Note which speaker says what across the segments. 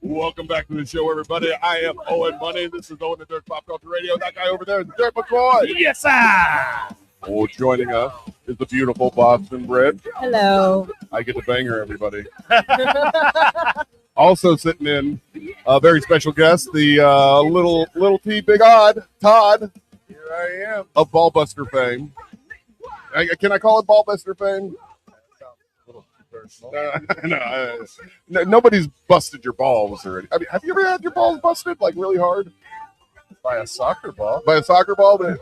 Speaker 1: Welcome back to the show, everybody. I am Owen Money. This is Owen the Dirt Pop Culture Radio. That guy over there is Dirt McCoy.
Speaker 2: Yes, sir.
Speaker 1: Oh, joining us is the beautiful Boston Brit.
Speaker 3: Hello.
Speaker 1: I get to bang her, everybody. Also sitting in a very special guest, the little T Big Odd, Todd.
Speaker 4: Here I am.
Speaker 1: Of Ballbuster fame. Can I call it Ballbuster fame? No, nobody's busted your balls already. I mean, have you ever had your balls busted, like really hard?
Speaker 4: By a soccer ball?
Speaker 1: By a soccer ball?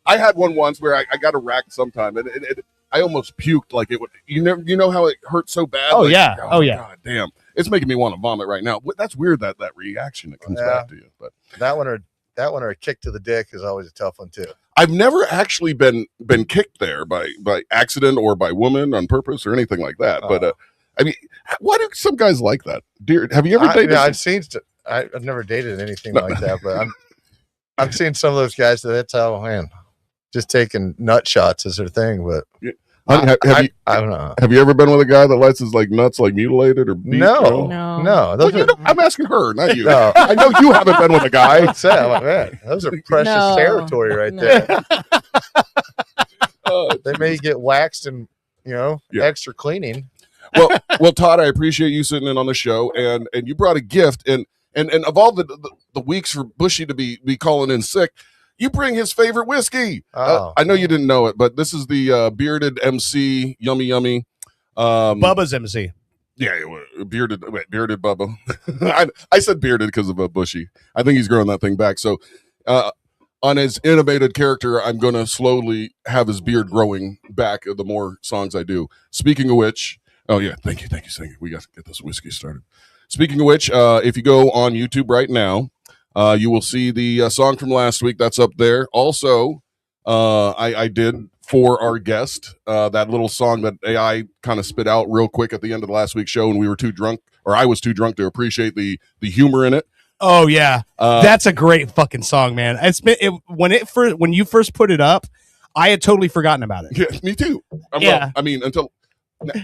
Speaker 1: I had one once where I got a rack sometime, and I almost puked. Like it would. You know how it hurt so bad?
Speaker 2: Oh,
Speaker 1: like,
Speaker 2: yeah.
Speaker 1: Oh yeah. God damn. It's making me want to vomit right now. That's weird that reaction that comes back to you. But
Speaker 4: that one or a kick to the dick is always a tough one too.
Speaker 1: I've never actually been kicked there by accident or by woman on purpose or anything like that. But I mean, why do some guys like that? Have you ever dated?
Speaker 4: I've never dated anything like that, but I've seen some of those guys that's how, man, just taking nut shots is their thing. But
Speaker 1: I don't know. Have you ever been with a guy that lets his like nuts like mutilated or beat?
Speaker 4: No.
Speaker 1: I'm asking her, not you. No. I know you haven't been with a guy.
Speaker 4: Man, those are precious territory right there. They may get waxed and extra cleaning.
Speaker 1: Well, Todd, I appreciate you sitting in on the show, and you brought a gift, and of all the weeks for Bushy to be calling in sick, you bring his favorite whiskey. I know you didn't know it, but this is the Bearded MC Yummy Yummy.
Speaker 2: Bubba's MC.
Speaker 1: Yeah, bearded Bubba. I said bearded because of a Bushy. I think he's growing that thing back. So on his innovative character, I'm going to slowly have his beard growing back the more songs I do. Speaking of which, oh yeah, thank you. We got to get this whiskey started. Speaking of which, if you go on YouTube right now, you will see the song from last week that's up there. Also, I did for our guest that little song that AI kind of spit out real quick at the end of the last week's show, and we were too drunk, or I was too drunk to appreciate the humor in it.
Speaker 2: Oh yeah, that's a great fucking song, man. When you first put it up, I had totally forgotten about it.
Speaker 1: Yeah, me too. Well, I mean, until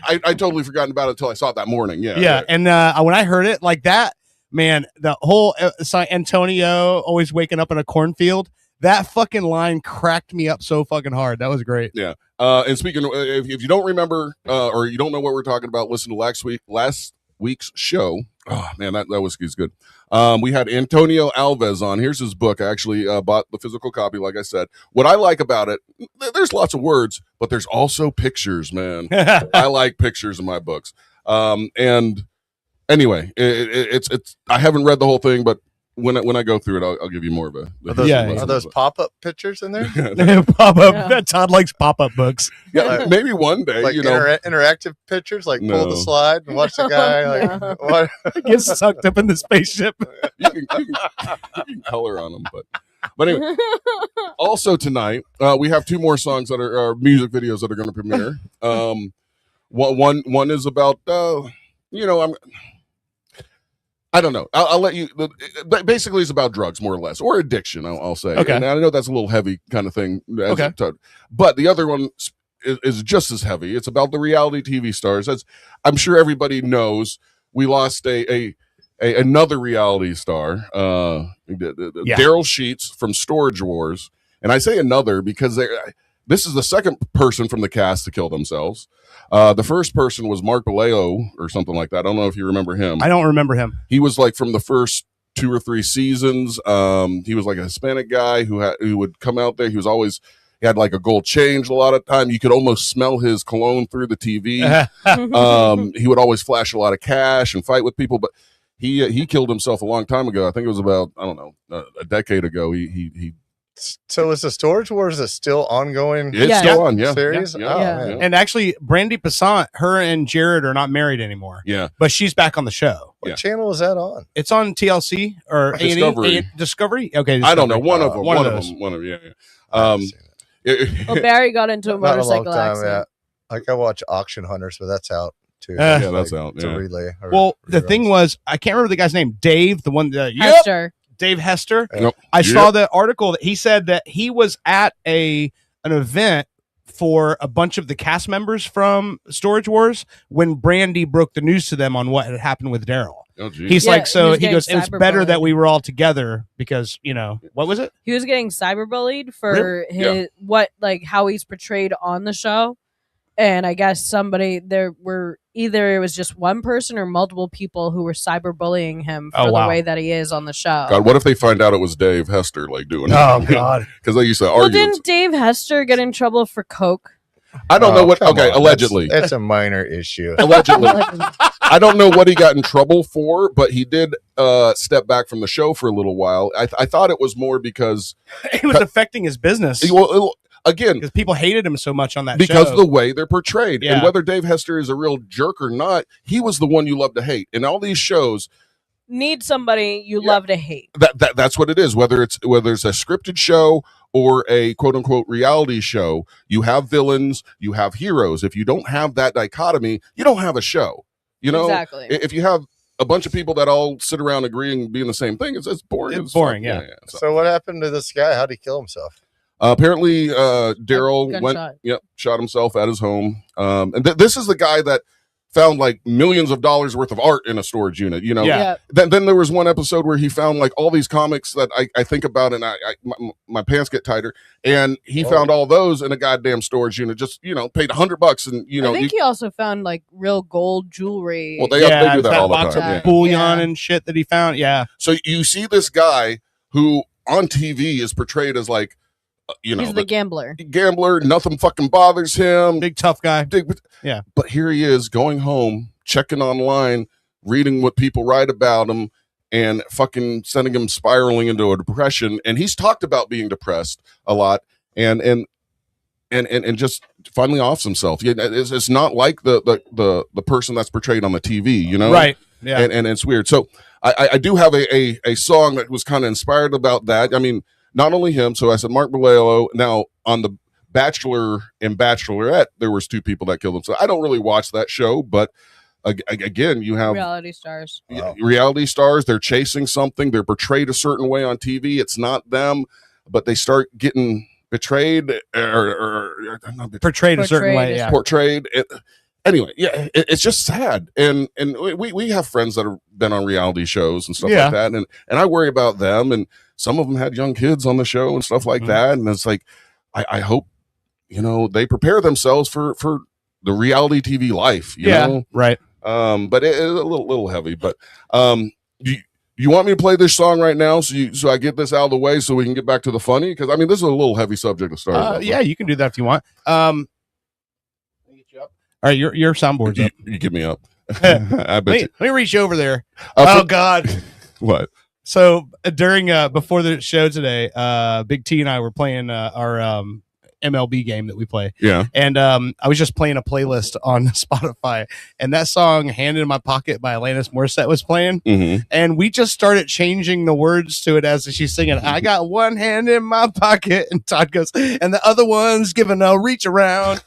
Speaker 1: I totally forgotten about it until I saw it that morning. Yeah.
Speaker 2: And when I heard it like that, man, the whole Antonio always waking up in a cornfield, that fucking line cracked me up so fucking hard. That was great.
Speaker 1: Yeah. And speaking of, if you don't remember or you don't know what we're talking about, listen to last week's show. Oh man, that whiskey's good. We had Antonio Alves on. Here's his book. I actually bought the physical copy, like I said. What I like about it, there's lots of words, but there's also pictures, man. I like pictures in my books. And anyway, it's I haven't read the whole thing, but when I go through it, I'll give you more of a.
Speaker 4: Are those pop-up pictures in there?
Speaker 2: Pop-up. Yeah. Todd likes pop-up books.
Speaker 1: Yeah, maybe one day.
Speaker 4: Like interactive pictures, like pull the slide and watch the guy. What?
Speaker 2: Get sucked up in the spaceship.
Speaker 1: You can color on them, but anyway. Also tonight, we have two more songs that are music videos that are going to premiere. One is about I don't know. I'll let you. Basically, it's about drugs, more or less, or addiction. I'll say.
Speaker 2: Okay.
Speaker 1: And I know that's a little heavy kind of thing.
Speaker 2: Okay.
Speaker 1: But the other one is just as heavy. It's about the reality TV stars. As I'm sure everybody knows, we lost another reality star, Daryl Sheets from Storage Wars, and I say another because this is the second person from the cast to kill themselves. The first person was Mark Baleo or something like that. I don't know if you remember him.
Speaker 2: I don't remember him.
Speaker 1: He was like from the first 2 or 3 seasons. He was like a Hispanic guy who would come out there. He had like a gold change a lot of time. You could almost smell his cologne through the TV. He would always flash a lot of cash and fight with people, but he killed himself a long time ago. I think it was about, I don't know, a decade ago. He
Speaker 4: So is the Storage Wars is still ongoing?
Speaker 1: It's still on, yeah.
Speaker 4: Series?
Speaker 1: Yeah.
Speaker 4: Oh,
Speaker 3: Yeah.
Speaker 4: man.
Speaker 2: And actually, Brandy Passant, her and Jared are not married anymore,
Speaker 1: Yeah.
Speaker 2: but she's back on the show.
Speaker 4: What
Speaker 1: Yeah.
Speaker 4: channel is that on?
Speaker 2: It's on TLC or A&E?
Speaker 1: Discovery.
Speaker 2: Discovery? Okay.
Speaker 1: I don't know.
Speaker 2: Discovery.
Speaker 1: One of them.
Speaker 2: One of
Speaker 1: One of
Speaker 2: those.
Speaker 1: them. One of yeah.
Speaker 4: I haven't seen it.
Speaker 3: Well, Barry got into a
Speaker 4: Not in a long
Speaker 3: motorcycle
Speaker 4: time.
Speaker 3: accident.
Speaker 4: Yeah, like I watch Auction Hunters, but that's out too.
Speaker 2: Yeah,
Speaker 1: that's
Speaker 4: like,
Speaker 1: out,
Speaker 4: It's a
Speaker 1: yeah.
Speaker 4: relay. or
Speaker 2: Well, the
Speaker 4: reruns.
Speaker 2: thing was, I can't remember the guy's name. Dave, the one that
Speaker 3: Hester.
Speaker 2: Dave Hester.
Speaker 4: Yeah.
Speaker 1: Nope.
Speaker 2: I saw the article that he said that he was at an event for a bunch of the cast members from Storage Wars when Brandy broke the news to them on what had happened with Daryl.
Speaker 1: Oh, geez.
Speaker 2: He's
Speaker 3: Yeah,
Speaker 2: like, so
Speaker 3: he
Speaker 2: he
Speaker 3: was
Speaker 2: goes,
Speaker 3: getting
Speaker 2: it was better that
Speaker 3: cyberbullied.
Speaker 2: we were all together because, what was it?
Speaker 3: He was getting cyberbullied for
Speaker 1: Really?
Speaker 3: his how he's portrayed on the show. And I guess there were either it was just one person or multiple people who were cyberbullying him for
Speaker 2: Oh, wow.
Speaker 3: the way that he is on the show.
Speaker 1: God, what if they find out it was Dave Hester like doing it?
Speaker 2: Oh, God.
Speaker 1: Because they used to
Speaker 3: Well,
Speaker 1: argue.
Speaker 3: didn't Dave Hester get in trouble for coke?
Speaker 1: I don't know what.
Speaker 4: come
Speaker 1: Okay,
Speaker 4: on.
Speaker 1: allegedly.
Speaker 4: That's a minor issue.
Speaker 1: Allegedly. I don't know what he got in trouble for, but he did step back from the show for a little while. I thought it was more because,
Speaker 2: It was affecting his business
Speaker 1: again,
Speaker 2: because people hated him so much on that
Speaker 1: because
Speaker 2: show.
Speaker 1: of the way they're portrayed.
Speaker 2: Yeah.
Speaker 1: And whether Dave Hester is a real jerk or not, he was the one you love to hate. In all these shows,
Speaker 3: Need somebody you
Speaker 1: Yeah.
Speaker 3: love to hate.
Speaker 1: that's what it is. Whether it's a scripted show or a quote unquote reality show, you have villains, you have heroes. If you don't have that dichotomy, you don't have a show.
Speaker 3: Exactly.
Speaker 1: If you have a bunch of people that all sit around agreeing and being the same thing, it's boring.
Speaker 2: It's boring,
Speaker 1: fuck.
Speaker 2: yeah.
Speaker 1: So,
Speaker 4: So what happened to this guy? How'd he kill himself?
Speaker 1: apparently, Daryl
Speaker 3: Gunshot.
Speaker 1: shot himself at his home. And this is the guy that found like millions of dollars worth of art in a storage unit.
Speaker 2: Yeah.
Speaker 3: Yeah.
Speaker 1: Then there was one episode where he found like all these comics that I think about, and my pants get tighter. And he
Speaker 4: Oh.
Speaker 1: found all those in a goddamn storage unit. Just paid $100, and
Speaker 3: I think he also found like real gold jewelry.
Speaker 1: well they do that
Speaker 2: that
Speaker 1: all the
Speaker 2: box
Speaker 1: time.
Speaker 2: of
Speaker 1: Yeah.
Speaker 2: bullion
Speaker 3: Yeah.
Speaker 2: and shit that he found. Yeah.
Speaker 1: So you see this guy who on TV is portrayed as like,
Speaker 3: He's the gambler.
Speaker 1: gambler. Nothing fucking bothers him.
Speaker 2: Big tough guy. Yeah.
Speaker 1: But here he is going home, checking online, reading what people write about him, and fucking sending him spiraling into a depression. And he's talked about being depressed a lot, and just finally offs himself. Yeah, it's not like the person that's portrayed on the TV,
Speaker 2: Right. Yeah.
Speaker 1: and it's weird. So I do have a song that was kind of inspired about that. I mean, not only him. So I said Mark Baleo. Now on the Bachelor and Bachelorette, there was 2 people that killed themselves. I don't really watch that show, but again, you have
Speaker 3: Reality stars.
Speaker 4: Wow.
Speaker 1: reality stars. They're chasing something. They're portrayed a certain way on TV. It's not them, but they start getting betrayed or not betrayed,
Speaker 2: Portrayed a certain way.
Speaker 3: Portrayed.
Speaker 2: Yeah.
Speaker 1: portrayed. Anyway, yeah, it's just sad, and we have friends that have been on reality shows and stuff
Speaker 2: Yeah.
Speaker 1: like that, and I worry about them, and some of them had young kids on the show and stuff like
Speaker 2: Mhm.
Speaker 1: that, and it's like I hope they prepare themselves for the reality TV life, you know.
Speaker 2: Right.
Speaker 1: But it's a little heavy, but you want me to play this song right now so I get this out of the way so we can get back to the funny, because I mean this is a little heavy subject to start with.
Speaker 2: Yeah, you can do that if you want. All right, your soundboard's up.
Speaker 1: You get me up. I bet you.
Speaker 2: Let me reach over there.
Speaker 1: For-
Speaker 2: Oh God.
Speaker 1: What?
Speaker 2: So during before the show today, Big T and I were playing our MLB game that we play,
Speaker 1: Yeah.
Speaker 2: and I was just playing a playlist on Spotify, and that song "Hand in My Pocket" by Alanis Morissette was playing,
Speaker 1: Mm-hmm.
Speaker 2: and we just started changing the words to it as she's singing. I got one hand in my pocket, and Todd goes, and the other one's giving a reach around.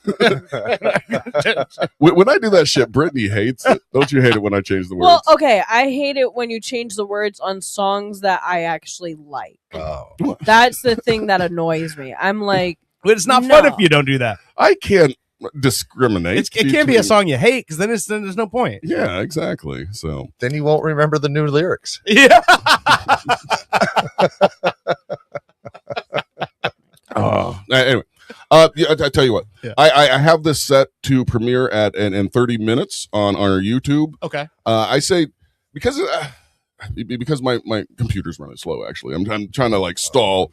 Speaker 1: When I do that shit, Brittany hates it. Don't you hate it when I change the words?
Speaker 3: Well, okay. I hate it when you change the words on songs that I actually like.
Speaker 4: Oh.
Speaker 3: That's the thing that annoys me. I'm like,
Speaker 2: But it's not fun
Speaker 3: No.
Speaker 2: if you don't do that.
Speaker 1: I can't discriminate.
Speaker 2: It can't be a
Speaker 1: between-
Speaker 2: song you hate because then there's no point.
Speaker 1: Yeah, exactly. So
Speaker 4: Then you won't remember the new lyrics.
Speaker 2: Yeah.
Speaker 1: anyway, Yeah, I tell you what,
Speaker 2: Yeah.
Speaker 1: I have this set to premiere at in 30 minutes on our YouTube.
Speaker 2: Okay.
Speaker 1: I say because my computer's running slow. Actually, I'm trying to like stall.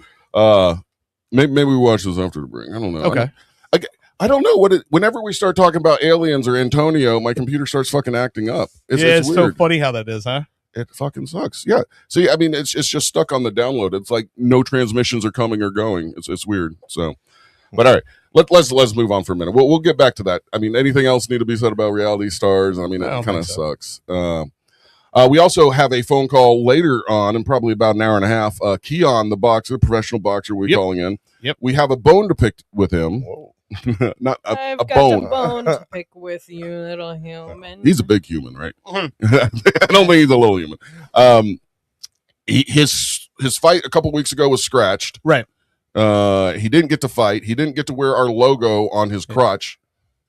Speaker 1: Maybe we watch this after the break. I don't know.
Speaker 2: Okay.
Speaker 1: I don't know whenever we start talking about aliens or Antonio, my computer starts fucking acting up. It's
Speaker 2: so
Speaker 1: weird.
Speaker 2: funny how that is, huh?
Speaker 1: It fucking sucks. Yeah. See, I mean, it's just stuck on the download. It's like no transmissions are coming or going. It's weird. So, but all right, let's move on for a minute. We'll get back to that. I mean, anything else need to be said about reality stars? I mean,
Speaker 2: I
Speaker 1: it
Speaker 2: don't
Speaker 1: kind of
Speaker 2: think so.
Speaker 1: sucks. We also have a phone call later on, in probably about an hour and a half. Keon, the boxer, professional boxer, we're calling in.
Speaker 2: Yep.
Speaker 1: We have a bone to pick with him.
Speaker 4: Whoa.
Speaker 1: Not
Speaker 3: I've
Speaker 1: a
Speaker 3: got
Speaker 1: bone.
Speaker 3: a bone to pick with you, little human.
Speaker 1: He's a big human, right? I don't think he's a little human. His fight a couple weeks ago was scratched.
Speaker 2: Right.
Speaker 1: He didn't get to fight. He didn't get to wear our logo on his crotch.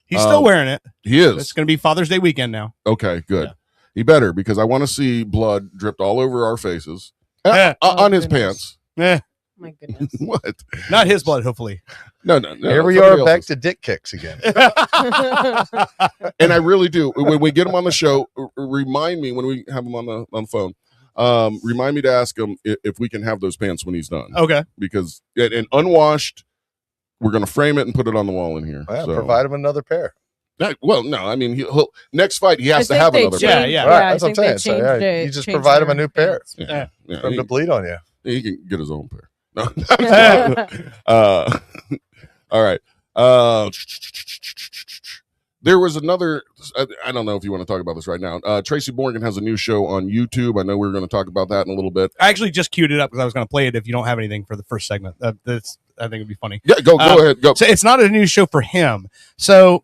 Speaker 2: He's still wearing it.
Speaker 1: He is.
Speaker 2: It's going to be Father's Day weekend now.
Speaker 1: Okay, good.
Speaker 2: Yeah.
Speaker 1: He better, because I want to see blood dripped all over our faces.
Speaker 2: Eh.
Speaker 1: On his
Speaker 3: goodness.
Speaker 1: pants.
Speaker 3: My goodness.
Speaker 1: What?
Speaker 2: Not his blood, hopefully.
Speaker 1: No.
Speaker 4: Here we
Speaker 1: somebody
Speaker 4: are back
Speaker 1: else's.
Speaker 4: to dick kicks again.
Speaker 1: And I really do. When we get him on the show, remind me when we have him on the phone. Remind me to ask him if we can have those pants when he's done.
Speaker 2: Okay.
Speaker 1: Because and unwashed, we're gonna frame it and put it on the wall in here.
Speaker 4: Well,
Speaker 1: So-
Speaker 4: provide him another pair.
Speaker 1: Well, no, I mean he'll next fight he has to
Speaker 3: I think
Speaker 1: have
Speaker 3: they
Speaker 1: another.
Speaker 2: Yeah,
Speaker 3: changed-
Speaker 2: yeah.
Speaker 4: Right,
Speaker 3: I
Speaker 4: that's what I'm
Speaker 3: think they
Speaker 4: saying. So,
Speaker 3: changed
Speaker 4: yeah,
Speaker 3: it-
Speaker 4: you just
Speaker 3: changed
Speaker 4: provide him a
Speaker 3: their
Speaker 4: new pair.
Speaker 3: pants.
Speaker 1: Yeah,
Speaker 4: For him to bleed on you.
Speaker 1: he can get his own pair. No.
Speaker 2: Yeah.
Speaker 1: All right. There was another. I don't know if you want to talk about this right now. Tracy Morgan has a new show on YouTube. I know we were going to talk about that in a little bit.
Speaker 2: I actually just queued it up because I was going to play it if you don't have anything for the first segment. That's I think it'd be funny.
Speaker 1: Yeah, go ahead. Go.
Speaker 2: So it's not a new show for him. So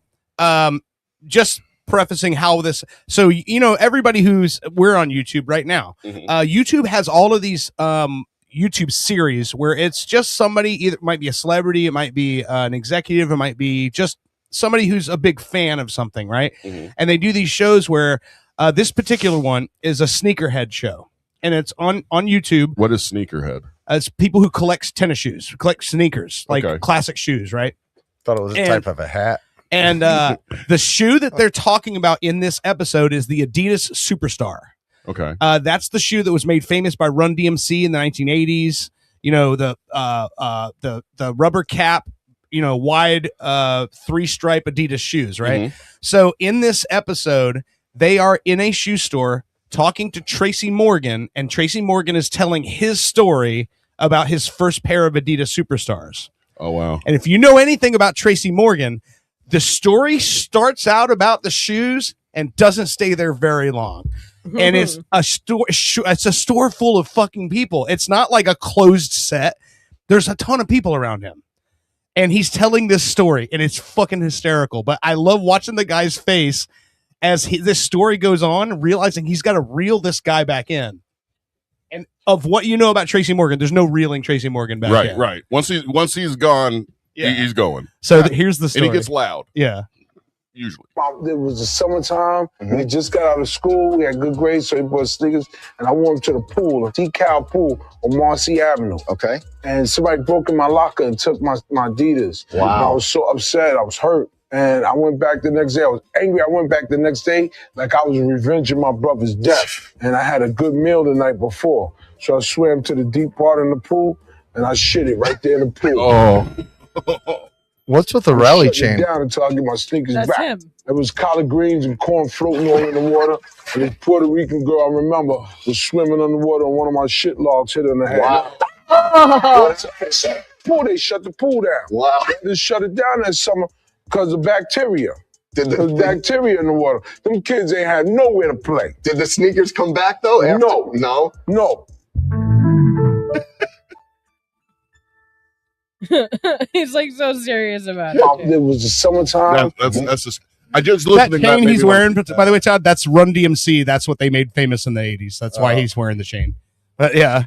Speaker 2: just prefacing how this. So everybody we're on YouTube right now.
Speaker 1: Mhm.
Speaker 2: YouTube has all of these YouTube series where it's just somebody, either it might be a celebrity, it might be an executive, it might be just somebody who's a big fan of something, right?
Speaker 1: Mhm.
Speaker 2: And they do these shows where this particular one is a sneakerhead show, and it's on YouTube.
Speaker 1: What is sneakerhead?
Speaker 2: It's people who collect tennis shoes, who collect sneakers, like
Speaker 1: Okay.
Speaker 2: classic shoes, right?
Speaker 4: Thought it was a
Speaker 2: And-
Speaker 4: type of a hat.
Speaker 2: And the shoe that they're talking about in this episode is the Adidas Superstar.
Speaker 1: Okay.
Speaker 2: That's the shoe that was made famous by Run DMC in the 1980s. The rubber cap, wide 3-stripe Adidas shoes, right?
Speaker 1: Mhm.
Speaker 2: So in this episode, they are in a shoe store talking to Tracy Morgan, and Tracy Morgan is telling his story about his first pair of Adidas Superstars.
Speaker 1: Oh wow.
Speaker 2: And if you know anything about Tracy Morgan, the story starts out about the shoes and doesn't stay there very long. And it's a store. It's a store full of fucking people. It's not like a closed set. There's a ton of people around him, and he's telling this story, and it's fucking hysterical. But I love watching the guy's face as this story goes on, realizing he's got to reel this guy back in. And of what you know about Tracy Morgan, there's no reeling Tracy Morgan back in.
Speaker 1: Right. Once he's gone,
Speaker 2: Yeah.
Speaker 1: he's going,
Speaker 2: So here's the
Speaker 1: and
Speaker 2: story.
Speaker 1: he gets loud
Speaker 2: Yeah.
Speaker 1: usually.
Speaker 5: It was the summertime.
Speaker 4: Mhm.
Speaker 5: We just got out of school. We had good grades, so he bought sneakers. And I went to the pool, a decal pool on Marcy Avenue.
Speaker 6: Okay.
Speaker 5: And somebody broke in my locker and took my Adidas.
Speaker 6: Wow.
Speaker 5: And I was so upset. I was hurt. And I went back the next day. I was angry. I went back the next day like I was revenging my brother's death. And I had a good meal the night before. So I swam to the deep part in the pool and I shit it right there in the pool.
Speaker 1: Oh.
Speaker 4: What's with the rally
Speaker 5: Shut it
Speaker 4: chain?
Speaker 5: down until I get my sneakers
Speaker 3: That's
Speaker 5: back.
Speaker 3: him.
Speaker 5: There was collard greens and corn floating all in the water. And this Puerto Rican girl, I remember, was swimming underwater and one of my shit logs hit her in the head.
Speaker 6: Wow.
Speaker 5: Pool, they shut the pool down.
Speaker 6: Wow.
Speaker 5: They just shut it down that summer because of bacteria.
Speaker 6: Did
Speaker 5: There's
Speaker 6: the,
Speaker 5: bacteria in the water. Them kids ain't had nowhere to play.
Speaker 6: did the sneakers come back though? After?
Speaker 5: No.
Speaker 6: No.
Speaker 5: No.
Speaker 3: He's like so serious about it.
Speaker 5: It was the summertime.
Speaker 1: That's just. I just
Speaker 2: That
Speaker 1: listened to
Speaker 2: chain
Speaker 1: made
Speaker 2: he's
Speaker 1: me
Speaker 2: wearing,
Speaker 1: want-
Speaker 2: by the way, Todd, that's Run DMC. That's what they made famous in the 80s. That's why
Speaker 4: Oh.
Speaker 2: he's wearing the chain. But yeah.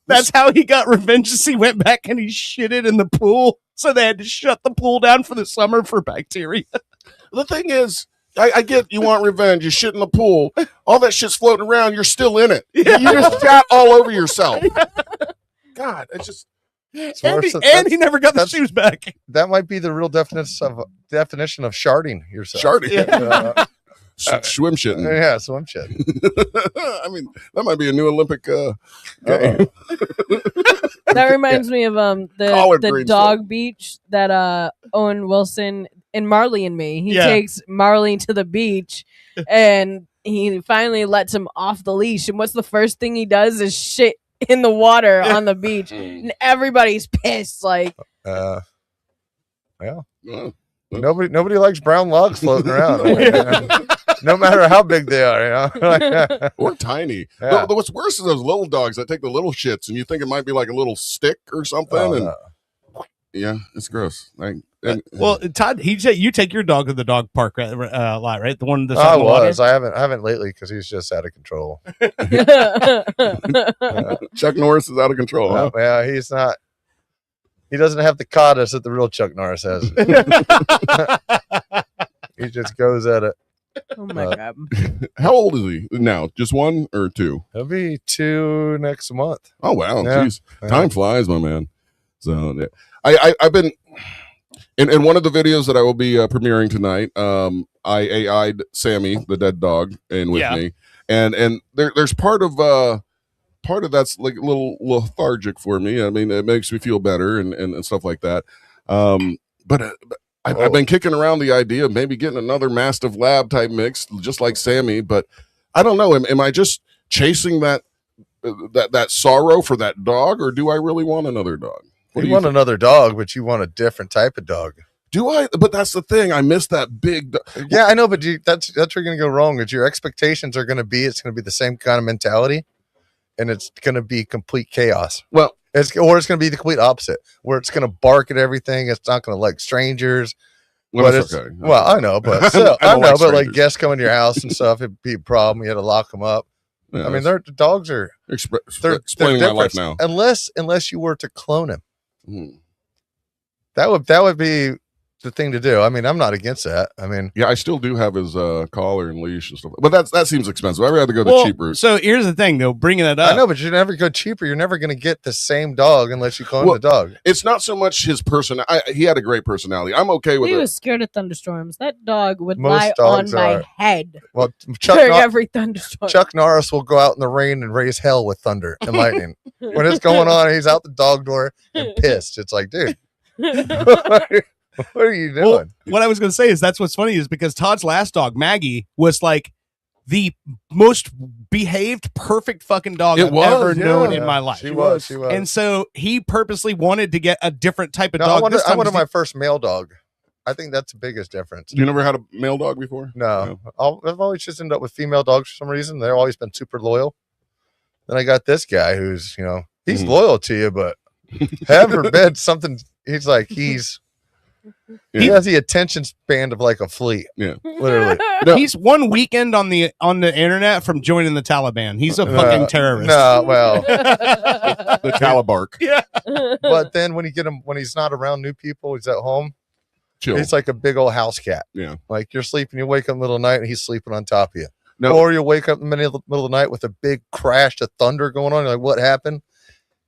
Speaker 2: That's how he got revenge. Is he went back and he shitted in the pool. So they had to shut the pool down for the summer for bacteria.
Speaker 1: The thing is, I get you want revenge. You shit in the pool. All that shit's floating around. You're still in it.
Speaker 2: Yeah.
Speaker 1: You just shat all over yourself. God, it's just.
Speaker 2: And he never got the shoes back.
Speaker 4: That might be the real definition of sharding yourself.
Speaker 1: Sharding. Swim shitting.
Speaker 4: Yeah, swim shit.
Speaker 1: I mean, that might be a new Olympic game.
Speaker 3: That reminds me of
Speaker 1: Collard
Speaker 3: the
Speaker 1: greens,
Speaker 3: dog beach that Owen Wilson in Marley and Me. He takes Marley to the beach and he finally lets him off the leash. And what's the first thing he does is shit in the water on the beach. And everybody's pissed. Like,
Speaker 4: Yeah. Nobody likes brown logs floating around. No matter how big they are,
Speaker 1: Or tiny.
Speaker 4: Yeah.
Speaker 1: What's worse is those little dogs that take the little shits, and you think it might be like a little stick or something.
Speaker 4: Oh,
Speaker 1: Yeah, it's gross.
Speaker 2: Well, Todd, you take your dog to the dog park a lot, right? The one that's
Speaker 4: I
Speaker 2: on the water.
Speaker 4: was. I haven't lately because he's just out of control.
Speaker 1: Chuck Norris is out of control. Huh?
Speaker 4: Yeah, he's not. He doesn't have the caudus that the real Chuck Norris has. He just goes at it.
Speaker 3: oh my God.
Speaker 1: How old is he now? Just 1 or 2?
Speaker 4: He'll be 2 next month.
Speaker 1: Oh wow,
Speaker 4: Yeah.
Speaker 1: jeez, time flies, my man. So yeah. I've been in one of the videos that I will be premiering tonight. I AI'd Sammy, the dead dog, in with me, and there's part of that's like a little lethargic for me. I mean, it makes me feel better and stuff like that. But I've been kicking around the idea of maybe getting another Mastiff Lab type mix, just like Sammy. But I don't know. Am I just chasing that sorrow for that dog, or do I really want another dog?
Speaker 4: You want another dog, but you want a different type of dog.
Speaker 1: Do I? But that's the thing. I miss that big.
Speaker 4: Yeah, I know, but that's where you're going to go wrong. Is your expectations are going to be it's going to be the same kind of mentality, and it's going to be complete chaos.
Speaker 1: Well,
Speaker 4: it's going to be the complete opposite, where it's going to bark at everything. It's not going to like strangers.
Speaker 1: well,
Speaker 4: But
Speaker 1: that's
Speaker 4: it's,
Speaker 1: okay.
Speaker 4: well, I know, but still,
Speaker 1: I
Speaker 4: I
Speaker 1: don't
Speaker 4: know,
Speaker 1: like
Speaker 4: but like
Speaker 1: strangers.
Speaker 4: guests coming to your house and stuff, it'd be a problem. You had to lock them up.
Speaker 1: Yeah,
Speaker 4: I mean, the dogs are they're
Speaker 1: explaining my life
Speaker 4: different.
Speaker 1: now.
Speaker 4: Unless you were to clone him,
Speaker 1: Hmm.
Speaker 4: that would be the thing to do. I mean, I'm not against that. I mean,
Speaker 1: Yeah, I still do have his collar and leash and stuff, but that seems expensive. I'd rather go the cheap route.
Speaker 2: So here's the thing, though, bringing it up.
Speaker 4: I know, but you never go cheaper. You're never going to get the same dog unless you clone
Speaker 1: Well,
Speaker 4: the dog.
Speaker 1: It's not so much his personality. He had a great personality. I'm okay with
Speaker 3: He
Speaker 1: it.
Speaker 3: was scared of thunderstorms. That dog would
Speaker 4: Most
Speaker 3: lie on
Speaker 4: dogs
Speaker 3: my
Speaker 4: are.
Speaker 3: head
Speaker 4: Well,
Speaker 3: during every thunderstorm.
Speaker 4: Chuck Norris will go out in the rain and raise hell with thunder and lightning. When it's going on, he's out the dog door and pissed. It's like, dude, what are you doing?
Speaker 2: Well, what I was going to say is that's what's funny is because Todd's last dog, Maggie, was like the most behaved, perfect fucking dog
Speaker 1: It
Speaker 2: I've
Speaker 1: was,
Speaker 2: ever
Speaker 1: yeah.
Speaker 2: known in my life.
Speaker 4: She was.
Speaker 2: And so he purposely wanted to get a different type of
Speaker 4: No,
Speaker 2: dog.
Speaker 4: I wanted,
Speaker 2: this time
Speaker 4: my
Speaker 2: because
Speaker 4: first male dog. I think that's the biggest difference.
Speaker 1: You never had a male dog before?
Speaker 4: No, I've always just ended up with female dogs for some reason. They've always been super loyal. Then I got this guy who's, he's loyal to you, but heaven forbid something. He's like, he has the attention span of like a flea.
Speaker 1: Yeah.
Speaker 4: Literally.
Speaker 1: No.
Speaker 2: he's one weekend on the internet from joining the Taliban. He's a fucking terrorist.
Speaker 4: No, well,
Speaker 1: The Calabark.
Speaker 4: but then when he's not around new people, he's at home.
Speaker 1: Chill.
Speaker 4: He's like a big old house cat.
Speaker 1: Yeah.
Speaker 4: Like you're sleeping, you wake up in the middle of the night and he's sleeping on top of you.
Speaker 1: No.
Speaker 4: Or you wake up in the middle of the night with a big crash of thunder going on. You're like, what happened?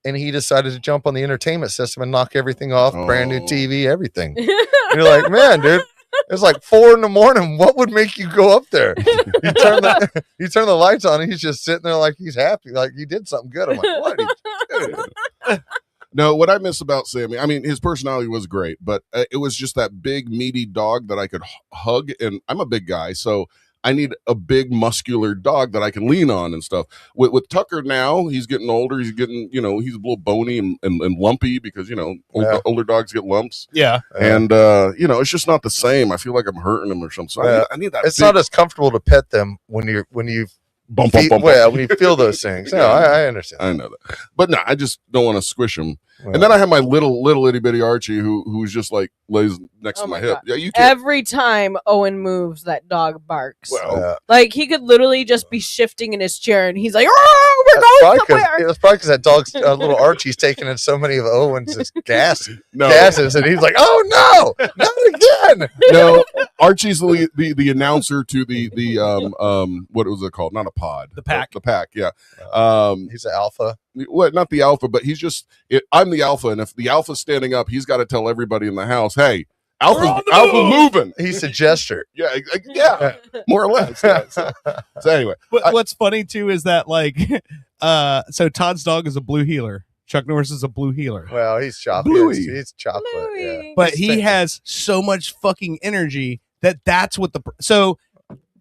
Speaker 4: And he decided to jump on the entertainment system and knock everything off, brand new
Speaker 1: Oh.
Speaker 4: TV, everything. And you're like, man, dude, it's like 4 a.m. What would make you go up there? You turn the lights on and he's just sitting there like he's happy, like he did something good. I'm like, what?
Speaker 1: No, what I miss about Sammy, I mean, his personality was great, but it was just that big, meaty dog that I could hug. And I'm a big guy, so I need a big, muscular dog that I can lean on and stuff. With Tucker now, he's getting older. He's getting, he's a little bony and lumpy because, older dogs get lumps.
Speaker 2: Yeah.
Speaker 1: And, it's just not the same. I feel like I'm hurting him or something. So I need that.
Speaker 4: It's
Speaker 1: big,
Speaker 4: not as comfortable to pet them when you
Speaker 1: bump, bump, bump.
Speaker 4: well, when you feel those things. No, I understand.
Speaker 1: I know that. But no, I just don't want to squish him.
Speaker 4: Well,
Speaker 1: And then I have my little itty bitty Archie who's just like lays next to my hip.
Speaker 3: God.
Speaker 1: Yeah, you can.
Speaker 3: Every time Owen moves, that dog barks.
Speaker 1: Well,
Speaker 3: Like he could literally just be shifting in his chair, and he's like, "Oh, we're going somewhere."
Speaker 4: It's probably because that dog's little Archie's taking in so many of Owen's gases,
Speaker 1: no.
Speaker 4: and he's like, "Oh no, it again.
Speaker 1: No, Archie's the announcer to the what was it called? Not a pod.
Speaker 2: The pack.
Speaker 1: The pack, yeah.
Speaker 4: He's an alpha.
Speaker 1: What? Not the alpha, but he's just. I'm the alpha, and if the alpha's standing up, he's got to tell everybody in the house, "Hey, alpha moving."
Speaker 4: He's a gesture.
Speaker 1: Yeah, more or less. Yeah. So anyway,
Speaker 2: What's funny too is that like, so Todd's dog is a blue healer. Chuck Norris is a blue healer.
Speaker 4: Well, he's chocolate.
Speaker 1: Bluey.
Speaker 4: He's chocolate. Yeah.
Speaker 2: But he has so much fucking energy that's what so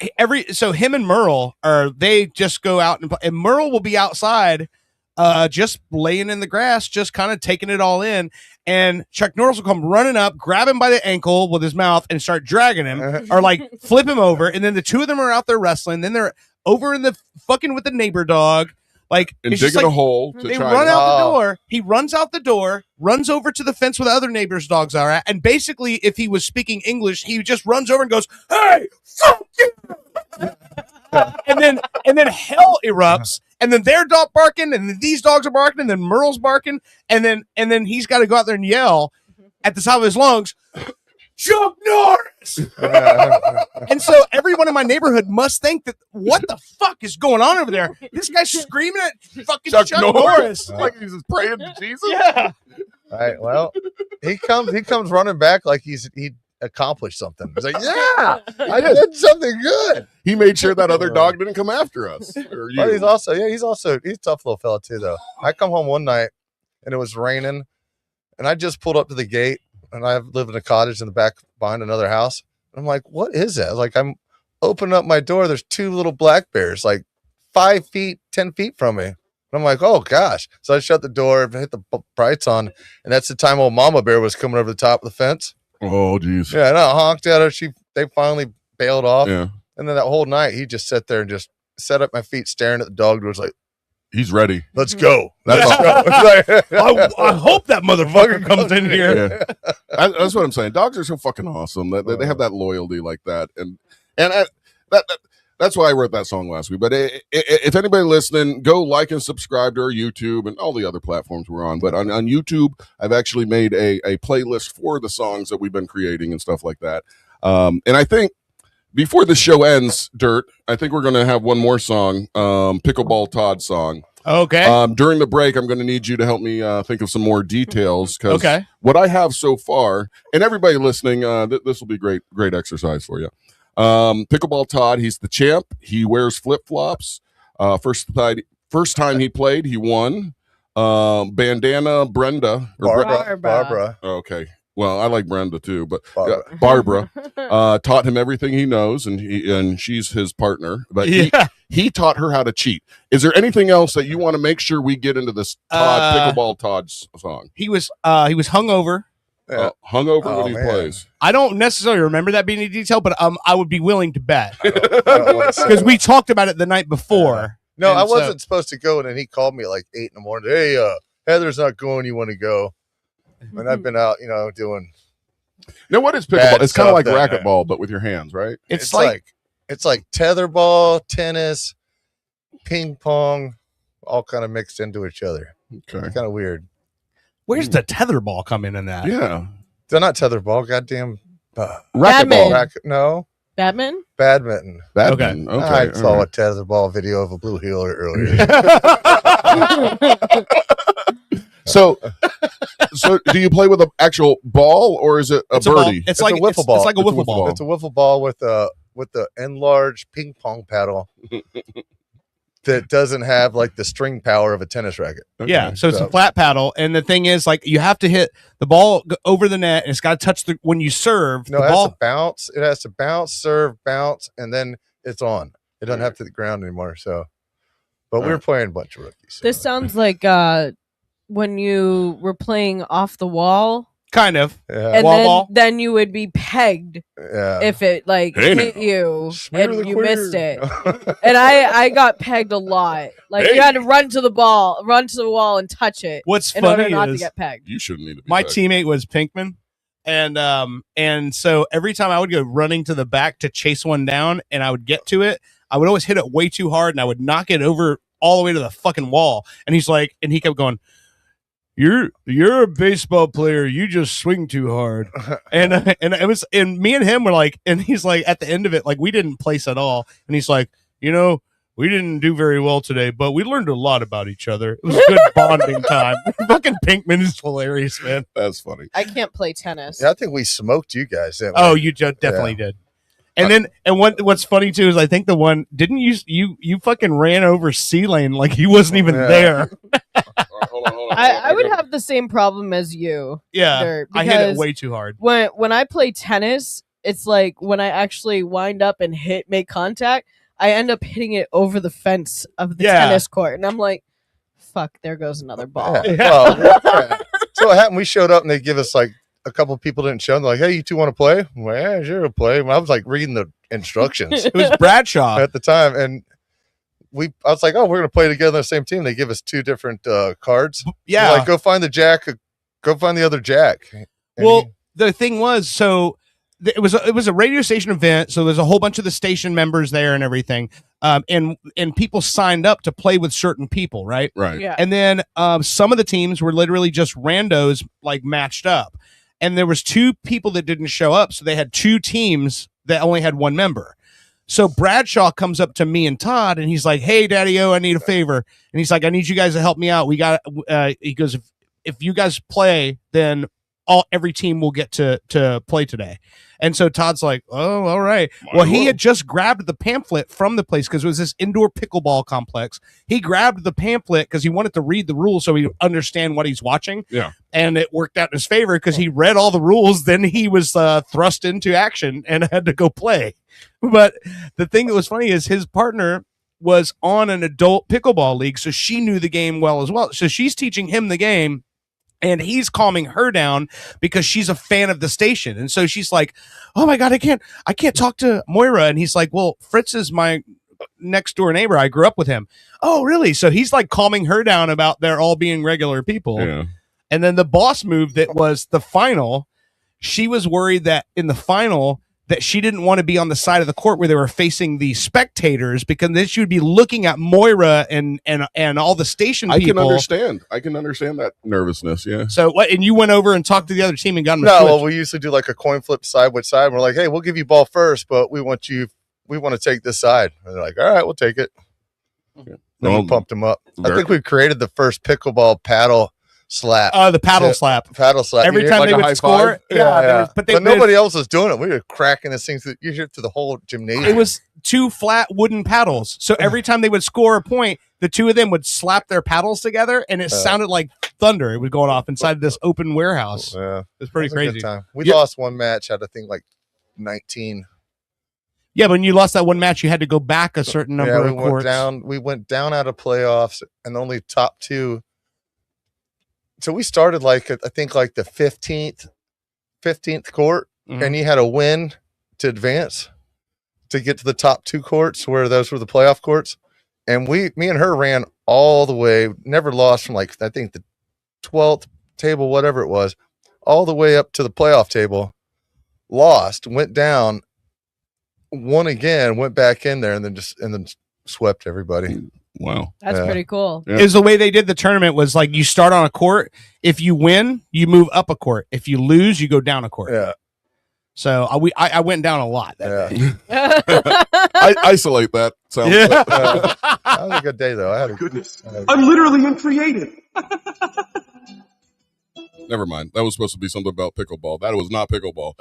Speaker 2: him and Merle they just go out and Merle will be outside just laying in the grass, just kind of taking it all in, and Chuck Norris will come running up, grab him by the ankle with his mouth and start dragging him or like flip him over, and then the two of them are out there wrestling, then they're over in the fucking with the neighbor dog. Like,
Speaker 1: and digging a hole to
Speaker 2: they
Speaker 1: try
Speaker 2: run
Speaker 1: and-
Speaker 2: out the door. He runs out the door, runs over to the fence where the other neighbors' dogs are at, and basically, if he was speaking English, he just runs over and goes, "Hey, fuck you!" and then hell erupts, and then their dog barking, and then these dogs are barking, and then Merle's barking, and then he's got to go out there and yell at the top of his lungs, "Chuck Norris!" And so everyone in my neighborhood must think that what the fuck is going on over there? This guy's screaming at fucking Chuck Norris.
Speaker 1: like he's just praying to Jesus.
Speaker 2: Yeah.
Speaker 4: All right. Well, he comes running back like he accomplished something. He's like, yeah, I did something good.
Speaker 1: He made sure that other dog didn't come after us. Or you.
Speaker 4: But he's a tough little fella too, though. I come home one night and it was raining, and I just pulled up to the gate, and I live in a cottage in the back behind another house. I'm like, what is that? Like, I'm opening up my door. There's two little black bears, like 5 feet, 10 feet from me. And I'm like, oh gosh. So I shut the door, hit the brights on, and that's the time old Mama Bear was coming over the top of the fence.
Speaker 1: Oh, geez.
Speaker 4: Yeah, and I honked at her. They finally bailed off.
Speaker 1: Yeah.
Speaker 4: And then that whole night, he just sat there and just sat at my feet, staring at the dog doors, like,
Speaker 1: He's ready.
Speaker 4: let's go.
Speaker 1: That's
Speaker 2: I hope that motherfucker comes in here.
Speaker 1: Yeah. That's what I'm saying. Dogs are so fucking awesome. They have that loyalty like that, and that's why I wrote that song last week. But if anybody listening, go like and subscribe to our YouTube and all the other platforms we're on. But on YouTube, I've actually made a playlist for the songs that we've been creating and stuff like that. And I think before the show ends, Dirt, I think we're going to have one more song, Pickleball Todd song.
Speaker 2: Okay.
Speaker 1: During the break, I'm going to need you to help me think of some more details, because
Speaker 2: Okay.
Speaker 1: what I have so far, and everybody listening, this will be great exercise for you. Pickleball Todd, he's the champ. He wears flip-flops. First time he played, he won. Bandana Brenda.
Speaker 4: Barbara.
Speaker 1: Okay. Well, I like Brenda too, but
Speaker 4: Barbara.
Speaker 1: Barbara taught him everything he knows, and she's his partner. But he taught her how to cheat. Is there anything else that you want to make sure we get into this Pickleball Todd's song?
Speaker 2: He was hungover.
Speaker 4: Yeah.
Speaker 1: Hungover
Speaker 4: Oh,
Speaker 1: when he
Speaker 4: man.
Speaker 1: plays.
Speaker 2: I don't necessarily remember that being in detail, but I would be willing to bet
Speaker 4: I don't wanna say
Speaker 2: because
Speaker 4: that.
Speaker 2: we talked about it the night before.
Speaker 4: No,
Speaker 2: And
Speaker 4: I
Speaker 2: so-
Speaker 4: wasn't supposed to go, and then he called me at like 8 a.m. Hey, Heather's not going. You want to go? And I've been out, doing.
Speaker 1: Now, what is
Speaker 4: Bad
Speaker 1: pickleball? It's kind of
Speaker 4: stuff
Speaker 1: like
Speaker 4: that-
Speaker 1: racquetball, but with your hands, right?
Speaker 2: It's like
Speaker 4: it's like tetherball, tennis, ping pong, all kind of mixed into each other.
Speaker 1: Okay.
Speaker 4: It's kind of weird.
Speaker 2: where's the tetherball come in that?
Speaker 1: Yeah.
Speaker 4: They're not tetherball. Goddamn.
Speaker 1: Racquetball.
Speaker 4: No,
Speaker 3: Batman?
Speaker 4: badminton.
Speaker 1: Badminton. Okay.
Speaker 4: I
Speaker 1: all
Speaker 4: saw
Speaker 1: right.
Speaker 4: a tetherball video of a blue healer earlier.
Speaker 1: So do you play with an actual ball, or is it a
Speaker 2: It's a ball.
Speaker 1: birdie?
Speaker 2: It's
Speaker 4: a
Speaker 2: like
Speaker 4: wiffle ball.
Speaker 2: It's like a
Speaker 1: It's a
Speaker 2: wiffle
Speaker 1: wiffle
Speaker 2: ball.
Speaker 1: ball.
Speaker 4: It's a wiffle ball with the enlarged ping pong paddle that doesn't have like the string power of a tennis racket.
Speaker 1: Okay.
Speaker 2: Yeah, so it's
Speaker 4: So-
Speaker 2: a flat paddle, and the thing is, like, you have to hit the ball over the net, and it's got to touch when you serve.
Speaker 4: No,
Speaker 2: the
Speaker 4: it has
Speaker 2: ball.
Speaker 4: to bounce. It has to bounce, serve, bounce, and then it's on. It doesn't have to hit the ground anymore. So, but we were playing a bunch of rookies. So.
Speaker 3: This sounds like when you were playing off the wall,
Speaker 2: Kind of.
Speaker 4: yeah,
Speaker 3: and
Speaker 2: Wall ball?
Speaker 3: then you would be pegged
Speaker 4: yeah.
Speaker 3: if it like
Speaker 1: Hey,
Speaker 3: hit you
Speaker 4: Smear the
Speaker 3: and you
Speaker 4: queer.
Speaker 3: missed it. And I got pegged a lot. Like
Speaker 1: Hey.
Speaker 3: you had to run to the wall and touch it
Speaker 2: What's
Speaker 3: in order
Speaker 2: funny
Speaker 3: not to
Speaker 2: is
Speaker 3: get pegged.
Speaker 1: You shouldn't need to be
Speaker 2: my
Speaker 1: back.
Speaker 2: teammate was Pinkman, and so every time I would go running to the back to chase one down, and I would get to it, I would always hit it way too hard, and I would knock it over all the way to the fucking wall. And he's like, and he kept going, you're a baseball player. You just swing too hard. And it was, and me and him were like, and he's like, at the end of it, like we didn't place at all. And he's like, we didn't do very well today, but we learned a lot about each other. It was a good bonding time. Fucking Pinkman is hilarious, man.
Speaker 1: That's funny.
Speaker 3: I can't play tennis.
Speaker 4: Yeah, I think we smoked you guys. Didn't we?
Speaker 2: Oh, you definitely did. And what's funny too is I think the one didn't you fucking ran over C Lane like he wasn't even there.
Speaker 1: Hold on.
Speaker 3: I would have the same problem as you.
Speaker 2: Yeah,
Speaker 3: Dirt,
Speaker 2: I hit it
Speaker 3: because
Speaker 2: way too hard.
Speaker 3: When I play tennis, it's like when I actually wind up and make contact, I end up hitting it over the fence of the tennis court, and I'm like, "Fuck! There goes another ball."
Speaker 4: Yeah. Well, so what happened? We showed up and they give us like a couple people didn't show. And they're like, "Hey, you two want to play?" Well, yeah, sure, we'll play. I was like reading the instructions
Speaker 2: It was Bradshaw.
Speaker 4: at the time, and I was like, "Oh, we're gonna play together on the same team." They give us two different cards.
Speaker 2: Yeah,
Speaker 4: They're like, go find the jack. Go find the other jack. And
Speaker 2: well, the thing was, so it was a radio station event, so there's a whole bunch of the station members there and everything, and people signed up to play with certain people, right?
Speaker 1: Right.
Speaker 3: Yeah.
Speaker 2: And then some of the teams were literally just randos like matched up, and there was two people that didn't show up, so they had two teams that only had one member. So Bradshaw comes up to me and Todd, and he's like, "Hey, Daddy-O, I need a favor," and he's like, "I need you guys to help me out. We got," he goes, if you guys play, then every team will get to play today." And so Todd's like, "Oh, all right." Well, he had just grabbed the pamphlet from the place because it was this indoor pickleball complex. He grabbed the pamphlet because he wanted to read the rules so he would understand what he's watching.
Speaker 1: Yeah.
Speaker 2: And it worked out in his favor because he read all the rules. Then he was thrust into action and had to go play. But the thing that was funny is his partner was on an adult pickleball league, so she knew the game well as well. So she's teaching him the game, and he's calming her down because she's a fan of the station. And so she's like, "Oh my God, I can't talk to Moira." And he's like, "Well, Fritz is my next door neighbor. I grew up with him." "Oh, really?" So he's like calming her down about they're all being regular people.
Speaker 1: Yeah.
Speaker 2: And then the boss move that was the final, she was worried that in the final that she didn't want to be on the side of the court where they were facing the spectators, because then she would be looking at Moira and all the station people.
Speaker 1: I can understand that nervousness. Yeah.
Speaker 2: So what? And you went over and talked to the other team and got them.
Speaker 4: well, we usually do like a coin flip side by side. And we're like, "Hey, we'll give you ball first, but we want to take this side." And they're like, "All right, we'll take it."
Speaker 1: Okay.
Speaker 4: Then we pumped them up. I think we created the first pickleball paddle slap.
Speaker 2: The paddle slap.
Speaker 4: Paddle slap.
Speaker 2: Every time
Speaker 1: like
Speaker 2: they
Speaker 1: a high
Speaker 2: would score,
Speaker 1: five?
Speaker 4: Yeah.
Speaker 2: But
Speaker 4: nobody else was doing it. We were cracking this thing through the whole gymnasium.
Speaker 2: It was two flat wooden paddles. So every time they would score a point, the two of them would slap their paddles together, and it sounded like thunder. It was going off inside this open warehouse.
Speaker 4: Yeah.
Speaker 2: It was pretty
Speaker 4: That was a good
Speaker 2: crazy.
Speaker 4: time. We lost one match, had I think like 19.
Speaker 2: Yeah, but when you lost that one match, you had to go back a certain number of courts.
Speaker 4: We went down out of playoffs, and only top two. So we started like I think like the 15th court, and you had a win to advance to get to the top two courts where those were the playoff courts. And me and her ran all the way, never lost from like I think the 12th table, whatever it was, all the way up to the playoff table. Lost, went down, won again, went back in there, and then swept everybody.
Speaker 1: Wow.
Speaker 3: That's pretty cool.
Speaker 1: Yeah.
Speaker 2: Is the way they did the tournament was like you start on a court. If you win, you move up a court. If you lose, you go down a court.
Speaker 4: Yeah.
Speaker 2: So I went down a lot that day.
Speaker 1: I isolate that. Sounds
Speaker 4: That was a good day though. I had
Speaker 7: I'm literally uncreative.
Speaker 1: Never mind. That was supposed to be something about pickleball. That was not pickleball.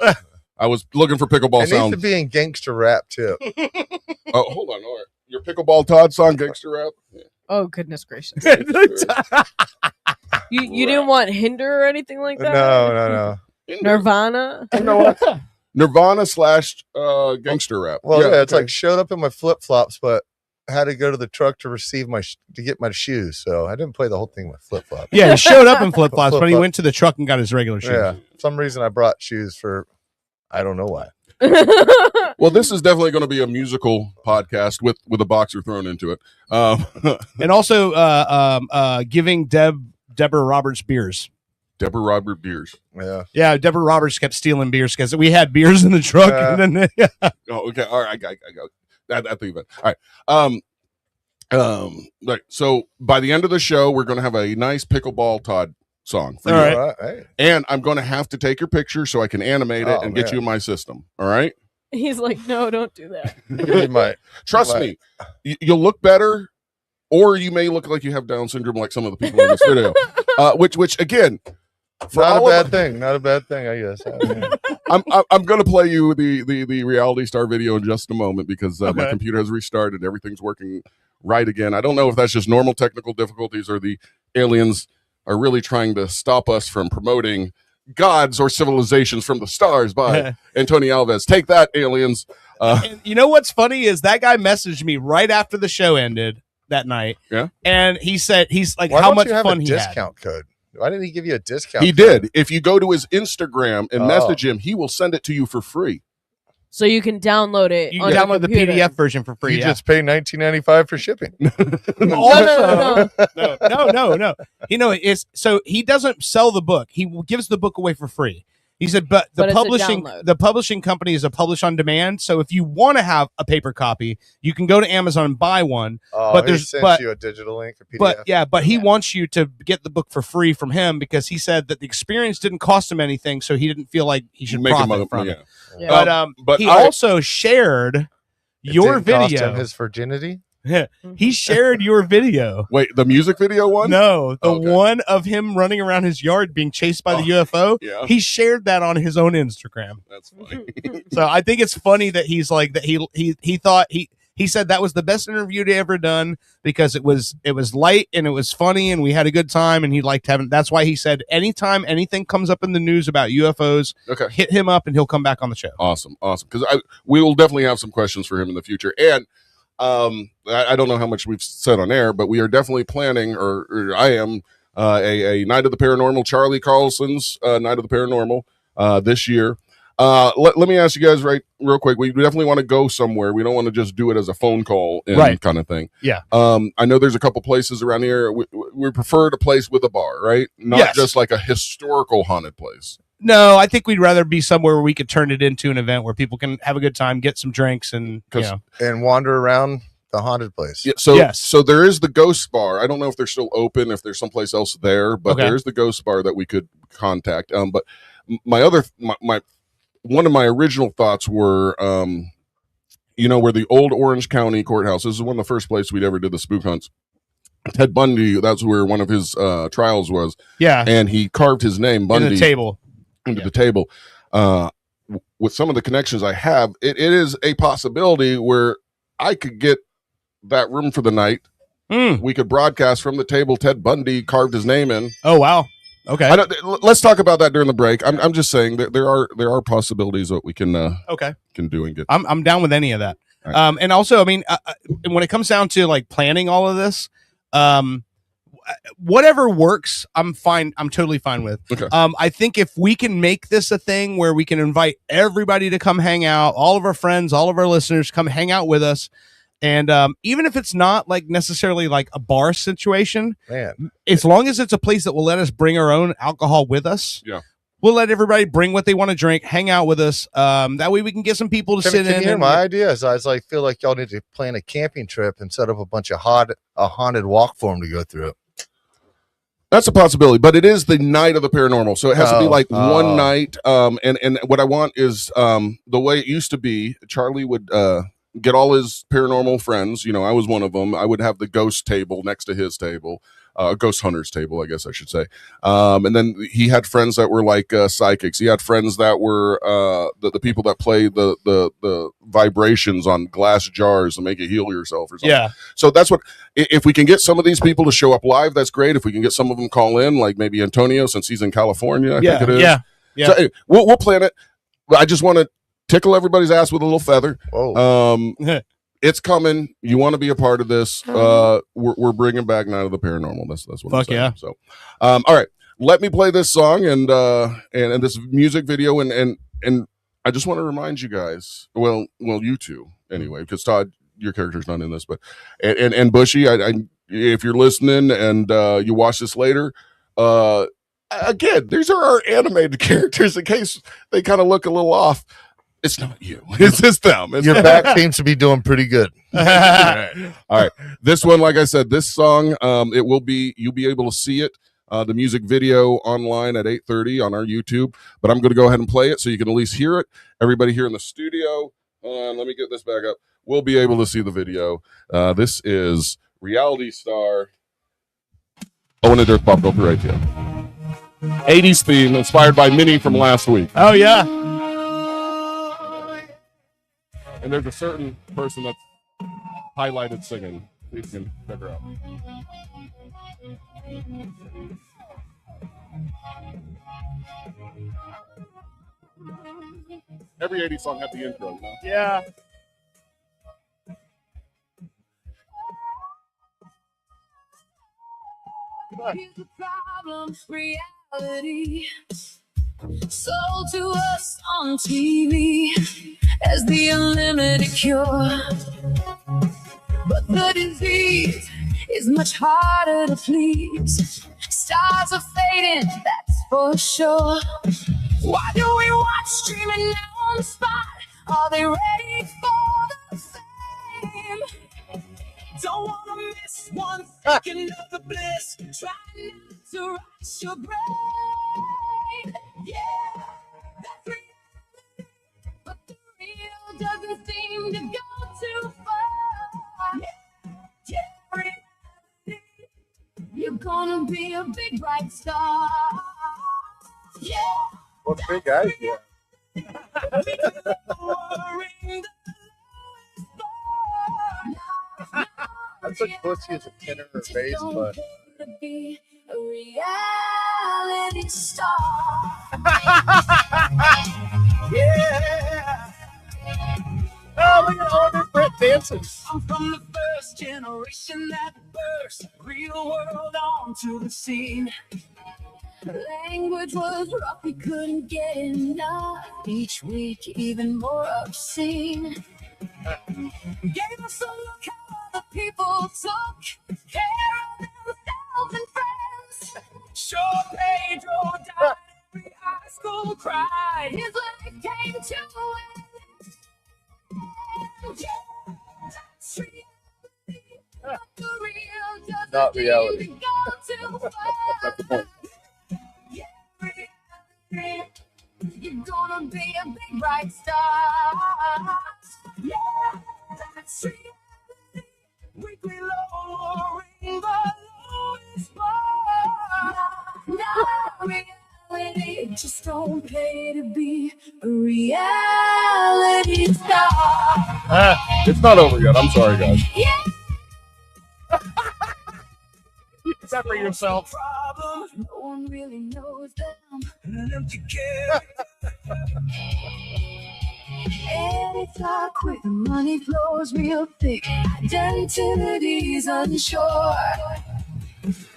Speaker 1: I was looking for pickleball
Speaker 4: It needs
Speaker 1: sounds.
Speaker 4: to be in gangster rap too.
Speaker 1: Oh, hold on. All right. Your pickleball Todd song, gangster rap. Yeah.
Speaker 3: Oh goodness gracious! You didn't want Hinder or anything like that?
Speaker 4: No.
Speaker 3: Nirvana.
Speaker 1: You know what? Nirvana / gangster rap.
Speaker 4: Well, yeah, it's
Speaker 1: okay.
Speaker 4: like showed up in my flip flops, but had to go to the truck to receive to get my shoes. So I didn't play the whole thing with flip flops.
Speaker 2: Yeah, he showed up in flip flops, but he
Speaker 4: Flip-flop.
Speaker 2: went to the truck and got his regular shoes.
Speaker 4: Yeah. For some reason I brought shoes for I don't know why.
Speaker 1: Well, this is definitely going to be a musical podcast with a boxer thrown into it.
Speaker 2: And also giving Deborah Roberts beers.
Speaker 1: Deborah Robert Beers.
Speaker 4: Yeah.
Speaker 2: Yeah, Deborah Roberts kept stealing beers because we had beers in the truck. And then
Speaker 1: Oh, okay. All right. I got that at the event. All right. Right. So by the end of the show, we're going to have a nice pickleball Todd song for
Speaker 2: All
Speaker 1: you.
Speaker 2: right.
Speaker 4: All right. Hey.
Speaker 1: And I'm going to have to take your picture so I can animate it
Speaker 4: Oh,
Speaker 1: and get
Speaker 4: man.
Speaker 1: you in my system. All right.
Speaker 3: He's like, no, don't do that.
Speaker 4: You might.
Speaker 1: Trust
Speaker 4: Right.
Speaker 1: me, you'll look better, or you may look like you have Down syndrome, like some of the people in this video. Which again, for
Speaker 4: Not a
Speaker 1: all
Speaker 4: bad
Speaker 1: of,
Speaker 4: thing. Not a bad thing, I guess.
Speaker 1: I'm going to play you the reality star video in just a moment because my
Speaker 2: Okay.
Speaker 1: computer has restarted. Everything's working right again. I don't know if that's just normal technical difficulties or the aliens are really trying to stop us from promoting gods or civilizations from the stars by Antonio Alves. Take that, aliens.
Speaker 2: And you know what's funny is that guy messaged me right after the show ended that night.
Speaker 1: Yeah.
Speaker 2: And he said, he's like,
Speaker 4: Why
Speaker 2: how
Speaker 4: don't
Speaker 2: much
Speaker 4: you have
Speaker 2: fun
Speaker 4: a
Speaker 2: he had.
Speaker 4: discount code? Why didn't he give you a discount
Speaker 1: He
Speaker 4: code?
Speaker 1: did. If you go to his Instagram and
Speaker 4: Oh.
Speaker 1: message him, he will send it to you for free.
Speaker 3: So you can download it.
Speaker 2: You
Speaker 3: on
Speaker 2: can
Speaker 3: your
Speaker 2: download the
Speaker 3: computer.
Speaker 2: PDF version for free.
Speaker 4: You
Speaker 2: Yeah.
Speaker 4: just pay $19.95 for shipping.
Speaker 2: Also, no. It's so he doesn't sell the book. He gives the book away for free. He said, but
Speaker 3: But it's a
Speaker 2: publishing
Speaker 3: download.
Speaker 2: the publishing company is a publish on demand. So if you want to have a paper copy, you can go to Amazon and buy one.
Speaker 4: Oh,
Speaker 2: But
Speaker 4: he
Speaker 2: there's-
Speaker 4: sent
Speaker 2: but-
Speaker 4: you a digital link for PDF.
Speaker 2: But he wants you to get the book for free from him because he said that the experience didn't cost him anything, so he didn't feel like he should
Speaker 1: Make him
Speaker 2: profit from
Speaker 1: yeah.
Speaker 2: it.
Speaker 3: Yeah.
Speaker 2: But he
Speaker 1: I-
Speaker 2: also shared
Speaker 4: It
Speaker 2: your
Speaker 4: didn't cost
Speaker 2: video.
Speaker 4: him his virginity.
Speaker 2: He shared your video.
Speaker 1: Wait, the music video one?
Speaker 2: No, the
Speaker 1: Okay.
Speaker 2: one of him running around his yard being chased by the
Speaker 1: Oh.
Speaker 2: UFO.
Speaker 1: Yeah,
Speaker 2: He shared that on his own Instagram.
Speaker 1: that's funny.
Speaker 2: So I think it's funny that he's like that. He thought he said that was the best interview he ever done because it was light and it was funny and we had a good time and he liked having. That's why he said anytime anything comes up in the news about UFOs,
Speaker 1: Okay.
Speaker 2: hit him up and he'll come back on the show.
Speaker 1: Awesome. Because we will definitely have some questions for him in the future. And I don't know how much we've said on air, but we are definitely planning, or I am, a Night of the Paranormal, Charlie Carlson's Night of the Paranormal this year. Let me ask you guys real quick. We definitely want to go somewhere. We don't want to just do it as a phone call and
Speaker 2: Right.
Speaker 1: kind of thing.
Speaker 2: Yeah.
Speaker 1: I know there's a couple places around here. We prefer a place with a bar, right? Not
Speaker 2: Yes.
Speaker 1: just like a historical haunted place.
Speaker 2: No, I think we'd rather be somewhere where we could turn it into an event where people can have a good time, get some drinks, and
Speaker 1: 'Cause-
Speaker 4: And wander around the haunted place.
Speaker 1: Yeah, so
Speaker 2: Yes.
Speaker 1: so there is the Ghost Bar. I don't know if they're still open, if there's someplace else there, but
Speaker 2: Okay.
Speaker 1: there is the Ghost Bar that we could contact. But my one of my original thoughts were, where the old Orange County Courthouse. This is one of the first places we'd ever did the spook hunts. Ted Bundy, that's where one of his trials was,
Speaker 2: yeah,
Speaker 1: and he carved his name
Speaker 2: in
Speaker 1: Bundy
Speaker 2: the table.
Speaker 1: into
Speaker 2: Yeah.
Speaker 1: the table. With some of the connections I have, it is a possibility where I could get that room for the night.
Speaker 2: Mm.
Speaker 1: We could broadcast from the table Ted Bundy carved his name in.
Speaker 2: Oh wow. Okay.
Speaker 1: Let's talk about that during the break. I'm just saying that there are possibilities that we can
Speaker 2: Okay.
Speaker 1: do and get.
Speaker 2: I'm down with any of that.
Speaker 1: All right.
Speaker 2: And also, I mean, when it comes down to like planning all of this, whatever works, I'm fine. I'm totally fine with.
Speaker 1: Okay.
Speaker 2: I think if we can make this a thing where we can invite everybody to come hang out, all of our friends, all of our listeners come hang out with us. And even if it's not like necessarily like a bar situation,
Speaker 4: Man,
Speaker 2: as long as it's a place that will let us bring our own alcohol with us,
Speaker 1: Yeah.
Speaker 2: we'll let everybody bring what they want to drink, hang out with us. That way we can get some people to
Speaker 4: can
Speaker 2: sit
Speaker 4: you
Speaker 2: in.
Speaker 4: hear
Speaker 2: and-
Speaker 4: my ideas? I was like, feel like y'all need to plan a camping trip and set up a bunch of haunted walk for them to go through.
Speaker 1: That's a possibility, but it is the Night of the Paranormal, so it has to be like one
Speaker 4: Oh.
Speaker 1: night. And what I want is the way it used to be. Charlie would get all his paranormal friends. I was one of them. I would have the ghost table next to his table, ghost hunters table, I guess I should say. And then he had friends that were like psychics. He had friends that were the people that play the vibrations on glass jars to make you heal yourself or something.
Speaker 2: Yeah.
Speaker 1: So that's what. If we can get some of these people to show up live, that's great. If we can get some of them call in, like maybe Antonio, since he's in California, I think it is.
Speaker 2: Yeah. Yeah.
Speaker 1: So anyway, we'll plan it. But I just want to tickle everybody's ass with a little feather.
Speaker 4: Whoa.
Speaker 1: It's coming. You want to be a part of this? We're bringing back Night of the Paranormal. That's what. I'm
Speaker 2: Fuck
Speaker 1: saying.
Speaker 2: yeah.
Speaker 1: So, all right. Let me play this song and this music video and I just want to remind you guys. Well, you two anyway, because Todd, your character's not in this, but and Bushy, I if you're listening and you watch this later, again, these are our animated characters. In case they kind of look a little off, it's not you. It's just them. It's
Speaker 4: Your back seems to be doing pretty good.
Speaker 1: all right. This one, like I said, this song, you'll be able to see it the music video online at 8:30 on our YouTube. But I'm going to go ahead and play it so you can at least hear it. Everybody here in the studio, let me get this back up. We'll be able to see the video. This is reality star Owen and Dirk Pop Culture Radio. 80s theme inspired by Minnie from last week.
Speaker 2: Oh yeah.
Speaker 1: And there's a certain person that's highlighted singing. You can check her out. Every 80s song had the intro, you know?
Speaker 2: Yeah.
Speaker 8: Here's the problem, reality sold to us on TV as the unlimited cure. But the disease is much harder to please. Stars are fading, that's for sure. Why do we watch streaming now on the spot? Are they ready for the fame? Don't wanna miss 1 second of the bliss. Try not to rush your brain. Yeah, that's reality, but the real doesn't seem to go too far. Yeah, reality, you're gonna be a big bright star. Yeah.
Speaker 4: What's big guys? Yeah. That's like pussy is a tenor or bass, but
Speaker 8: be a reality star.
Speaker 2: Yeah. Oh, look at all this Brett dancing.
Speaker 8: I'm from the first generation that burst real world onto the scene. Language was rough, we couldn't get enough. Each week, even more obscene. Gave us a look how other people took care of themselves and friends. Sure, Pedro died, every high school cried. His life came to an end. Yeah, that's reality, but the real doesn't
Speaker 4: not reality.
Speaker 8: seem to go too far.
Speaker 1: That's the point.
Speaker 8: You're gonna be a big bright star. Yeah, that's reality. Weekly lowering the lowest bar. Not reality. Just don't pay to be a reality star.
Speaker 1: It's not over yet. I'm sorry, guys.
Speaker 8: Yeah.
Speaker 2: Separate yourself.
Speaker 8: Problem. No one really knows them. An empty care. Any talk with the money flows real thick. Identity's unsure.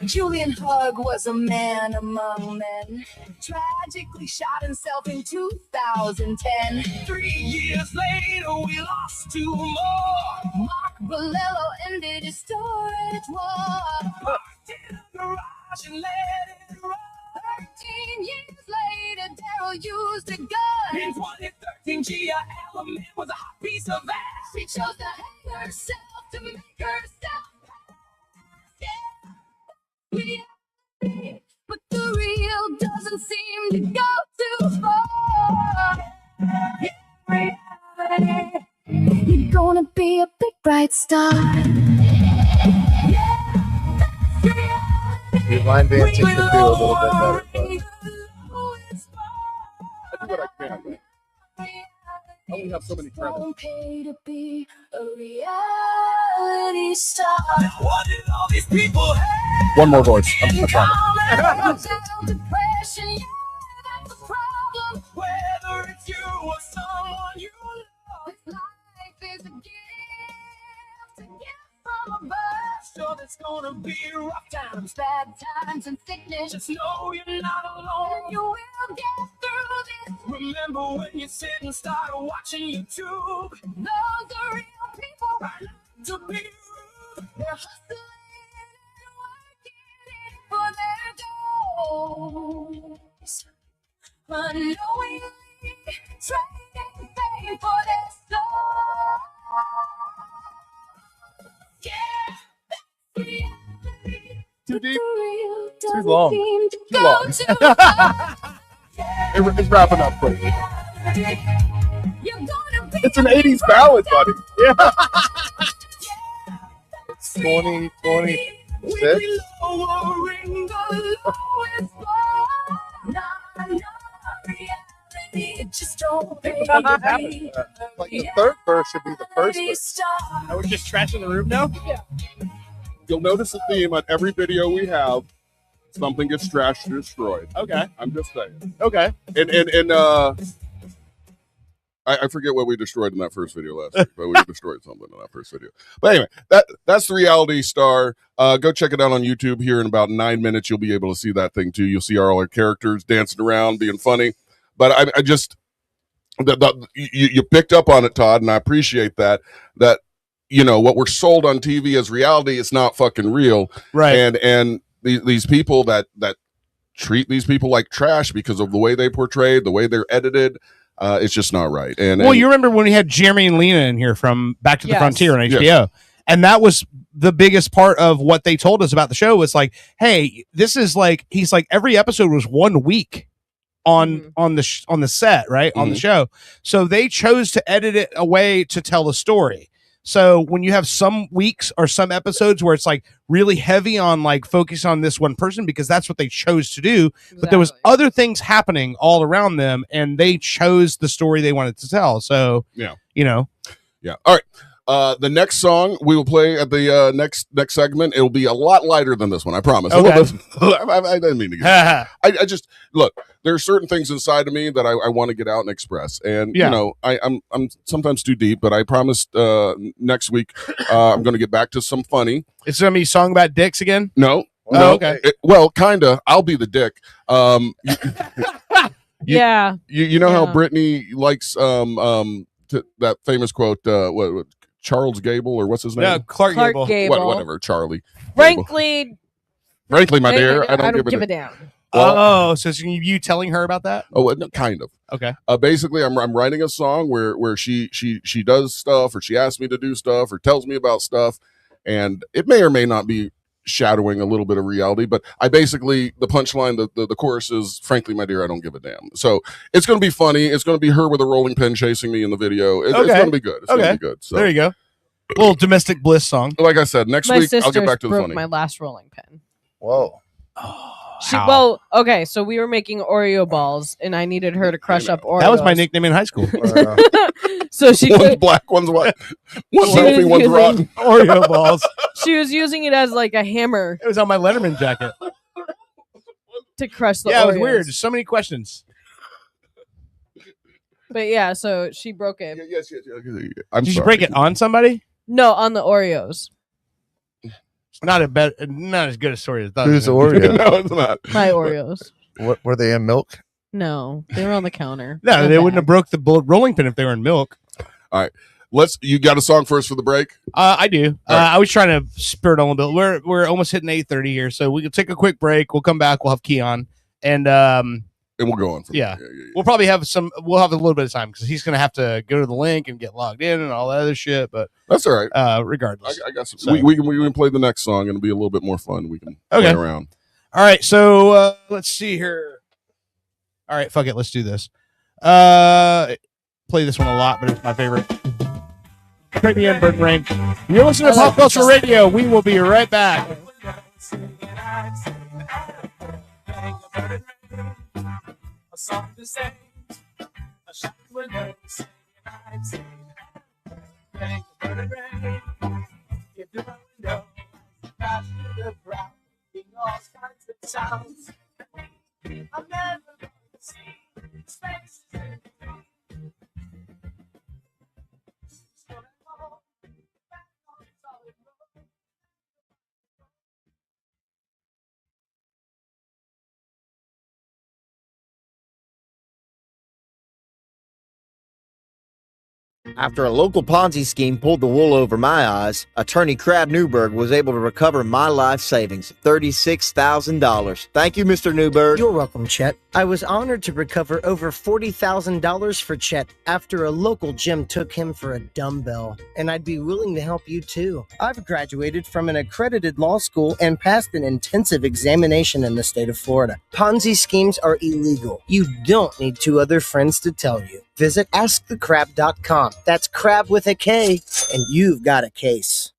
Speaker 8: Julian Hug was a man among men. Tragically shot himself in 2010. 3 years later, we lost 2 more. Mark Bolello ended his storage war. Parked in a garage and let it run. 13 years later, Daryl used a gun. In 2013, Gia Element was a hot piece of ass. She chose to hang herself to make herself. Reality, but the real doesn't seem to go too far. Reality, you're gonna be a big bright star. Yeah, reality.
Speaker 4: your line dancing could do a little bit better. But
Speaker 1: I do what I can. I only have so many credits.
Speaker 8: Don't pay to be a reality star. What did all these people have?
Speaker 1: One more voice. I'm trying.
Speaker 8: Depression, yeah, that's a problem. Whether it's you or someone you love, this life is a gift from above. Sure, there's gonna be rough times, bad times, and sickness. Just know you're not alone. You will get through this. Remember when you sit and start watching YouTube? Those are real people. Try not to be rude. They're hustling and working for their goals. Unknowingly trading fame for their soul. Yeah, that's reality.
Speaker 1: too deep?
Speaker 6: Too
Speaker 4: long.
Speaker 1: Too long. It's wrapping up quick. It's an 80s ballad, buddy. Yeah.
Speaker 4: 2026. Like the third verse should be the first verse.
Speaker 2: I was just trashing the room now.
Speaker 1: You'll notice a theme on every video we have. Something gets trashed or destroyed.
Speaker 2: Okay.
Speaker 1: I'm just saying.
Speaker 2: Okay.
Speaker 1: And I forget what we destroyed in that first video last week, but we destroyed something in that first video. But anyway, that's the Reality Star. Go check it out on YouTube. Here in about 9 minutes, you'll be able to see that thing too. You'll see all our characters dancing around, being funny. But I just you picked up on it, Todd, and I appreciate that. That what we're sold on TV as reality is not fucking real,
Speaker 2: Right.
Speaker 1: And these people that treat these people like trash because of the way they portrayed, the way they're edited. It's just not right. And
Speaker 2: you remember when we had Jeremy and Lena in here from Back to the
Speaker 3: Yes.
Speaker 2: Frontier on HBO,
Speaker 1: Yes.
Speaker 2: and that was the biggest part of what they told us about the show was like, hey, this is like he's like every episode was 1 week on the set, right, on the show, so they chose to edit it away to tell a story. So when you have some weeks or some episodes where it's like really heavy on like focus on this one person because that's what they chose to do, but there was
Speaker 3: Exactly.
Speaker 2: other things happening all around them and they chose the story they wanted to tell. So,
Speaker 1: Yeah.
Speaker 2: Yeah.
Speaker 1: All right. The next song we will play at the next segment. It'll be a lot lighter than this one. I promise.
Speaker 2: Okay.
Speaker 1: I didn't mean to get. I just look. There are certain things inside of me that I want to get out and express, and
Speaker 2: Yeah.
Speaker 1: I'm sometimes too deep. But I promised next week I'm going to get back to some funny.
Speaker 2: It's gonna be a song about dicks again.
Speaker 1: No.
Speaker 2: Oh,
Speaker 1: No.
Speaker 2: okay.
Speaker 1: Well, kinda. I'll be the dick.
Speaker 3: Yeah.
Speaker 1: You know how
Speaker 3: Yeah.
Speaker 1: Brittany likes that famous quote. What Charles Gable or what's his name?
Speaker 2: Yeah, Clark Gable.
Speaker 3: Gable.
Speaker 1: Whatever, Charlie.
Speaker 3: Frankly,
Speaker 1: Frankly, my dear, I don't give a
Speaker 3: damn.
Speaker 1: Well-
Speaker 2: Oh, so it's you telling her about that?
Speaker 1: Oh, no, kind of.
Speaker 2: Okay.
Speaker 1: Basically, I'm writing a song where she does stuff, or she asks me to do stuff, or tells me about stuff, and it may or may not be shadowing a little bit of reality. But I basically the punchline, the chorus is, "Frankly, my dear, I don't give a damn." So it's going to be funny. It's going to be her with a rolling pin chasing me in the video. It's
Speaker 2: Okay.
Speaker 1: going to be good. It's going to
Speaker 2: Okay.
Speaker 1: be good. So
Speaker 2: There you go. Little domestic bliss song.
Speaker 1: like I said, next
Speaker 3: My
Speaker 1: week
Speaker 3: sister
Speaker 1: I'll get back to the
Speaker 3: broke
Speaker 1: funny.
Speaker 3: my last rolling pin.
Speaker 4: Whoa.
Speaker 2: How?
Speaker 3: Okay, so we were making Oreo balls, and I needed her to crush up Oreos.
Speaker 2: That was my nickname in high school.
Speaker 3: So she
Speaker 1: One's
Speaker 3: could,
Speaker 1: black, one's white, one's
Speaker 3: She
Speaker 1: healthy,
Speaker 3: was
Speaker 1: one's
Speaker 3: using-
Speaker 1: rotten.
Speaker 2: Oreo balls.
Speaker 3: she was using it as like a hammer
Speaker 2: It was on my Letterman jacket.
Speaker 3: to crush the
Speaker 2: Yeah, it was
Speaker 3: Oreos.
Speaker 2: weird. So many questions.
Speaker 3: But yeah, so she broke it.
Speaker 1: Yes. I'm
Speaker 2: Did you
Speaker 1: sorry.
Speaker 2: break it on somebody?
Speaker 3: No, on the Oreos.
Speaker 2: Not as good a story as that.
Speaker 4: Who's the Oreo?
Speaker 1: No, it's not.
Speaker 3: My Oreos.
Speaker 4: What were they in milk?
Speaker 3: No, they were on the counter.
Speaker 2: No,
Speaker 3: In
Speaker 2: they
Speaker 3: a
Speaker 2: wouldn't have
Speaker 3: bag.
Speaker 2: broke the rolling pin if they were in milk.
Speaker 1: You got a song for us for the break?
Speaker 2: I do.
Speaker 1: All right.
Speaker 2: I was trying to spirit on a bit. We're almost hitting 8:30 here, so we can take a quick break. We'll come back. We'll have Keon, and
Speaker 1: And we'll go on from
Speaker 2: Yeah.
Speaker 1: there.
Speaker 2: we'll probably have some. We'll have a little bit of time because he's gonna have to go to the link and get logged in and all that other shit. But
Speaker 1: That's all right.
Speaker 2: regardless,
Speaker 1: I got some.
Speaker 2: So-
Speaker 1: We can play the next song and it'll be a little bit more fun. We can
Speaker 2: Okay.
Speaker 1: play around.
Speaker 2: all right. So let's see here. All right, fuck it. Let's do this. Play this one a lot, but it's my favorite. Craig the Bird Rain. You're listening to Pop Culture Radio. We will be right back.
Speaker 9: After a local Ponzi scheme pulled the wool over my eyes, attorney Crab Newberg was able to recover my life savings, $36,000. Thank you, Mr. Newberg.
Speaker 10: You're welcome, Chet. I was honored to recover over $40,000 for Chet after a local gym took him for a dumbbell, and I'd be willing to help you too. I've graduated from an accredited law school and passed an intensive examination in the state of Florida. Ponzi schemes are illegal. You don't need two other friends to tell you. Visit AskTheCrab.com. That's crab with a K, and you've got a case.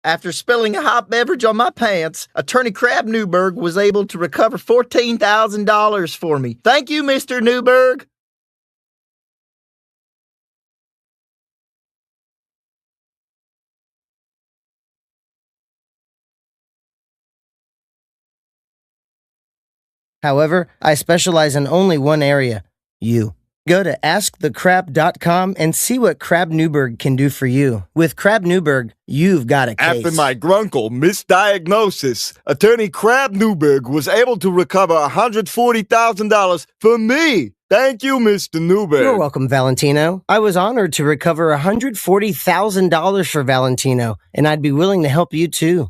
Speaker 9: After spilling a hot beverage on my pants, Attorney Crab Newberg was able to recover $14,000 for me. Thank you, Mr. Newberg.
Speaker 10: However, I specialize in only one area, you. Go to askthecrab.com and see what Crab Newberg can do for you. With Crab Newberg, you've got a case.
Speaker 9: After my grunkle misdiagnosis, Attorney Crab Newberg was able to recover $140,000 for me. Thank you, Mr. Newberg.
Speaker 10: You're welcome, Valentino. I was honored to recover $140,000 for Valentino, and I'd be willing to help you too.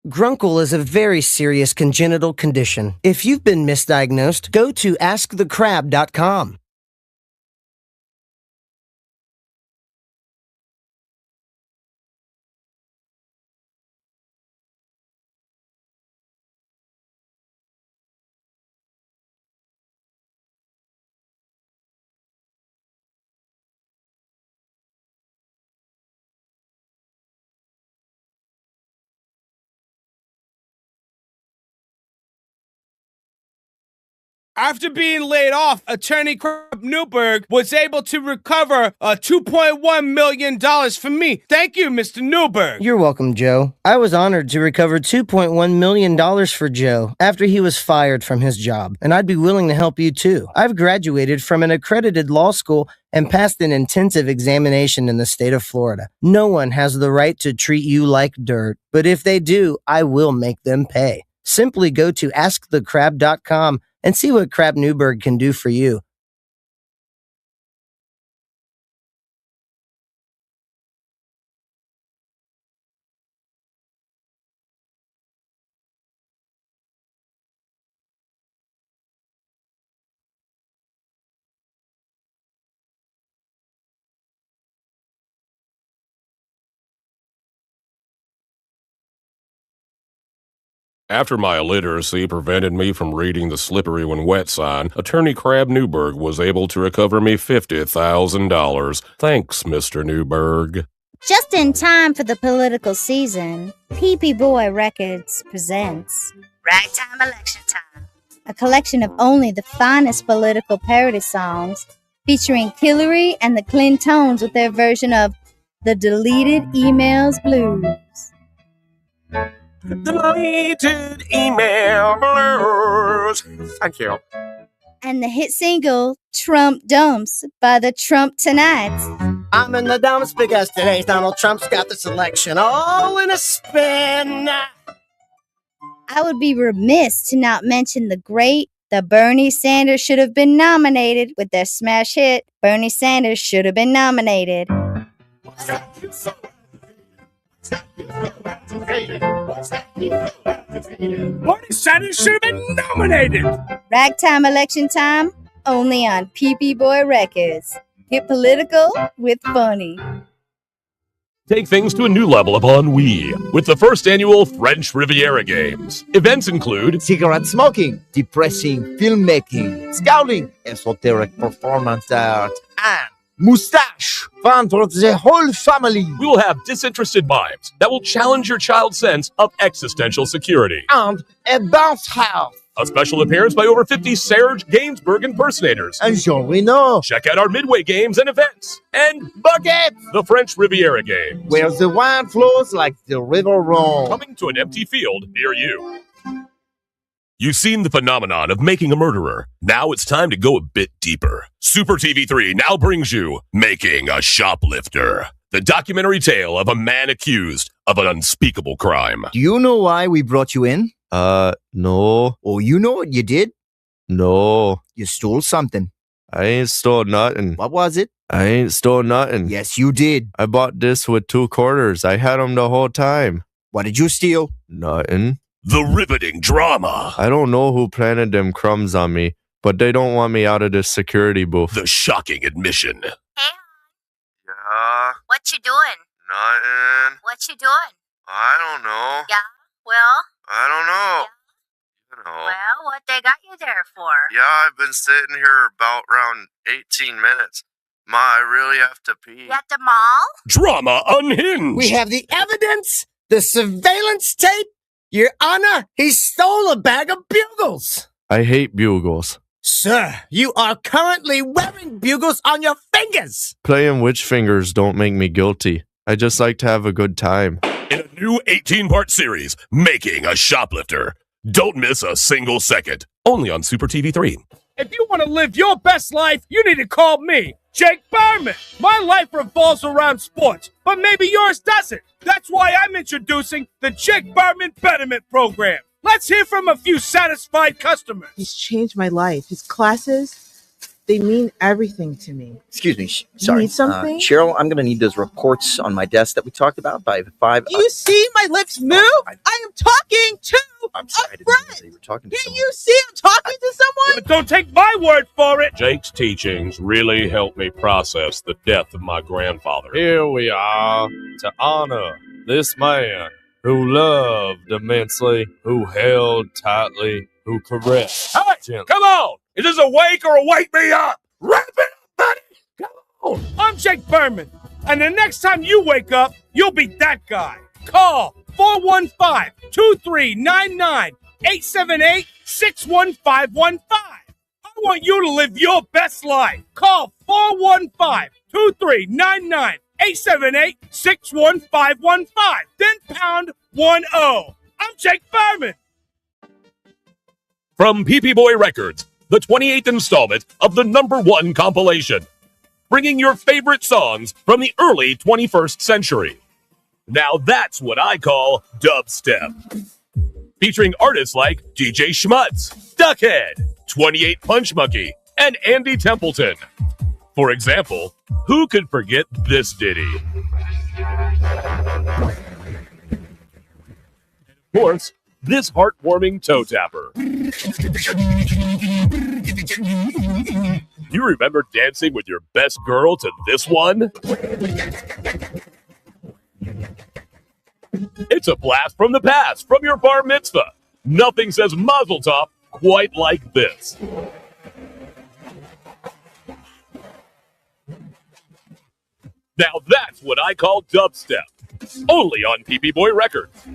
Speaker 10: Grunkle is a very serious congenital condition. If you've been misdiagnosed, go to askthecrab.com.
Speaker 2: After being laid off, Attorney Crab Newberg was able to recover $2.1 million for me. Thank you, Mr. Newberg.
Speaker 10: You're welcome, Joe. I was honored to recover $2.1 million for Joe after he was fired from his job, and I'd be willing to help you too. I've graduated from an accredited law school and passed an intensive examination in the state of Florida. No one has the right to treat you like dirt, but if they do, I will make them pay. Simply go to askthecrab.com and see what Crab Newberg can do for you.
Speaker 11: After my illiteracy prevented me from reading the slippery when wet sign, Attorney Crab Newberg was able to recover me $50,000. Thanks, Mr. Newberg.
Speaker 12: Just in time for the political season, PP Boy Records presents Ragtime Election Time, a collection of only the finest political parody songs featuring Hillary and the Clintones with their version of the Deleted Emails Blues.
Speaker 13: Deleted email blues. Thank you.
Speaker 12: And the hit single Trump Dumps by the Trump Tonights.
Speaker 10: I'm in the dumps because today's Donald Trump's got this election all in a spin.
Speaker 12: I would be remiss to not mention the Bernie Sanders should have been nominated with their smash hit, Bernie Sanders should have been nominated.
Speaker 2: Bernie Sanders should have been nominated.
Speaker 12: Ragtime Election Time, only on PP Boy Records. Get political with funny.
Speaker 11: Take things to a new level of ennui with the first annual French Riviera Games. Events include
Speaker 9: cigarette smoking, depressing filmmaking, scouting, esoteric performance art, and moustache, fun for the whole family.
Speaker 11: We will have disinterested mimes that will challenge your child's sense of existential security.
Speaker 9: And a bounce house.
Speaker 11: A special appearance by over 50 Serge Gainsbourg impersonators.
Speaker 9: And Jean Reno.
Speaker 11: Check out our midway games and events. And
Speaker 9: Bucket!
Speaker 11: The French Riviera Games,
Speaker 9: where the wine flows like the river Rhone.
Speaker 11: Coming to an empty field near you. You've seen the phenomenon of making a murderer. Now it's time to go a bit deeper. Super TV3 now brings you Making a Shoplifter, the documentary tale of a man accused of an unspeakable crime.
Speaker 9: Do you know why we brought you in?
Speaker 14: No.
Speaker 9: Oh, you know what you did?
Speaker 14: No.
Speaker 9: You stole something.
Speaker 14: I ain't stole nothing.
Speaker 9: What was it?
Speaker 14: I ain't stole nothing.
Speaker 9: Yes, you did.
Speaker 14: I bought this with 2 quarters. I had them the whole time.
Speaker 9: What did you steal?
Speaker 14: Nothing.
Speaker 11: The riveting drama.
Speaker 14: I don't know who planted them crumbs on me, but they don't want me out of this security booth.
Speaker 11: The shocking admission.
Speaker 15: Hey,
Speaker 14: Yeah?
Speaker 15: what you doing?
Speaker 14: Nothing.
Speaker 15: What you doing?
Speaker 14: I don't know.
Speaker 15: Yeah, well,
Speaker 14: I don't know. You know.
Speaker 15: well, what they got you there for?
Speaker 14: Yeah, I've been sitting here about around 18 minutes. Ma, I really have to pee.
Speaker 12: At the mall?
Speaker 11: Drama unhinged.
Speaker 10: We have the evidence, the surveillance tape. Your Honor, he stole a bag of bugles.
Speaker 14: I hate bugles.
Speaker 10: Sir, you are currently wearing bugles on your fingers.
Speaker 14: Playing witch fingers don't make me guilty. I just like to have a good time.
Speaker 11: In a new 18-part series, Making a Shoplifter. Don't miss a single second. Only on Super TV 3.
Speaker 15: If you want to live your best life, you need to call me, Jake Berman. My life revolves around sports, but maybe yours doesn't. That's why I'm introducing the Jake Berman Betterment Program. Let's hear from a few satisfied customers.
Speaker 16: He's changed my life. His classes, they mean everything to me.
Speaker 17: Excuse me.
Speaker 16: You
Speaker 17: Sorry.
Speaker 16: need something?
Speaker 17: Cheryl, I'm going to need those reports on my desk that we talked about by 5.
Speaker 16: Do you see my lips move? I am talking to
Speaker 17: I'm sorry,
Speaker 16: a friend.
Speaker 17: you were talking to
Speaker 16: Can you see I'm talking to someone?
Speaker 15: But don't take my word for it.
Speaker 11: Jake's teachings really helped me process the death of my grandfather.
Speaker 14: Here we are to honor this man who loved immensely, who held tightly, who caressed.
Speaker 15: Hey, come on. Is this a wake or a wake me up? Wrap it up, buddy. Come on. I'm Jake Berman, and the next time you wake up, you'll be that guy. Call 415-239-9878-61515. I want you to live your best life. Call 415-239-9878-61515. Then pound 10. I'm Jake Berman.
Speaker 11: From PP Boy Records, the 28th installment of the #1 compilation, bringing your favorite songs from the early 21st century. Now that's what I call dubstep. Featuring artists like DJ Schmutz, Duckhead, 28 Punch Monkey, and Andy Templeton. For example, who could forget this ditty? Of course, this heartwarming toe tapper. You remember dancing with your best girl to this one? It's a blast from the past, from your bar mitzvah. Nothing says mazel tov quite like this. Now that's what I call dubstep. Only on PP Boy Records.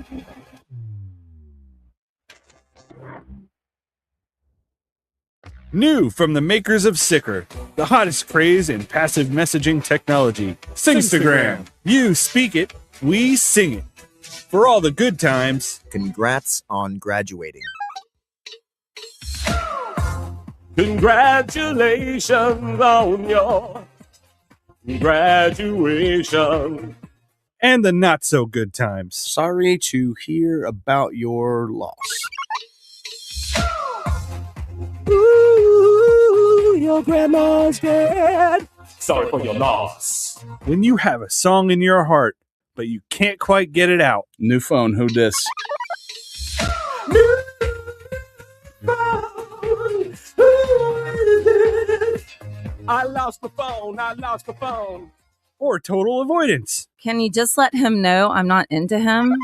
Speaker 18: New from the makers of Sicker, the hottest craze in passive messaging technology. Singstagram. You speak it, we sing it. For all the good times.
Speaker 17: Congrats on graduating.
Speaker 11: Congratulations on your graduation.
Speaker 18: And the not so good times.
Speaker 19: Sorry to hear about your loss.
Speaker 18: Ooh, your grandma's dead.
Speaker 11: Sorry for your loss.
Speaker 18: When you have a song in your heart, but you can't quite get it out.
Speaker 19: New phone, who dis?
Speaker 18: I lost the phone. Or total avoidance.
Speaker 20: Can you just let him know I'm not into him?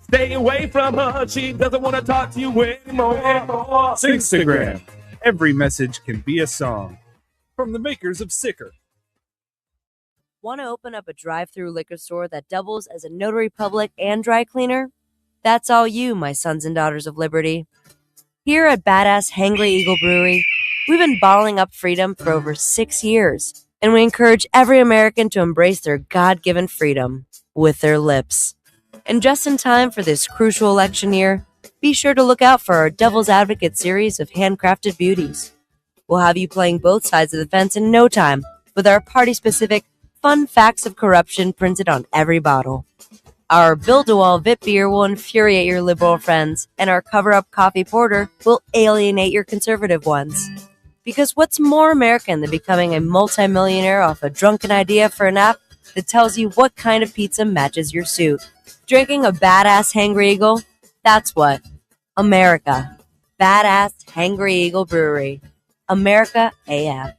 Speaker 11: Stay away from her. She doesn't want to talk to you anymore.
Speaker 18: Singstagram. Every message can be a song. From the makers of Sicker.
Speaker 21: Want to open up a drive-through liquor store that doubles as a notary public and dry cleaner? That's all you, my sons and daughters of liberty. Here at Badass Hangry Eagle Brewery, we've been bottling up freedom for over 6 years, and we encourage every American to embrace their God-given freedom with their lips. And just in time for this crucial election year, be sure to look out for our Devil's Advocate series of handcrafted beauties. We'll have you playing both sides of the fence in no time with our party-specific fun facts of corruption printed on every bottle. Our Build-A-Wall VIP beer will infuriate your liberal friends, and our cover-up coffee porter will alienate your conservative ones. Because what's more American than becoming a multimillionaire off a drunken idea for an app that tells you what kind of pizza matches your suit? Drinking a Badass Hangry Eagle? That's what. America. Badass Hangry Eagle Brewery. America AF.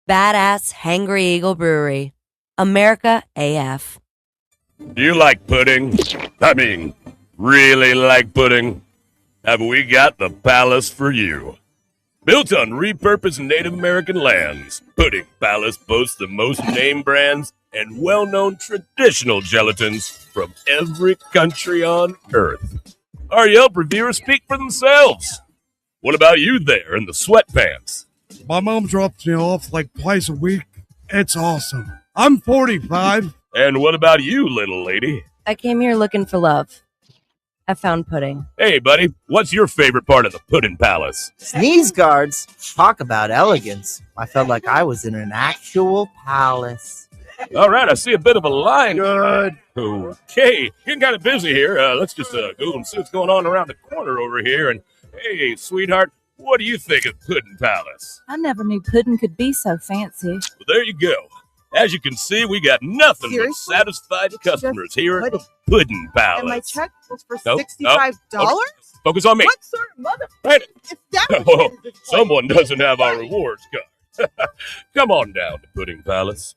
Speaker 21: Badass Hangry Eagle Brewery. America AF.
Speaker 11: Do you like pudding? I mean, really like pudding? Have we got the palace for you? Built on repurposed Native American lands, Pudding Palace boasts the most name brands and well-known traditional gelatins from every country on Earth. Our Yelp reviewers speak for themselves. What about you there in the sweatpants?
Speaker 15: My mom drops me off like twice a week. It's awesome. I'm 45.
Speaker 11: And what about you, little lady?
Speaker 21: I came here looking for love. I found pudding.
Speaker 11: Hey, buddy, what's your favorite part of the Pudding Palace?
Speaker 5: Sneeze guards. Talk about elegance. I felt like I was in an actual palace.
Speaker 11: All right, I see a bit of a line. Good. Okay, getting kind of busy here. Let's just go and see what's going on around the corner over here. And hey, sweetheart, what do you think of Pudding Palace?
Speaker 20: I never knew pudding could be so fancy.
Speaker 11: Well, there you go. As you can see, we got nothing but satisfied customers here at the Pudding Palace.
Speaker 16: And my check was for
Speaker 11: Nope,
Speaker 16: $65?
Speaker 11: nope. Focus on me.
Speaker 16: What sort of mother?
Speaker 11: Right.
Speaker 16: If that
Speaker 11: Oh, someone doesn't have our rewards card. Come on down to Pudding Palace.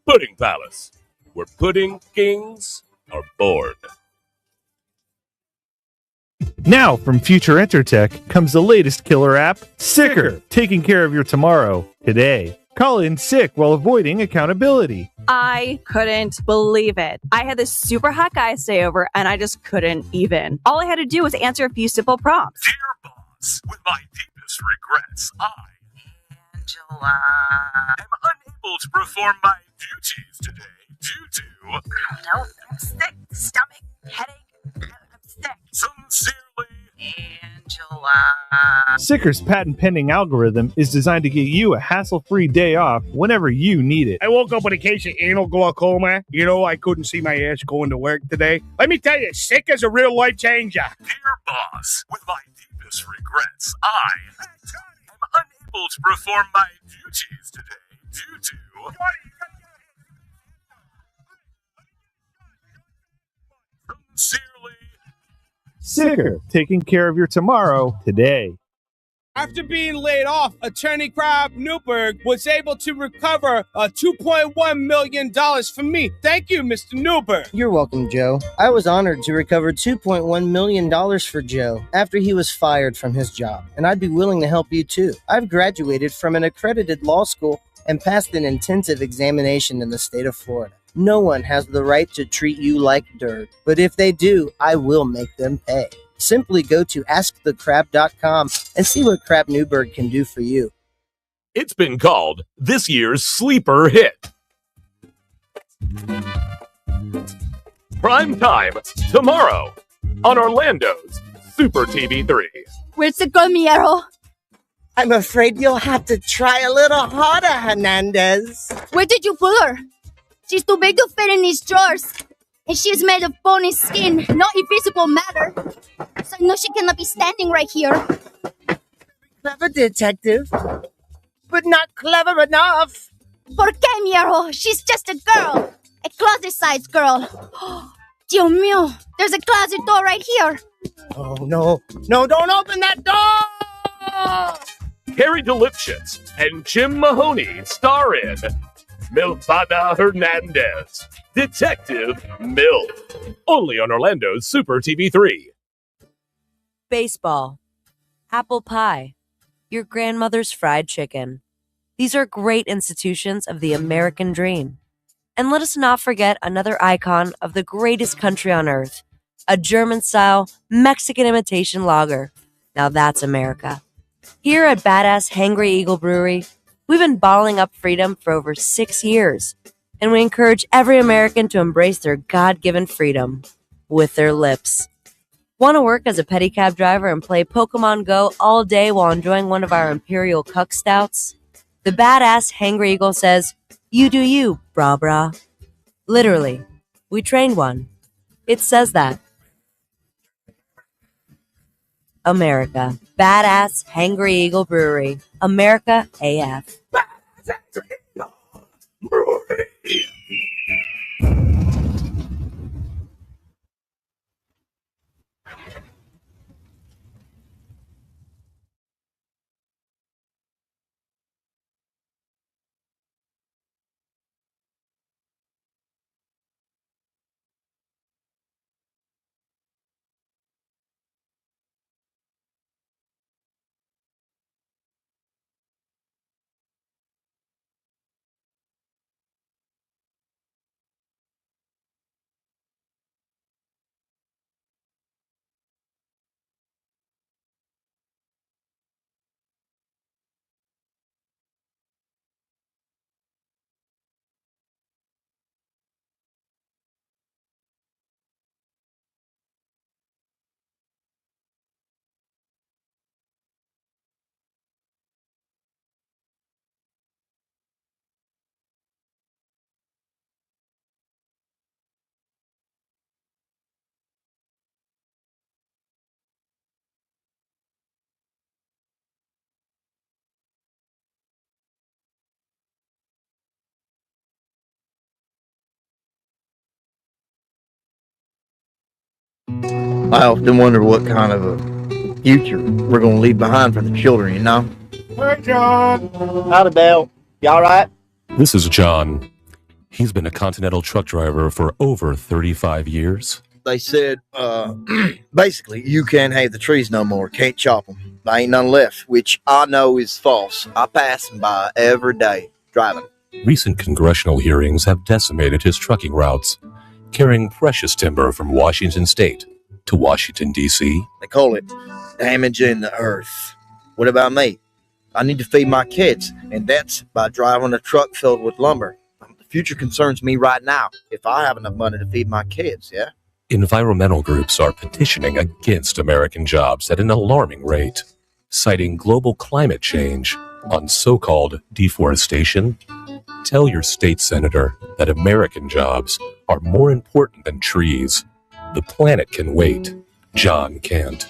Speaker 11: Pudding Palace, where pudding kings are born.
Speaker 22: Now, from Future Entertech comes the latest killer app, Sicker, taking care of your tomorrow today. Call in sick while avoiding accountability.
Speaker 20: I couldn't believe it. I had this super hot guy stay over, and I just couldn't even. All I had to do was answer a few simple prompts.
Speaker 11: Dear boss, with my deepest regrets, I, Angela, am unable to perform my duties today due to...
Speaker 20: No, I'm sick. Stomach, headache. I'm sick.
Speaker 11: Sincerely,
Speaker 20: Angela.
Speaker 22: Sicker's patent pending algorithm is designed to get you a hassle free day off whenever you need it.
Speaker 15: I woke up with a case of anal glaucoma. You know, I couldn't see my ass going to work today. Let me tell you, sick is a real life changer.
Speaker 11: Dear boss, with my deepest regrets, I am unable to perform my duties today due to... Sincerely,
Speaker 22: Sicker, taking care of your tomorrow today.
Speaker 15: After being laid off, attorney Crab Newberg was able to recover $2.1 million from me. Thank you, Mr. Newberg.
Speaker 10: You're welcome, Joe. I was honored to recover $2.1 million for Joe after he was fired from his job, and I'd be willing to help you too. I've graduated from an accredited law school and passed an intensive examination in the state of Florida. No one has the right to treat you like dirt, but if they do, I will make them pay. Simply go to AskTheCrab.com and see what Crab Newberg can do for you.
Speaker 11: it's been called this year's sleeper hit. Prime time tomorrow on Orlando's Super TV 3.
Speaker 12: Where's the girl, Miero?
Speaker 10: I'm afraid you'll have to try a little harder, Hernandez.
Speaker 12: Where did you pull her? She's too big to fit in these drawers. And she is made of bony skin, not invisible matter. So I know she cannot be standing right here.
Speaker 10: Clever detective, but not clever enough.
Speaker 12: ¿Por qué, Miero? She's just a girl. A closet-sized girl. Dios mío, there's a closet door right here.
Speaker 10: Oh, no. No, don't open that door!
Speaker 11: Carrie DeLipschitz and Jim Mahoney star in Milfada Hernandez, Detective MILF, only on Orlando's Super TV 3.
Speaker 21: Baseball, apple pie, your grandmother's fried chicken. These are great institutions of the American dream. And let us not forget another icon of the greatest country on earth, a German-style Mexican imitation lager. Now that's America. Here at Badass Hangry Eagle Brewery, we've been bottling up freedom for over 6 years, and we encourage every American to embrace their God-given freedom with their lips. Want to work as a pedicab driver and play Pokemon Go all day while enjoying one of our Imperial Cuck Stouts? The Badass Hangry Eagle says, "You do you, brah brah." Literally, we trained one. It says that. America. Badass Hangry Eagle Brewery. America AF.
Speaker 9: I often wonder what kind of a future we're going to leave behind for the children, you know?
Speaker 7: Hey, John.
Speaker 9: Howdy, Belle. You all right?
Speaker 11: This is John. He's been a Continental truck driver for over 35 years.
Speaker 9: They said, basically, you can't have the trees no more. Can't chop them. There ain't none left, which I know is false. I pass them by every day driving.
Speaker 11: Recent congressional hearings have decimated his trucking routes, carrying precious timber from Washington State to Washington, D.C.
Speaker 9: They call it damaging the earth. What about me? I need to feed my kids, and that's by driving a truck filled with lumber. The future concerns me right now, if I have enough money to feed my kids, yeah?
Speaker 11: Environmental groups are petitioning against American jobs at an alarming rate, citing global climate change on so-called deforestation. Tell your state senator that American jobs are more important than trees. The planet can wait. John can't.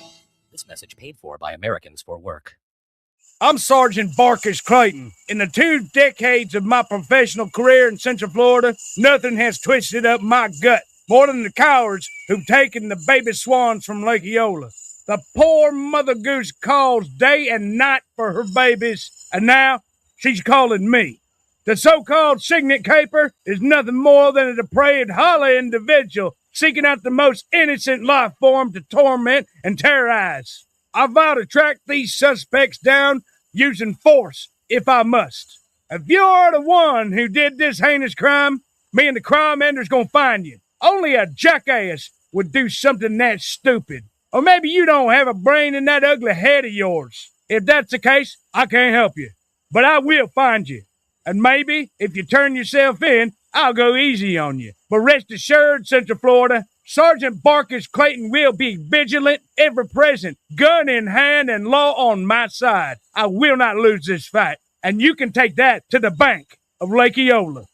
Speaker 8: This message paid for by Americans for Work.
Speaker 15: I'm Sergeant Barkus Clayton. In the 2 decades of my professional career in Central Florida, nothing has twisted up my gut more than the cowards who've taken the baby swans from Lake Eola. The poor Mother Goose calls day and night for her babies, and now she's calling me. The so-called signet caper is nothing more than a depraved, hollow individual seeking out the most innocent life form to torment and terrorize. I vow to track these suspects down using force if I must. If you're the one who did this heinous crime, me and the crime ender's gonna find you. Only a jackass would do something that stupid. Or maybe you don't have a brain in that ugly head of yours. If that's the case, I can't help you. But I will find you. And maybe, if you turn yourself in, I'll go easy on you. But rest assured, Central Florida, Sergeant Barkus Clayton will be vigilant, ever present, gun in hand and law on my side. I will not lose this fight. And you can take that to the bank of Lake Eola.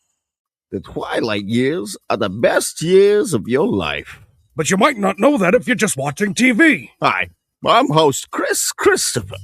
Speaker 23: The twilight years are the best years of your life.
Speaker 15: But you might not know that if you're just watching TV.
Speaker 23: Hi, I'm host Chris Christopher.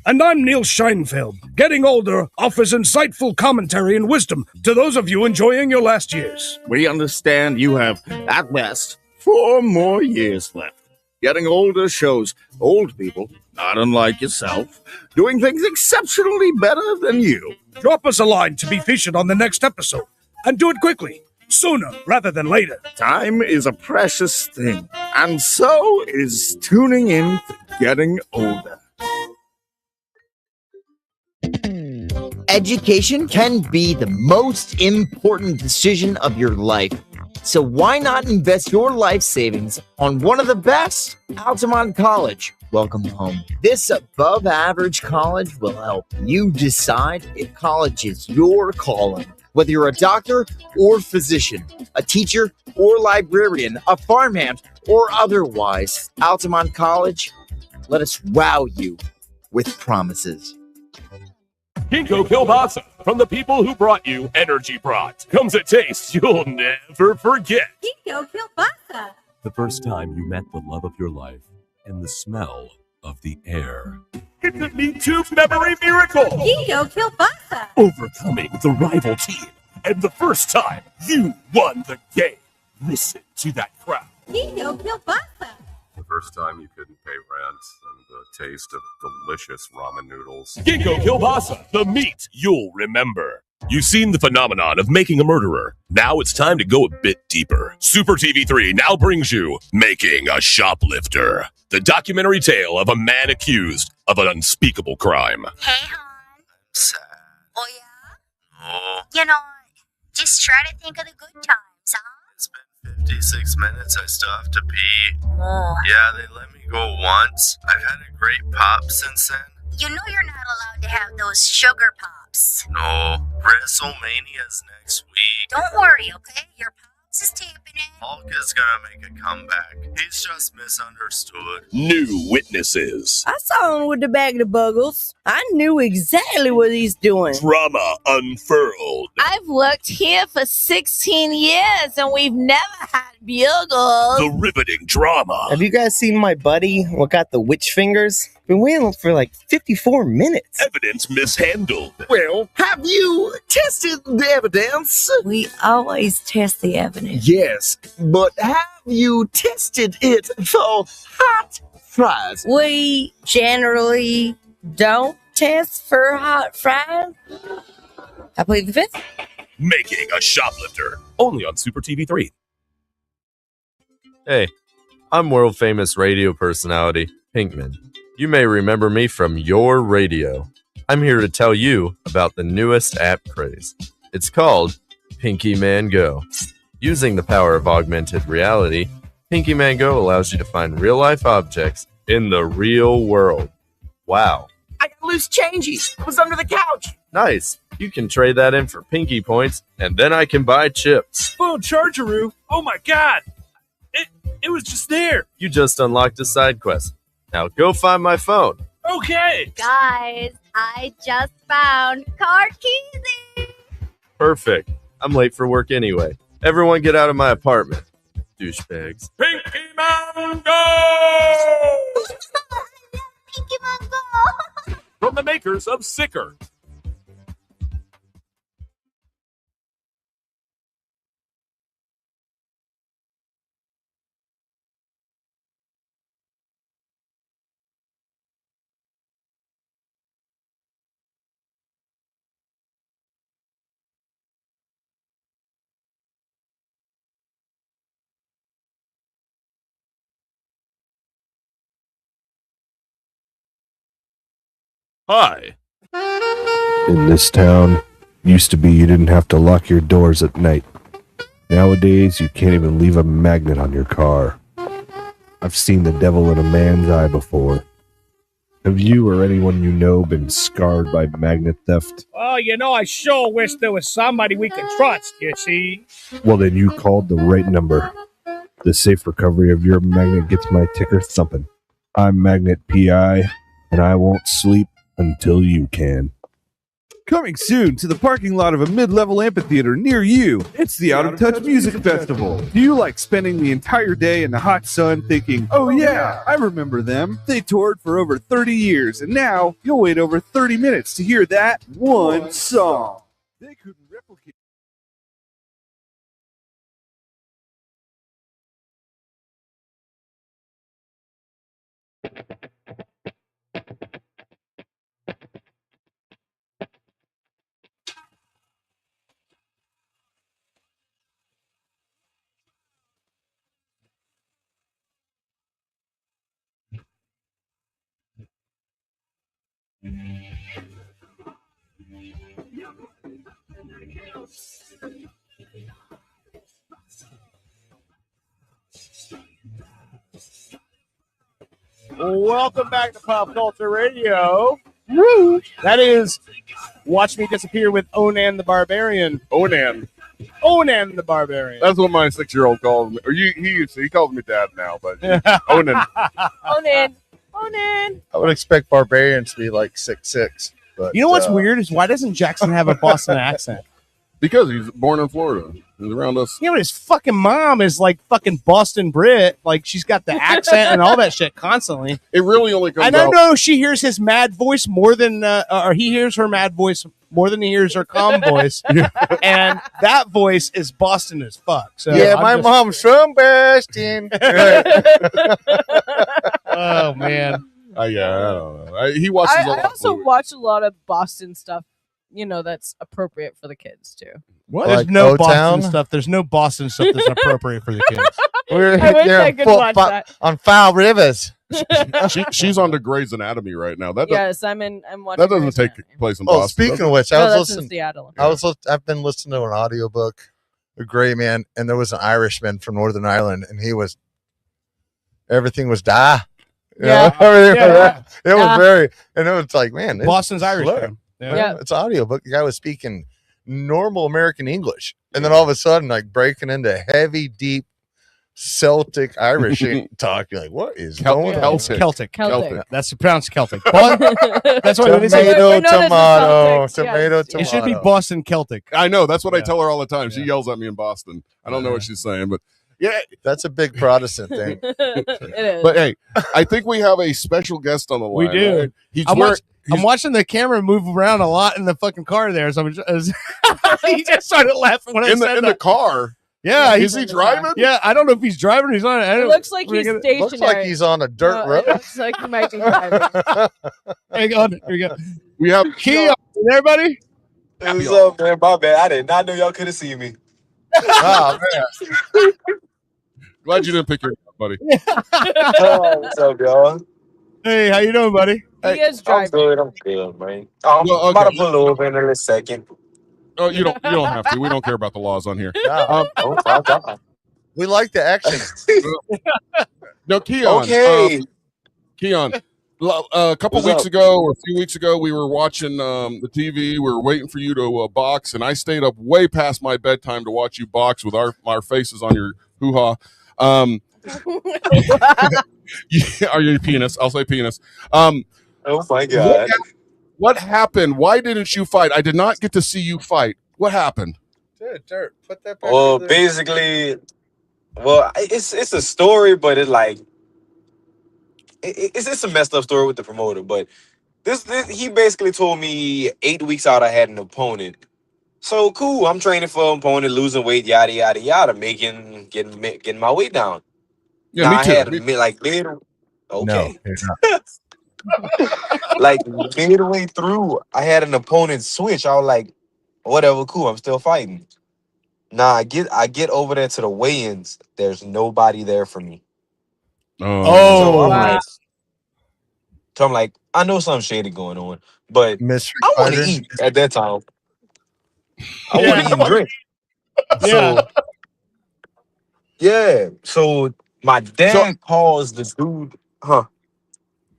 Speaker 15: And I'm Neil Scheinfeld. Getting older offers insightful commentary and wisdom to those of you enjoying your last years.
Speaker 23: We understand you have, at best, 4 more years left. Getting older shows old people, not unlike yourself, doing things exceptionally better than you.
Speaker 15: Drop us a line to be featured on the next episode. And do it quickly, sooner rather than later.
Speaker 23: Time is a precious thing, and so is tuning in to Getting Older.
Speaker 9: Education can be the most important decision of your life. So why not invest your life savings on one of the best, Altamont College? Welcome home. This above-average college will help you decide if college is your calling. Whether you're a doctor or physician, a teacher or librarian, a farmhand or otherwise, Altamont College, let us wow you with promises.
Speaker 11: Ginkgo Kielbasa, from the people who brought you Energy Brat, comes a taste you'll never forget.
Speaker 24: Ginkgo Kielbasa.
Speaker 11: The first time you met the love of your life and the smell of the air. It's a Me Too memory miracle.
Speaker 24: Ginkgo Kielbasa.
Speaker 11: Overcoming the rival team, and the first time you won the game. Listen to that crowd.
Speaker 24: Ginkgo Kielbasa.
Speaker 25: The first time you couldn't pay rent and the taste of delicious ramen noodles.
Speaker 11: Ginkgo Kielbasa, the meat you'll remember. You've seen the phenomenon of making a murderer. Now it's time to go a bit deeper. Super TV3 now brings you Making a Shoplifter, the documentary tale of a man accused of an unspeakable crime.
Speaker 12: Hey, hon.
Speaker 4: Sad.
Speaker 12: Oh, yeah?
Speaker 4: Oh,
Speaker 12: You know, just try to think of the good times, huh?
Speaker 4: it's been 56 minutes. I still have to pee.
Speaker 12: Oh.
Speaker 4: Yeah, they let me go once. I've had a great pop since then.
Speaker 12: You know you're not allowed to have those sugar pops.
Speaker 4: No, WrestleMania's next week.
Speaker 12: Don't worry, okay? Your pops is taping it.
Speaker 4: Hulk is gonna make a comeback. He's just misunderstood.
Speaker 11: New witnesses.
Speaker 26: I saw him with the bag of buggles. I knew exactly what he's doing.
Speaker 11: Drama unfurled.
Speaker 27: I've worked here for 16 years and we've never had bugles.
Speaker 11: The riveting drama.
Speaker 10: Have you guys seen my buddy what got the witch fingers? Been waiting for like 54 minutes.
Speaker 11: Evidence mishandled.
Speaker 23: Well, have you tested the evidence?
Speaker 21: We always test the evidence.
Speaker 23: Yes, but have you tested it for hot fries?
Speaker 26: We generally don't test for hot fries. I plead the fifth.
Speaker 11: Making a Shoplifter. Only on Super TV 3.
Speaker 1: Hey, I'm world famous radio personality Pinkman. You may remember me from your radio. I'm here to tell you about the newest app craze. It's called Pinky Man Go. Using the power of augmented reality, Pinky Man Go allows you to find real-life objects in the real world. Wow.
Speaker 17: I got loose changes. It was under the couch.
Speaker 1: Nice. You can trade that in for Pinky points, and then I can buy chips.
Speaker 15: Phone chargeroo. Oh my god. It was just there.
Speaker 1: You just unlocked a side quest. Now go find my phone.
Speaker 15: Okay.
Speaker 12: Guys, I just found car keys.
Speaker 1: Perfect. I'm late for work anyway. Everyone get out of my apartment. Douchebags.
Speaker 11: Pinky Man Go!
Speaker 12: Pinky Man Go!
Speaker 11: From the makers of Sicker. Hi.
Speaker 2: In this town, used to be you didn't have to lock your doors at night. Nowadays, you can't even leave a magnet on your car. I've seen the devil in a man's eye before. Have you or anyone you know been scarred by magnet theft?
Speaker 15: Well, I sure wish there was somebody we could trust, you see.
Speaker 2: Well, then you called the right number. The safe recovery of your magnet gets my ticker thumping. I'm Magnet PI, and I won't sleep until you can.
Speaker 22: Coming soon to the parking lot of a mid-level amphitheater near you, it's the Out of Touch Music Festival. Do you like spending the entire day in the hot sun thinking, oh yeah, I remember them. They toured for over 30 years, and now you'll wait over 30 minutes to hear that one song. They couldn't replicate.
Speaker 15: Welcome back to Pop Culture Radio. Woo! That is Watch Me Disappear with Onan the Barbarian.
Speaker 25: Onan.
Speaker 15: Onan the Barbarian.
Speaker 25: That's what my 6-year-old calls me. Or he calls me dad now, but Onan.
Speaker 26: Onan. Onan.
Speaker 4: I would expect barbarians to be like 6'6". But
Speaker 15: You know what's weird is why doesn't Jackson have a Boston accent?
Speaker 25: Because he's born in Florida. He's around us.
Speaker 15: You know, his fucking mom is like fucking Boston Brit. Like, she's got the accent and all that shit constantly.
Speaker 25: It really only comes
Speaker 15: And
Speaker 25: out.
Speaker 15: I know she hears his mad voice more than, or he hears her mad voice more than he hears her calm voice. And that voice is Boston as fuck. So
Speaker 4: yeah,
Speaker 15: I'm
Speaker 4: my
Speaker 15: just-
Speaker 4: mom's from Boston.
Speaker 15: Oh, man.
Speaker 25: Yeah, I don't know. He watches a
Speaker 3: I
Speaker 25: lot.
Speaker 3: also watch a lot of Boston stuff, that's appropriate for the kids too.
Speaker 15: What? There's
Speaker 4: Like
Speaker 15: no
Speaker 4: O-Town?
Speaker 15: Boston stuff. There's no Boston stuff that's appropriate for the kids.
Speaker 4: We're
Speaker 3: I wish
Speaker 4: there
Speaker 3: I
Speaker 4: on
Speaker 3: could
Speaker 4: Fo-
Speaker 3: watch
Speaker 4: Fo-
Speaker 3: that.
Speaker 4: on Foul Rivers.
Speaker 25: She's on to Grey's Anatomy right now. That does,
Speaker 3: Yes, I'm watching.
Speaker 25: that doesn't
Speaker 3: Grey's
Speaker 25: take
Speaker 3: Anatomy.
Speaker 25: place in
Speaker 4: Oh,
Speaker 25: Boston.
Speaker 4: speaking
Speaker 25: does
Speaker 4: of
Speaker 25: it?
Speaker 4: which,
Speaker 3: No,
Speaker 4: I was
Speaker 3: that's in
Speaker 4: listening.
Speaker 3: Seattle.
Speaker 4: I've been listening to an audiobook, A Gray Man, and there was an Irishman from Northern Ireland, and everything was da. You
Speaker 15: Yeah.
Speaker 4: know, everything
Speaker 15: Yeah.
Speaker 4: was that. It was
Speaker 3: Yeah.
Speaker 4: very, and it was like, man, this
Speaker 15: Boston's
Speaker 4: is
Speaker 15: Irish.
Speaker 4: slow.
Speaker 15: Man.
Speaker 3: Yeah.
Speaker 4: It's an audiobook. The guy was speaking normal American English, and then all of a sudden, like breaking into heavy, deep Celtic Irish talk. You're like, what is going on?
Speaker 15: Celtic.
Speaker 3: Celtic.
Speaker 15: That's pronounced Celtic. That's why they say
Speaker 4: Tomato,
Speaker 3: We're known as the
Speaker 4: tomato,
Speaker 3: Celtics,
Speaker 4: tomato,
Speaker 3: yes.
Speaker 4: tomato.
Speaker 15: it should be Boston Celtic.
Speaker 25: I know. That's what I
Speaker 15: Yeah.
Speaker 25: tell her all the time. She yells at me in Boston. I don't know what she's saying, but
Speaker 5: Yeah,
Speaker 4: that's a big Protestant thing.
Speaker 3: It is.
Speaker 5: But hey, I think we have a special guest on the line.
Speaker 15: We do.
Speaker 5: Right? He's
Speaker 15: I'm,
Speaker 5: wearing.
Speaker 15: I'm watching the camera move around a lot in the fucking car there. So he just started laughing when I
Speaker 5: in
Speaker 15: said
Speaker 5: the car.
Speaker 15: Yeah,
Speaker 5: is he driving?
Speaker 15: Yeah, I don't know if he's driving or he's on.
Speaker 3: It looks like he's stationary.
Speaker 4: Looks like he's on a dirt
Speaker 3: No,
Speaker 4: road.
Speaker 3: It looks like he might be driving.
Speaker 15: Hang on. Here we go.
Speaker 5: We have
Speaker 15: Keon. Everybody.
Speaker 6: What's up, man? My bad. I did not know y'all could have seen me.
Speaker 4: Oh man.
Speaker 5: Glad you didn't pick your up, buddy.
Speaker 6: What's up, y'all?
Speaker 15: Hey, how you doing, buddy?
Speaker 3: He is driving.
Speaker 6: I'm good, man. I'm about to pull over in a second.
Speaker 5: Oh, you don't have to. We don't care about the laws on here.
Speaker 4: We like the action.
Speaker 5: No, Keon.
Speaker 6: Okay.
Speaker 5: Keon. A couple
Speaker 6: What's
Speaker 5: weeks
Speaker 6: up?
Speaker 5: ago or a few weeks ago, we were watching the TV. We were waiting for you to box, and I stayed up way past my bedtime to watch you box with our faces on your hoo-ha. Yeah, or your penis. I'll say penis.
Speaker 6: Oh my God.
Speaker 5: What happened? Why didn't you fight? I did not get to see you fight. What happened?
Speaker 4: Dude, Dirt, put that back.
Speaker 6: Well,
Speaker 4: over there.
Speaker 6: basically, it's a story, but it's like it's a messed up story with the promoter. But this he basically told me 8 weeks out I had an opponent. So cool, I'm training for an opponent, losing weight, yada yada yada, getting my weight down.
Speaker 5: Yeah,
Speaker 6: Now,
Speaker 5: me too.
Speaker 6: I had mid. Okay.
Speaker 4: No, you're not.
Speaker 6: Like midway through, I had an opponent switch. I was like, whatever, cool. I'm still fighting. Nah, I get over there to the weigh-ins. There's nobody there for me.
Speaker 5: Oh,
Speaker 6: So I'm like, I know something shady going on, but
Speaker 4: Mystery
Speaker 6: I want to
Speaker 4: fighter.
Speaker 6: eat at that time. I want to eat and drink. So yeah. So my dad calls the dude, huh?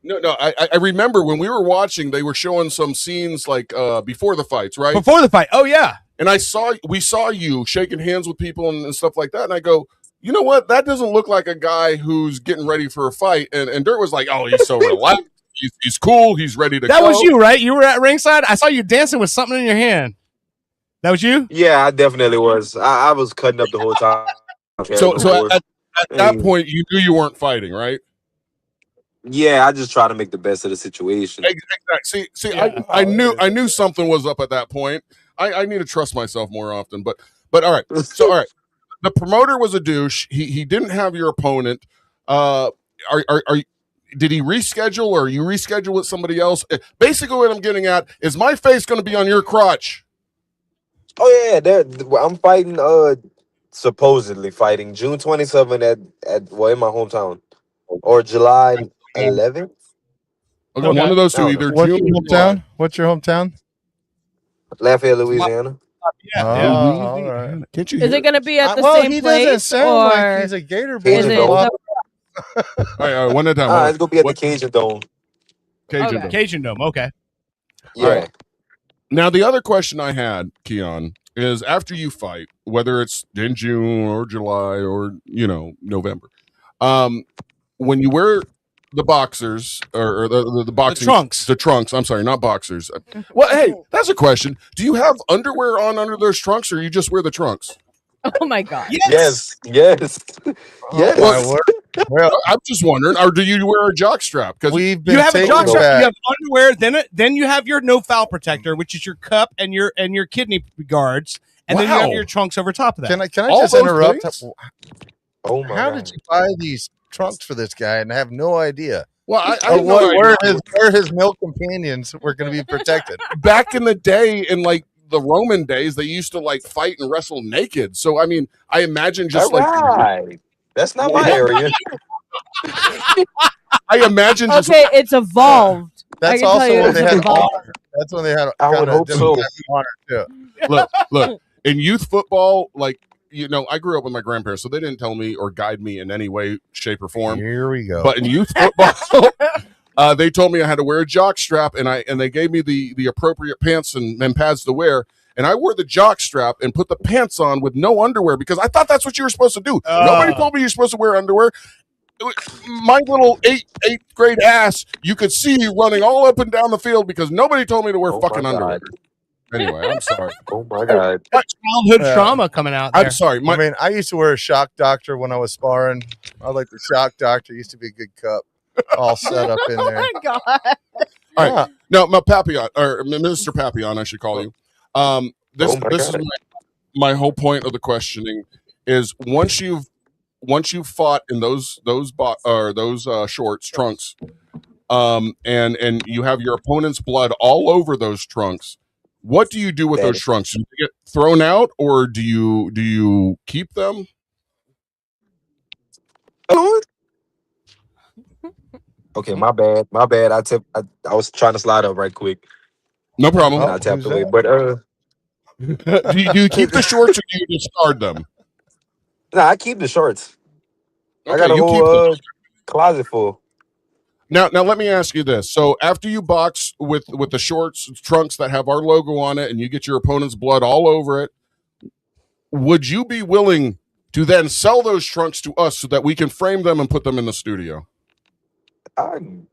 Speaker 5: No. I remember when we were watching, they were showing some scenes like before the fights, right?
Speaker 15: Before the fight. Oh yeah.
Speaker 5: And we saw you shaking hands with people and stuff like that. And I go, you know what? That doesn't look like a guy who's getting ready for a fight. And Dirt was like, oh, he's so relaxed. He's cool. He's ready to go.
Speaker 15: That was you, right? You were at ringside. I saw you dancing with something in your hand. That was you?
Speaker 6: Yeah, I definitely was. I was cutting up the whole time.
Speaker 5: So at that point, you knew you weren't fighting, right?
Speaker 6: Yeah, I just try to make the best of the situation.
Speaker 5: Exactly. See, yeah. I knew something was up at that point. I need to trust myself more often. But all right. So all right. The promoter was a douche. He didn't have your opponent. Did he reschedule or you reschedule with somebody else? Basically, what I'm getting at is my face going to be on your crotch.
Speaker 6: Oh yeah, I'm fighting. Supposedly fighting June 27th in my hometown, or July 11th.
Speaker 5: Okay, one of those two, either
Speaker 4: What's
Speaker 5: June
Speaker 4: your
Speaker 5: or July.
Speaker 4: hometown? What's your hometown?
Speaker 6: Lafayette, Louisiana.
Speaker 4: All right.
Speaker 5: Can't you?
Speaker 3: Is it going to be at the
Speaker 4: well,
Speaker 3: same
Speaker 4: he
Speaker 3: place?
Speaker 4: doesn't sound
Speaker 3: or
Speaker 4: like he's a Gator boy.
Speaker 3: is it
Speaker 6: All
Speaker 5: right, one at a time.
Speaker 6: It's gonna be at the Cajun Dome.
Speaker 15: Cajun Dome. Okay.
Speaker 6: Yeah.
Speaker 5: All right. Now the other question I had, Keon, is after you fight, whether it's in June or July or November, when you wear the boxers or the boxing
Speaker 15: trunks,
Speaker 5: I'm sorry, not boxers. Well, hey, that's a question. Do you have underwear on under those trunks, or you just wear the trunks?
Speaker 3: Oh my God.
Speaker 6: Yes.
Speaker 5: Well, I'm just wondering, or do you wear a jock strap? Because
Speaker 4: we've
Speaker 15: You have a jock strap, you have underwear, then you have your no foul protector, which is your cup and your kidney guards, and then you have your trunks over top of that.
Speaker 4: Can I just interrupt?
Speaker 6: Oh my
Speaker 4: How
Speaker 6: God.
Speaker 4: did you buy these trunks for this guy and have no idea?
Speaker 5: Well, I didn't know
Speaker 4: where his male companions were going to be protected.
Speaker 5: Back in the day, in like the Roman days, they used to like fight and wrestle naked. So I mean, I imagine just
Speaker 6: Right. That's not my area.
Speaker 5: I imagine just
Speaker 3: Okay, it's evolved.
Speaker 4: That's
Speaker 3: I can
Speaker 4: also
Speaker 3: tell you
Speaker 4: when
Speaker 3: it's
Speaker 4: they had
Speaker 3: evolved.
Speaker 4: honor. That's when they had.
Speaker 6: I would
Speaker 4: kinda
Speaker 6: hope so.
Speaker 4: different honor too.
Speaker 5: look in youth football, like I grew up with my grandparents, so they didn't tell me or guide me in any way, shape, or form.
Speaker 4: Here we go.
Speaker 5: But in youth football, they told me I had to wear a jock strap, and they gave me the appropriate pants and pads to wear. And I wore the jock strap and put the pants on with no underwear because I thought that's what you were supposed to do. Nobody told me you're supposed to wear underwear. My little eighth grade ass, you could see running all up and down the field because nobody told me to wear fucking underwear. Anyway, I'm sorry.
Speaker 6: Oh my god.
Speaker 7: Childhood trauma coming out there.
Speaker 5: I'm sorry.
Speaker 4: I mean, I used to wear a shock doctor when I was sparring. I like the shock doctor. Used to be a good cup, all set up in there.
Speaker 3: Oh my god.
Speaker 5: All right. No, Papillon, or Mr. Papillon, I should call you. This is my whole point of the questioning is once you've fought in those shorts, trunks, and you have your opponent's blood all over those trunks, what do you do with those trunks? Do you get thrown out, or do you keep them?
Speaker 6: Okay, my bad. I was trying to slide up right quick.
Speaker 5: No problem.
Speaker 6: And I tapped away, but
Speaker 5: do you keep the shorts or do you discard them?
Speaker 6: Nah, I keep the shorts. I
Speaker 5: Okay,
Speaker 6: got a
Speaker 5: you keep
Speaker 6: whole closet full.
Speaker 5: Now let me ask you this. So after you box with the shorts, trunks that have our logo on it, and you get your opponent's blood all over it, would you be willing to then sell those trunks to us so that we can frame them and put them in the studio?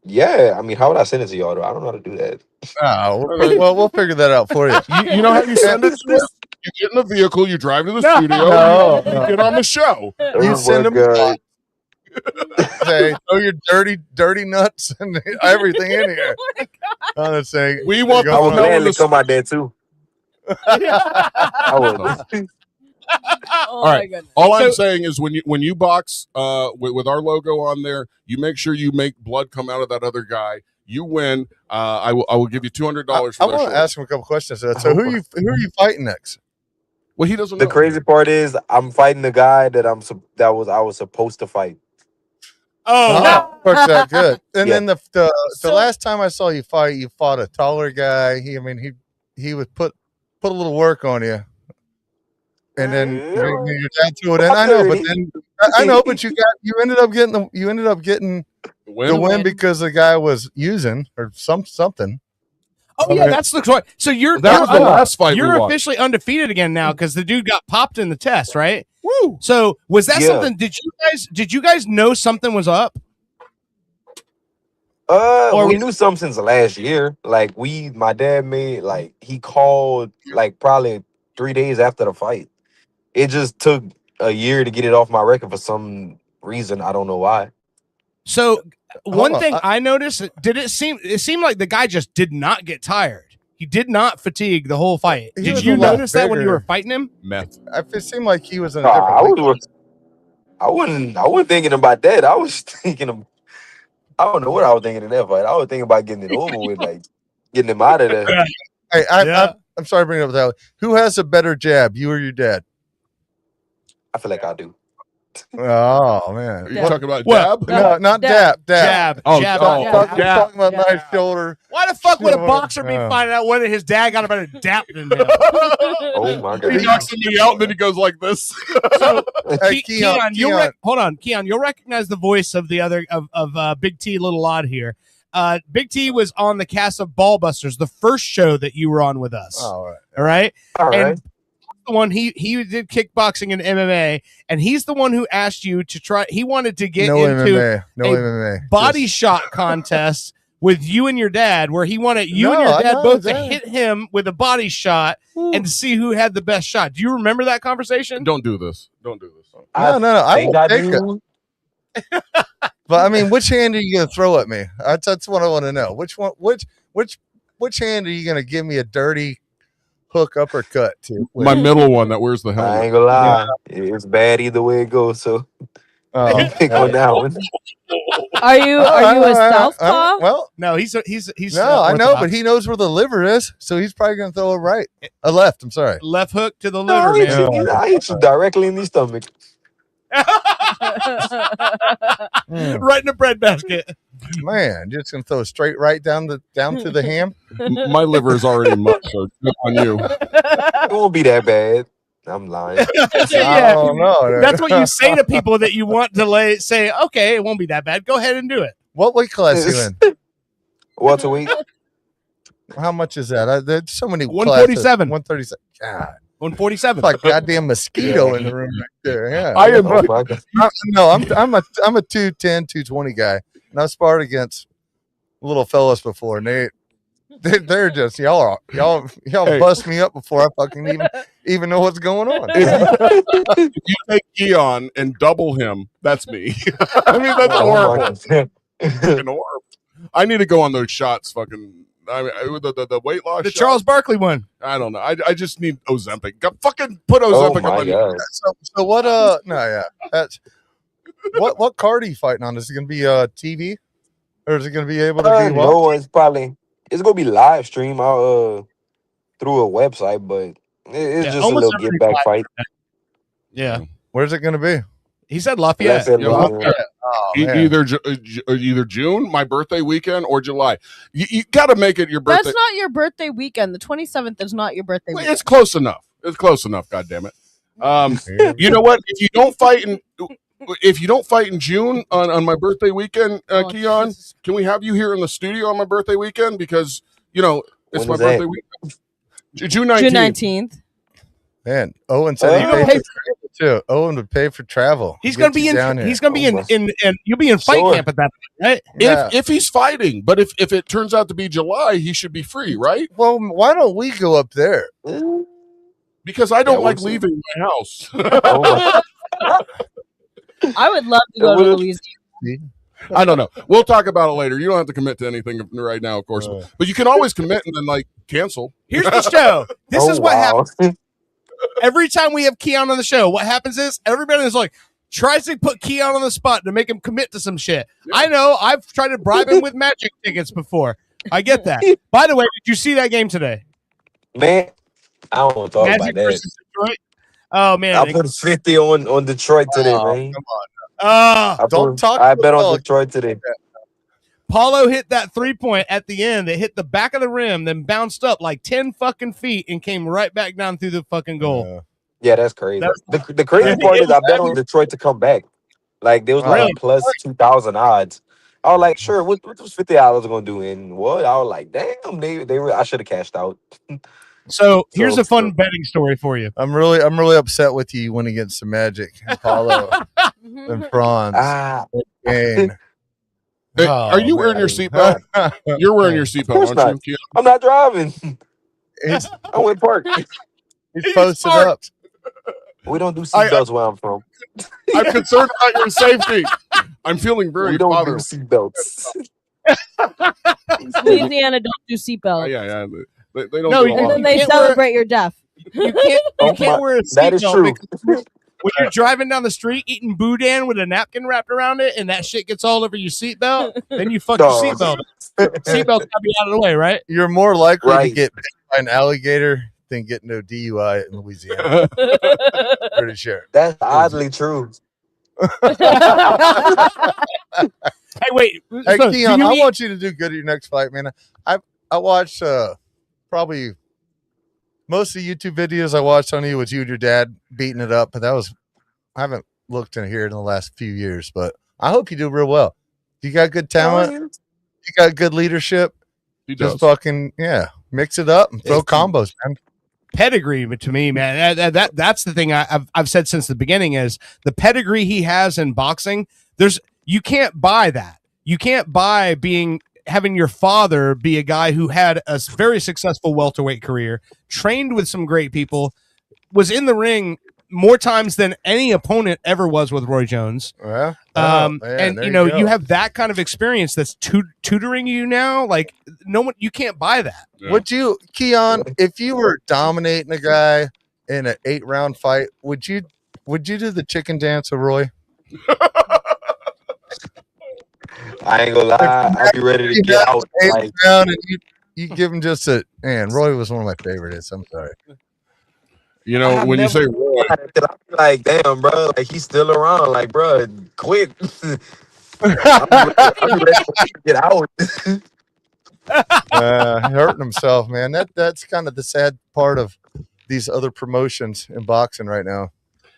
Speaker 6: Yeah, I mean, how would I send it to y'all? Though? I don't know how to do that.
Speaker 4: Oh, well, we'll figure that out for you.
Speaker 5: You know how you send it to us? You get in the vehicle, you drive to the studio,
Speaker 4: No.
Speaker 5: you get on the show.
Speaker 4: You send them. Say, throw your dirty nuts and everything in here. I'm saying
Speaker 5: we want
Speaker 6: I would gladly come out there too. I would.
Speaker 5: All right. All I'm saying is when you box with our logo on there, you make sure you make blood come out of that other guy. You win. I will give you $200 for
Speaker 4: I
Speaker 5: that.
Speaker 4: want to ask him a couple questions. So who are you fighting next?
Speaker 5: Well, he doesn't.
Speaker 6: The crazy part is I'm fighting the guy that I was supposed to fight.
Speaker 4: Oh, works out good. And
Speaker 6: Yeah.
Speaker 4: then the last time I saw you fight, you fought a taller guy. He would put a little work on you, and then your dad threw it in. I know, but you ended up getting the win because the guy was using or something.
Speaker 7: Oh yeah, that's the story. So
Speaker 5: That was the last fight we
Speaker 7: You're
Speaker 5: watched.
Speaker 7: officially undefeated again now because the dude got popped in the test, right? Woo! So was that
Speaker 6: Yeah.
Speaker 7: something? Did you guys know something was up?
Speaker 6: We knew something since last year. Like my dad made he called probably 3 days after the fight. It just took a year to get it off my record for some reason. I don't know why.
Speaker 7: So one
Speaker 4: on,
Speaker 7: thing I noticed, it seemed like the guy just did not get tired. He did not fatigue the whole fight.
Speaker 4: He
Speaker 7: Did
Speaker 4: was
Speaker 7: you
Speaker 4: a lot
Speaker 7: notice that when you
Speaker 4: bigger.
Speaker 7: were fighting him?
Speaker 5: Meth.
Speaker 4: It seemed like he was in a
Speaker 6: Nah,
Speaker 4: different league.
Speaker 6: I wasn't thinking about that. I was thinking of, I don't know what I was thinking in that fight. I was thinking about getting it over with, getting him out of there.
Speaker 4: Hey, I'm sorry to bring it up that way. Who has a better jab, you or your dad?
Speaker 6: I feel like I do.
Speaker 4: Oh man,
Speaker 5: You talking about
Speaker 7: Well,
Speaker 5: dab?
Speaker 4: No, not dab.
Speaker 7: Jab.
Speaker 5: Oh,
Speaker 7: jab.
Speaker 5: oh,
Speaker 4: Talking
Speaker 7: jab.
Speaker 4: about nice shoulder.
Speaker 7: Why the fuck would a
Speaker 4: Sure.
Speaker 7: boxer be
Speaker 4: Yeah.
Speaker 7: finding out whether his dad got a better dap than him?
Speaker 6: Oh my
Speaker 5: He
Speaker 6: god.
Speaker 5: knocks somebody out and then he goes like this.
Speaker 7: So,
Speaker 4: Hey,
Speaker 7: Keon,
Speaker 4: Keon.
Speaker 7: hold on, Keon. You'll recognize the voice of the other of Big T, Little Odd here. Big T was on the cast of Ballbusters, the first show that you were on with us.
Speaker 4: All right.
Speaker 7: All right.
Speaker 6: All right.
Speaker 7: And the one he did kickboxing and MMA, and he's the one who asked you to try. He wanted to get
Speaker 4: No
Speaker 7: into
Speaker 4: MMA. No
Speaker 7: a
Speaker 4: MMA.
Speaker 7: body
Speaker 4: Just-
Speaker 7: shot contest with you and your dad, where he wanted you and
Speaker 4: No,
Speaker 7: your
Speaker 4: I
Speaker 7: dad
Speaker 4: know
Speaker 7: both to
Speaker 4: that.
Speaker 7: hit him with a body shot and see who had the best shot. Do you remember that conversation?
Speaker 5: Don't do this. Don't do this.
Speaker 4: No. I
Speaker 6: think
Speaker 4: won't
Speaker 6: I
Speaker 4: take it.
Speaker 6: do.
Speaker 4: But I mean, which hand are you gonna throw at me? That's what I want to know. Which one? Which hand are you gonna give me a dirty hook uppercut to? with?
Speaker 5: My middle one that wears the
Speaker 6: I
Speaker 5: helmet.
Speaker 6: ain't gonna lie. It's bad either way it goes. So
Speaker 4: Oh,
Speaker 6: pick on that one.
Speaker 3: Are you a southpaw?
Speaker 4: Well,
Speaker 7: No, he's
Speaker 4: no, I know,
Speaker 7: orthodox.
Speaker 4: but he knows where the liver is, so he's probably gonna throw it right, a left. I'm sorry.
Speaker 7: left hook to the
Speaker 6: No,
Speaker 7: liver, man.
Speaker 6: I hit you directly in the stomach.
Speaker 7: Right in the bread basket.
Speaker 4: Man, you're just gonna throw it straight right down to the ham.
Speaker 5: My liver is already much, so good on you.
Speaker 6: It won't be that bad. I'm lying.
Speaker 4: I don't know.
Speaker 7: That's what you say to people that you want to say, okay, it won't be that bad. Go ahead and do it.
Speaker 4: What weight class you in?
Speaker 6: Welterweight.
Speaker 4: How much is that? There's so many.
Speaker 7: 147.
Speaker 4: 137. God,
Speaker 7: 147.
Speaker 4: it's like a goddamn mosquito in the room right there. Yeah.
Speaker 5: I am.
Speaker 6: Oh my god.
Speaker 4: No, I'm a 210, 220 guy, and I've sparred against little fellas before, and They're just y'all
Speaker 5: Hey.
Speaker 4: bust me up before I fucking even know what's going on.
Speaker 5: If you take Keon and double him, that's me. I mean, that's horrible. Fucking horrible. I need to go on those shots. Fucking, the weight loss.
Speaker 7: The
Speaker 5: shot.
Speaker 7: Charles Barkley one.
Speaker 5: I don't know. I just need Ozempic. Fucking put Ozempic on my knee.
Speaker 4: So what? No, yeah. That's what card are you fighting on? Is it gonna be TV, or is it gonna be able to be?
Speaker 6: No, it's gonna be live stream out through a website, but it's just a little get back fight.
Speaker 7: Yeah.
Speaker 4: Where's it gonna be?
Speaker 7: He said Lafayette.
Speaker 5: Yeah,
Speaker 4: Lafayette. Oh, man.
Speaker 5: Either June, my birthday weekend, or July. You got to make it your birthday.
Speaker 3: That's not your birthday weekend. The 27th is not your birthday weekend.
Speaker 5: It's close enough. It's close enough. God damn it. You know what? If you don't fight in June on my birthday weekend, Keon, can we have you here in the studio on my birthday weekend? Because it's
Speaker 6: When
Speaker 5: my
Speaker 6: is
Speaker 5: birthday
Speaker 6: that?
Speaker 5: weekend. June 19th.
Speaker 3: June 19th.
Speaker 4: Man, Owen said he'd pay for travel too. Owen would pay for travel.
Speaker 7: He's gonna be in. He's gonna be in. You'll be in fight camp at that point, right?
Speaker 4: Yeah.
Speaker 5: If he's fighting, but if it turns out to be July, he should be free, right?
Speaker 4: Well, why don't we go up there?
Speaker 5: Because I don't like leaving my house.
Speaker 3: I would love to go to Louisiana.
Speaker 5: I don't know. We'll talk about it later. You don't have to commit to anything right now, of course. But you can always commit and then cancel.
Speaker 7: Here's the show. This is what happens. Every time we have Keon on the show, what happens is everybody is tries to put Keon on the spot to make him commit to some shit. Yeah. I know. I've tried to bribe him with Magic tickets before. I get that. By the way, did you see that game today?
Speaker 6: Man, I don't want to talk
Speaker 7: Magic
Speaker 6: about that.
Speaker 7: versus Detroit? Oh, man.
Speaker 6: I put 50 on Detroit today, man.
Speaker 4: Come on.
Speaker 6: I bet on Detroit today.
Speaker 7: Paulo hit that 3-point at the end. It hit the back of the rim, then bounced up like 10 fucking feet and came right back down through the fucking goal.
Speaker 6: Yeah, that's crazy. The crazy part is I bet on Detroit to come back. Like, there was plus 2,000 odds. I was like, sure, what was $50 going to do? And what? I was like, damn, I should have cashed out.
Speaker 7: So here's a fun betting story for you.
Speaker 4: I'm really upset with you went against the Magic and Paulo and Franz. Game.
Speaker 5: Hey, are you wearing your seatbelt? You're wearing your seatbelt, aren't you?
Speaker 6: I'm not driving. I went park.
Speaker 4: He's posted up.
Speaker 6: We don't do seatbelts where I'm from.
Speaker 5: I'm concerned about your safety. I'm feeling very bothered.
Speaker 6: Seatbelts.
Speaker 3: Louisiana don't do seatbelts.
Speaker 5: Yeah. They don't.
Speaker 7: No,
Speaker 5: do
Speaker 3: and then they celebrate your death.
Speaker 7: You can't wear a seatbelt.
Speaker 6: That is true.
Speaker 7: When you're driving down the street eating boudin with a napkin wrapped around it, and that shit gets all over your seatbelt, then you fuck your seatbelt. Seatbelt's gotta be out of the way, right?
Speaker 4: You're more likely to get bit by an alligator than get into a DUI in Louisiana. Pretty sure.
Speaker 6: That's oddly true.
Speaker 7: Hey, wait.
Speaker 4: Hey,
Speaker 7: So,
Speaker 4: Keon,
Speaker 7: do you
Speaker 4: I
Speaker 7: eat-
Speaker 4: want you to do good at your next fight, man. I watched probably most of the YouTube videos I watched on you was you and your dad beating it up, but I haven't looked in here in the last few years, but I hope you do real well. You got good talent. You got good leadership.
Speaker 5: He
Speaker 4: Just
Speaker 5: does.
Speaker 4: fucking mix it up and throw combos, man.
Speaker 7: pedigree to me, man. That's the thing I've said since the beginning is the pedigree he has in boxing. You can't buy that. You can't buy having your father be a guy who had a very successful welterweight career, trained with some great people, was in the ring more times than any opponent ever was with Roy Jones.
Speaker 4: Yeah.
Speaker 7: And you have that kind of experience that's tutoring you now. Like you can't buy that.
Speaker 5: Yeah.
Speaker 4: Would you, Keon, if you were dominating a guy in an 8-round fight, would you do the chicken dance with Roy?
Speaker 6: I ain't gonna lie, I'd be ready to get out. Like,
Speaker 4: Round and you give him just man, Roy was one of my favorites. I'm sorry.
Speaker 5: You know, when you say Roy,
Speaker 6: like, damn, bro, like he's still around. Like, bro, quick. I'm ready to get out.
Speaker 4: Hurting himself, man. That's kind of the sad part of these other promotions in boxing right now.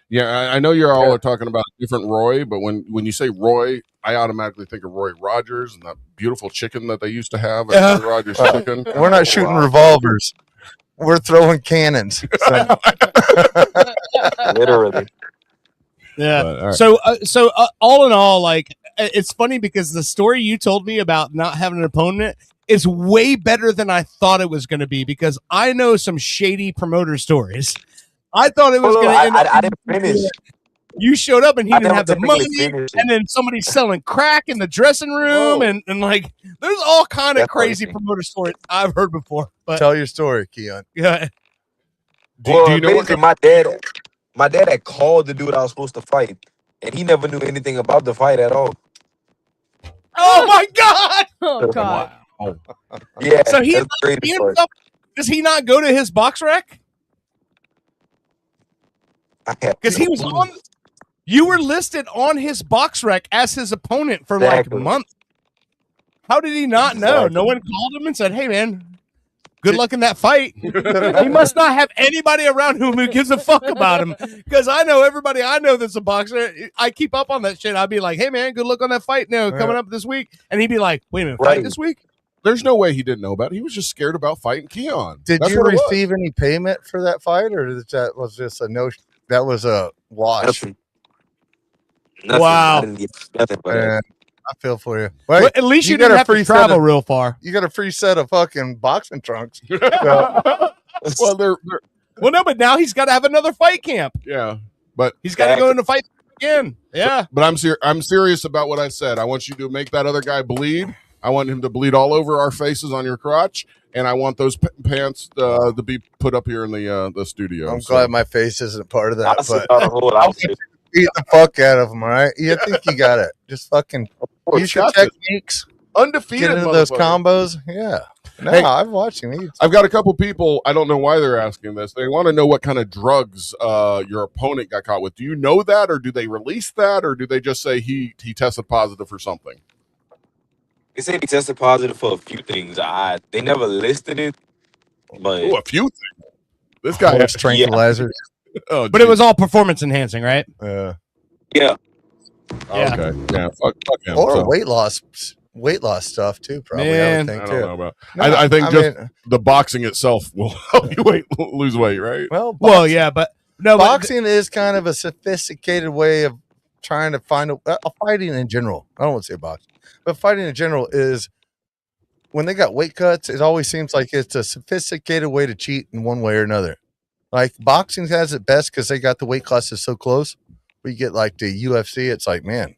Speaker 5: yeah, I know you're all are talking about a different Roy, but when you say Roy, I automatically think of Roy Rogers and that beautiful chicken that they used to have at Roy Rogers Chicken.
Speaker 4: We're not shooting revolvers. We're throwing cannons. So.
Speaker 6: Literally.
Speaker 7: Yeah.
Speaker 5: But, all right.
Speaker 7: So all in all, like it's funny because the story you told me about not having an opponent, is way better than I thought it was going to be because I know some shady promoter stories. I thought it was going to end up.
Speaker 6: I didn't finish.
Speaker 7: You showed up and he
Speaker 6: I
Speaker 7: didn't
Speaker 6: never
Speaker 7: have the
Speaker 6: technically
Speaker 7: money,
Speaker 6: finished it.
Speaker 7: and then somebody's selling crack in the dressing room, and like there's all kind of crazy promoter stories I've heard before. But
Speaker 4: Tell your story, Keon.
Speaker 7: yeah,
Speaker 6: Do you know what? My dad had called the dude I was supposed to fight, and he never knew anything about the fight at all.
Speaker 7: oh my god!
Speaker 3: Oh god!
Speaker 6: Yeah.
Speaker 7: So he,
Speaker 6: that's the crazy part.
Speaker 7: does he not go to his box rec? Because he was on. You were listed on his box rec as his opponent for like months. How did he not know? No one called him and said, "Hey, man, good luck in that fight." He must not have anybody around who gives a fuck about him. Because I know everybody I know that's a boxer. I keep up on that shit. I'd be like, "Hey, man, good luck on that fight now coming up this week." And he'd be like, "Wait a minute, fight this week?"
Speaker 5: There's no way he didn't know about it. He was just scared about fighting Keon.
Speaker 4: Did
Speaker 5: That's
Speaker 4: you
Speaker 5: what it was.
Speaker 4: receive any payment for that fight, or that was just a no? That was a wash.
Speaker 6: Nothing.
Speaker 7: Wow.
Speaker 6: I didn't get nothing but
Speaker 4: Man, I feel for you.
Speaker 7: Well, at least you didn't have to travel real far.
Speaker 4: You got a free set of fucking boxing trunks. So,
Speaker 5: Well, they're
Speaker 7: Well, no, but now he's got to have another fight camp.
Speaker 5: yeah, but
Speaker 7: He's got to go into fight again. Yeah.
Speaker 5: But I'm serious about what I said. I want you to make that other guy bleed. I want him to bleed all over our faces on your crotch, and I want those pants to be put up here in the studio.
Speaker 4: I'm glad my face isn't part of that.
Speaker 6: I see
Speaker 4: But
Speaker 6: the whole outfit.
Speaker 4: beat the fuck out of them, all right? You think you got it. Just fucking use your
Speaker 5: got it.
Speaker 4: techniques.
Speaker 5: Undefeated
Speaker 4: Get into those
Speaker 5: motherfucker.
Speaker 4: combos. Yeah. No,
Speaker 5: Hey,
Speaker 4: I've watched him.
Speaker 5: I've got a couple people. I don't know why they're asking this. They want to know what kind of drugs your opponent got caught with. Do you know that, or do they release that, or do they just say he tested positive for something?
Speaker 6: They said he tested positive for a few things. They never listed it, but
Speaker 5: Oh, a few things. This guy
Speaker 4: Horse tranquilizers.
Speaker 5: Oh,
Speaker 7: But it was all performance enhancing, right?
Speaker 4: Yeah.
Speaker 6: yeah.
Speaker 5: okay. Yeah, fuck him.
Speaker 4: Or
Speaker 5: So,
Speaker 4: weight loss stuff too, probably. I
Speaker 7: Man,
Speaker 4: would think
Speaker 5: I
Speaker 4: too.
Speaker 5: don't know about.
Speaker 4: No,
Speaker 5: I think just
Speaker 4: mean,
Speaker 5: the boxing itself will help you lose weight, right?
Speaker 4: well,
Speaker 7: Well, yeah, but no, but
Speaker 4: boxing is kind of a sophisticated way of trying to find a fighting in general. I don't want to say boxing, but fighting in general is when they got weight cuts. It always seems like it's a sophisticated way to cheat in one way or another. Like boxing has it best because they got the weight classes so close. But you get like the UFC, it's like, man,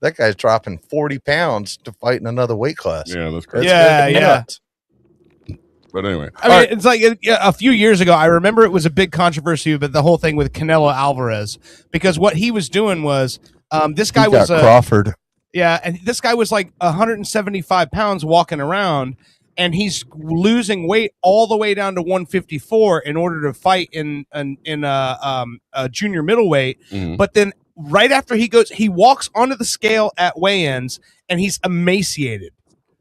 Speaker 4: that guy's dropping 40 pounds to fight in another weight class.
Speaker 5: Yeah, that's
Speaker 4: That's
Speaker 5: crazy.
Speaker 7: Yeah,
Speaker 4: fucking
Speaker 7: yeah.
Speaker 4: nuts.
Speaker 5: But anyway,
Speaker 7: I mean, it's like a few years ago. I remember it was a big controversy, but the whole thing with Canelo Alvarez, because what he was doing was this guy
Speaker 4: He
Speaker 7: was
Speaker 4: got Crawford.
Speaker 7: yeah, and this guy was like 175 pounds walking around, and he's losing weight all the way down to 154 in order to fight in a junior middleweight.
Speaker 5: Mhm.
Speaker 7: But then right after he walks onto the scale at weigh-ins, and he's emaciated.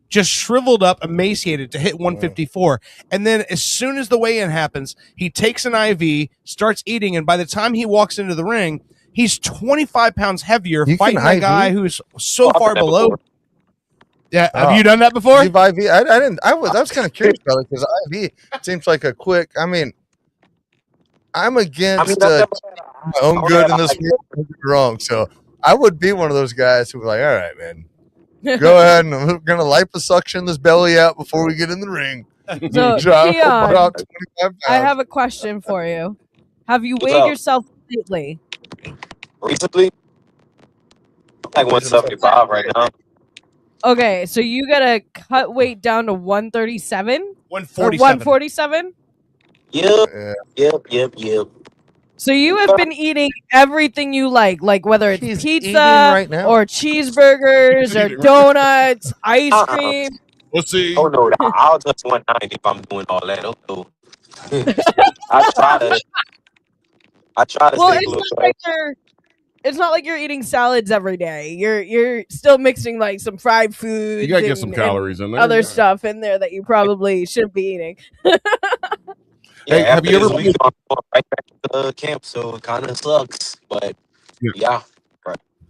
Speaker 7: Just shriveled up, emaciated to hit 154. And then as soon as the weigh-in happens, he takes an IV, starts eating, and by the time he walks into the ring, he's 25 pounds heavier
Speaker 4: You can
Speaker 7: fighting a
Speaker 4: IV?
Speaker 7: guy who's so
Speaker 6: I've
Speaker 7: far
Speaker 6: done that
Speaker 7: below.
Speaker 6: before.
Speaker 7: Yeah, have
Speaker 4: Oh.
Speaker 7: you done that before?
Speaker 4: You've IV? I didn't. I was kind of curious about it because IV seems like a quick. I mean, I'm against
Speaker 6: I mean, I've never
Speaker 4: my own good in this world. Don't get me wrong. So I would be one of those guys who were like, all right, man, go ahead and we're gonna liposuction this belly out before we get in the ring.
Speaker 3: So,
Speaker 4: Drop
Speaker 3: Keon,
Speaker 4: about 25 pounds.
Speaker 3: I have a question for you. Have you
Speaker 6: What's
Speaker 3: weighed
Speaker 6: up?
Speaker 3: yourself lately?
Speaker 6: Recently, I'm like 175 right now.
Speaker 3: Okay, so you gotta cut weight down to 137 or
Speaker 7: 147.
Speaker 3: 147.
Speaker 6: Yep,
Speaker 4: Yeah.
Speaker 6: yep.
Speaker 3: So you have been eating everything you like whether it's
Speaker 4: He's eating
Speaker 3: pizza
Speaker 4: right now.
Speaker 3: or cheeseburgers or donuts, ice cream.
Speaker 5: we'll see.
Speaker 6: Oh no, I'll touch 190 if I'm doing all that. Oh, I try to
Speaker 3: Well,
Speaker 6: stay
Speaker 3: it's
Speaker 6: close.
Speaker 3: not like you're eating salads every day. You're still mixing like some fried food.
Speaker 5: You gotta get some calories in there.
Speaker 3: Other
Speaker 5: Yeah.
Speaker 3: stuff in there that you probably shouldn't be eating.
Speaker 5: Hey, have
Speaker 6: after
Speaker 5: you ever
Speaker 6: this week, I'm going right back to the camp, so it kind of sucks. But yeah,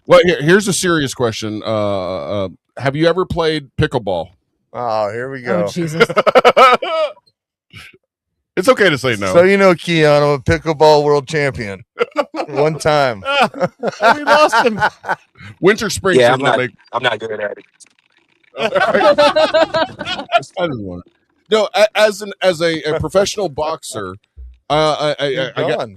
Speaker 5: Well, here's a serious question. Have you ever played pickleball?
Speaker 4: Oh, here we go.
Speaker 3: Oh Jesus!
Speaker 5: It's okay to say no.
Speaker 4: So you know, Keon, I'm a pickleball world champion. One time.
Speaker 7: We lost him.
Speaker 5: Winter spring
Speaker 6: yeah,
Speaker 5: does not make.
Speaker 6: I'm not good at it.
Speaker 5: I just wonder. No, as a professional boxer, I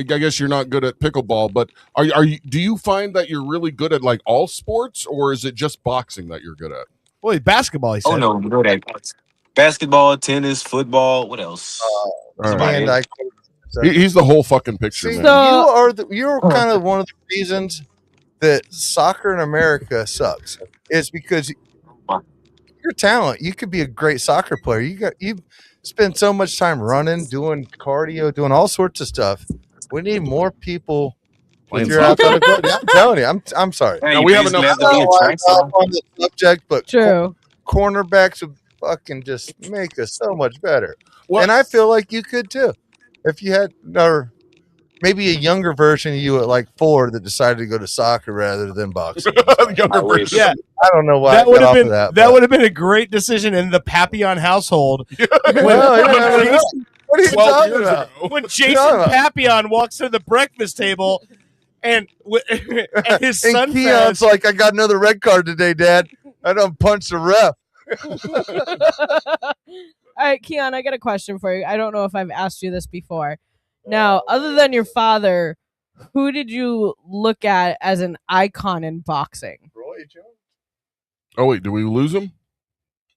Speaker 5: guess you're not good at pickleball, but are you? Do you find that you're really good at like all sports, or is it just boxing that you're good at?
Speaker 7: Well, basketball. He said.
Speaker 6: Oh no, I'm good at basketball, tennis, football. What else? That's about it.
Speaker 5: He's the whole fucking picture,
Speaker 4: See,
Speaker 5: man.
Speaker 4: you're kind of one of the reasons that soccer in America sucks. It's because your talent. You could be a great soccer player. You spend so much time running, doing cardio, doing all sorts of stuff. We need more people with your athletic ability. I'm telling you, I'm sorry.
Speaker 6: Hey, we have enough
Speaker 4: on the subject, but
Speaker 3: True.
Speaker 4: Cornerbacks would fucking just make us so much better. And I feel like you could too, if you had, or maybe a younger version of you at like 4 that decided to go to soccer rather than boxing.
Speaker 7: Yeah,
Speaker 4: I don't know why
Speaker 7: that
Speaker 4: I
Speaker 7: would
Speaker 4: got
Speaker 7: have
Speaker 4: off
Speaker 7: been
Speaker 4: of that.
Speaker 7: that would have been a great decision in the Papillon household.
Speaker 4: What are you talking about?
Speaker 7: When Jason Papillon walks to the breakfast table and his son
Speaker 4: and Keon's
Speaker 7: says,
Speaker 4: like, I got another red card today, Dad. I don't punch the ref.
Speaker 3: All right, Keon, I got a question for you. I don't know if I've asked you this before. Now, other than your father, who did you look at as an icon in boxing?
Speaker 4: Roy Jones.
Speaker 5: Oh wait, did we lose him?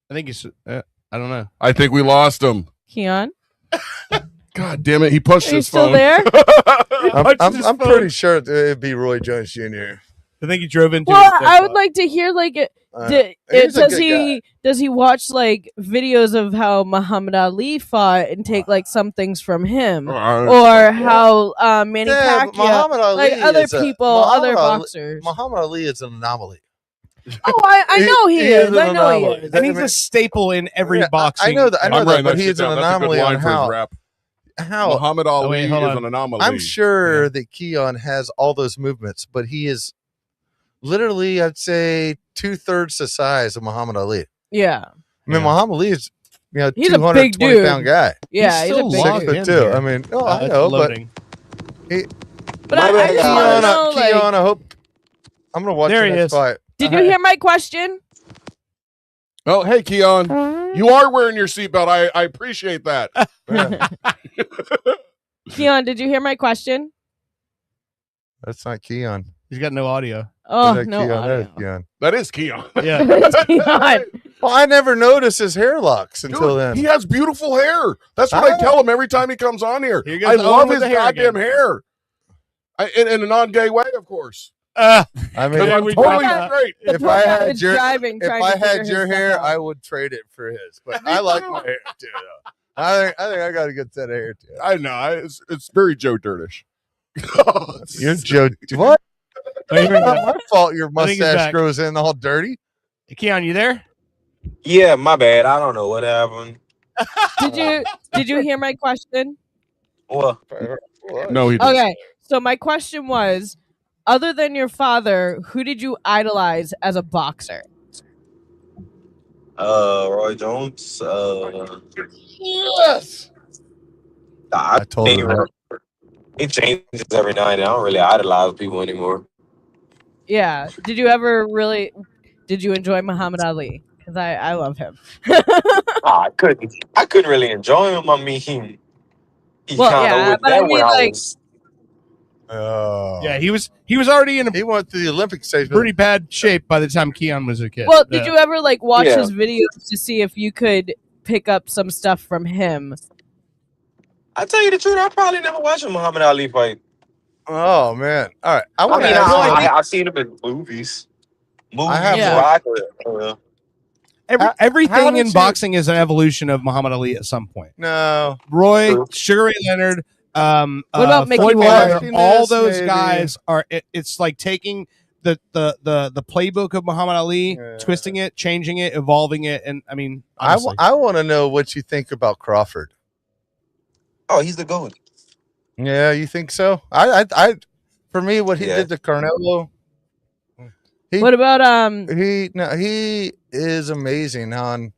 Speaker 7: I think he's. I don't know.
Speaker 5: I think we lost him.
Speaker 3: Keon?
Speaker 5: God damn it! He punched
Speaker 3: Are you
Speaker 5: his
Speaker 3: still
Speaker 5: phone.
Speaker 3: there?
Speaker 4: I'm pretty sure it'd be Roy Jones Jr.
Speaker 7: I think he drove into.
Speaker 3: Well, I would like to hear like
Speaker 4: he's a good
Speaker 3: does he watch like videos of how Muhammad Ali fought and take like some things from him, or how Manny Pacquiao,
Speaker 4: Muhammad Ali
Speaker 3: like other
Speaker 4: is
Speaker 3: people,
Speaker 4: Muhammad
Speaker 3: other
Speaker 4: Ali-
Speaker 3: boxers.
Speaker 4: Muhammad Ali is an anomaly.
Speaker 3: Oh, I know he is. I know he is.
Speaker 7: And he's a staple in every boxing.
Speaker 4: I know that. I know
Speaker 5: I'm
Speaker 4: that,
Speaker 5: writing
Speaker 4: but
Speaker 5: that
Speaker 4: he's
Speaker 5: shit
Speaker 4: an
Speaker 5: down. That's a good
Speaker 4: anomaly
Speaker 5: line
Speaker 4: on
Speaker 5: for his
Speaker 4: how.
Speaker 5: rap.
Speaker 4: How
Speaker 5: Muhammad Ali
Speaker 7: hold
Speaker 5: is
Speaker 7: on.
Speaker 5: an anomaly.
Speaker 4: I'm sure that Keon has all those movements, but he is literally, I'd say, 2/3 the size of Muhammad Ali.
Speaker 3: Yeah.
Speaker 4: I mean, Muhammad Ali is,
Speaker 3: He's a big
Speaker 4: 220
Speaker 3: dude.
Speaker 4: pound guy.
Speaker 3: Yeah, he's a big
Speaker 4: 6
Speaker 3: dude.
Speaker 4: foot 2. I mean, I know,
Speaker 7: loading.
Speaker 3: But I just wanna know, like-
Speaker 4: Keon, I hope I'm gonna watch
Speaker 7: There
Speaker 4: the
Speaker 7: he
Speaker 4: next
Speaker 7: is.
Speaker 4: fight.
Speaker 3: Did you hear my question?
Speaker 5: Oh, hey, Keon. You are wearing your seatbelt. I appreciate that.
Speaker 3: Keon, did you hear my question?
Speaker 4: That's not Keon.
Speaker 7: He's got no audio.
Speaker 3: Oh,
Speaker 4: That
Speaker 3: no
Speaker 4: Keon.
Speaker 3: audio.
Speaker 4: That is Keon.
Speaker 5: That is Keon.
Speaker 7: Yeah.
Speaker 3: That's Keon.
Speaker 4: Well, I never noticed his hair locks until
Speaker 5: Dude,
Speaker 4: then.
Speaker 5: he has beautiful hair. That's what I tell him every time he comes on here.
Speaker 7: Here goes
Speaker 5: I
Speaker 7: Owen
Speaker 5: love
Speaker 7: with
Speaker 5: his
Speaker 7: the hair
Speaker 5: goddamn
Speaker 7: again.
Speaker 5: hair. In a non-gay way, of course.
Speaker 4: I mean,
Speaker 5: Because I'm
Speaker 7: we
Speaker 5: totally
Speaker 7: talked about-
Speaker 5: straight.
Speaker 4: if I had
Speaker 3: It's
Speaker 4: your
Speaker 3: driving,
Speaker 4: if
Speaker 3: trying
Speaker 4: I
Speaker 3: to
Speaker 4: had
Speaker 3: figure
Speaker 4: your
Speaker 3: his
Speaker 4: hair,
Speaker 3: stuff out.
Speaker 4: I would trade it for his. But I like my hair too. Though. I think I got a good set of hair too.
Speaker 5: I know. It's very Joe Dirtish.
Speaker 4: You're Joe. What?
Speaker 7: Oh, you're
Speaker 4: It's not
Speaker 7: back.
Speaker 4: my fault. Your
Speaker 7: I think he's
Speaker 4: mustache
Speaker 7: back.
Speaker 4: grows in all dirty.
Speaker 7: Keon, you there?
Speaker 6: Yeah, my bad. I don't know what happened.
Speaker 3: Did you hear my question?
Speaker 6: Well,
Speaker 5: No, he didn't.
Speaker 3: Okay, so my question was, other than your father, who did you idolize as a boxer?
Speaker 6: Roy Jones.
Speaker 4: Yes.
Speaker 6: I
Speaker 4: told him that.
Speaker 6: It changes every night. I don't really idolize people anymore.
Speaker 3: Yeah. Did you enjoy Muhammad Ali? Because I love him.
Speaker 6: I couldn't really enjoy him. I mean, he
Speaker 3: Well,
Speaker 6: kind of
Speaker 3: yeah,
Speaker 6: was
Speaker 3: but I
Speaker 6: there
Speaker 3: mean,
Speaker 6: when I
Speaker 3: like-
Speaker 6: was.
Speaker 7: Yeah, he was already in a
Speaker 4: He went to the Olympic stage.
Speaker 7: pretty bad shape by the time Keon was a kid.
Speaker 3: Well, did you ever like watch
Speaker 6: Yeah.
Speaker 3: his videos to see if you could pick up some stuff from him?
Speaker 6: I tell you the truth, I probably never watched a Muhammad Ali fight.
Speaker 4: Oh man! All right, I
Speaker 6: I
Speaker 4: want to
Speaker 6: mean,
Speaker 4: ask
Speaker 6: I've seen him in movies.
Speaker 4: I have
Speaker 6: Rock,
Speaker 7: Everything in
Speaker 4: did you-
Speaker 7: boxing is an evolution of Muhammad Ali at some point.
Speaker 4: No,
Speaker 7: Roy,
Speaker 6: True.
Speaker 7: Sugar Ray Leonard,
Speaker 3: What about Mickey
Speaker 7: Floyd
Speaker 3: Ward?
Speaker 7: Mayweather, all
Speaker 4: Yes,
Speaker 7: those
Speaker 4: maybe.
Speaker 7: guys are. It's like taking the playbook of Muhammad Ali,
Speaker 4: Yeah.
Speaker 7: twisting it, changing it, evolving it, and I mean,
Speaker 4: I
Speaker 7: honestly,
Speaker 4: want to know what you think about Crawford.
Speaker 6: Oh, he's the GOAT.
Speaker 4: Yeah, you think so? I for me, what he
Speaker 6: Yeah.
Speaker 4: did to Carnelo,
Speaker 3: What about
Speaker 4: he is amazing on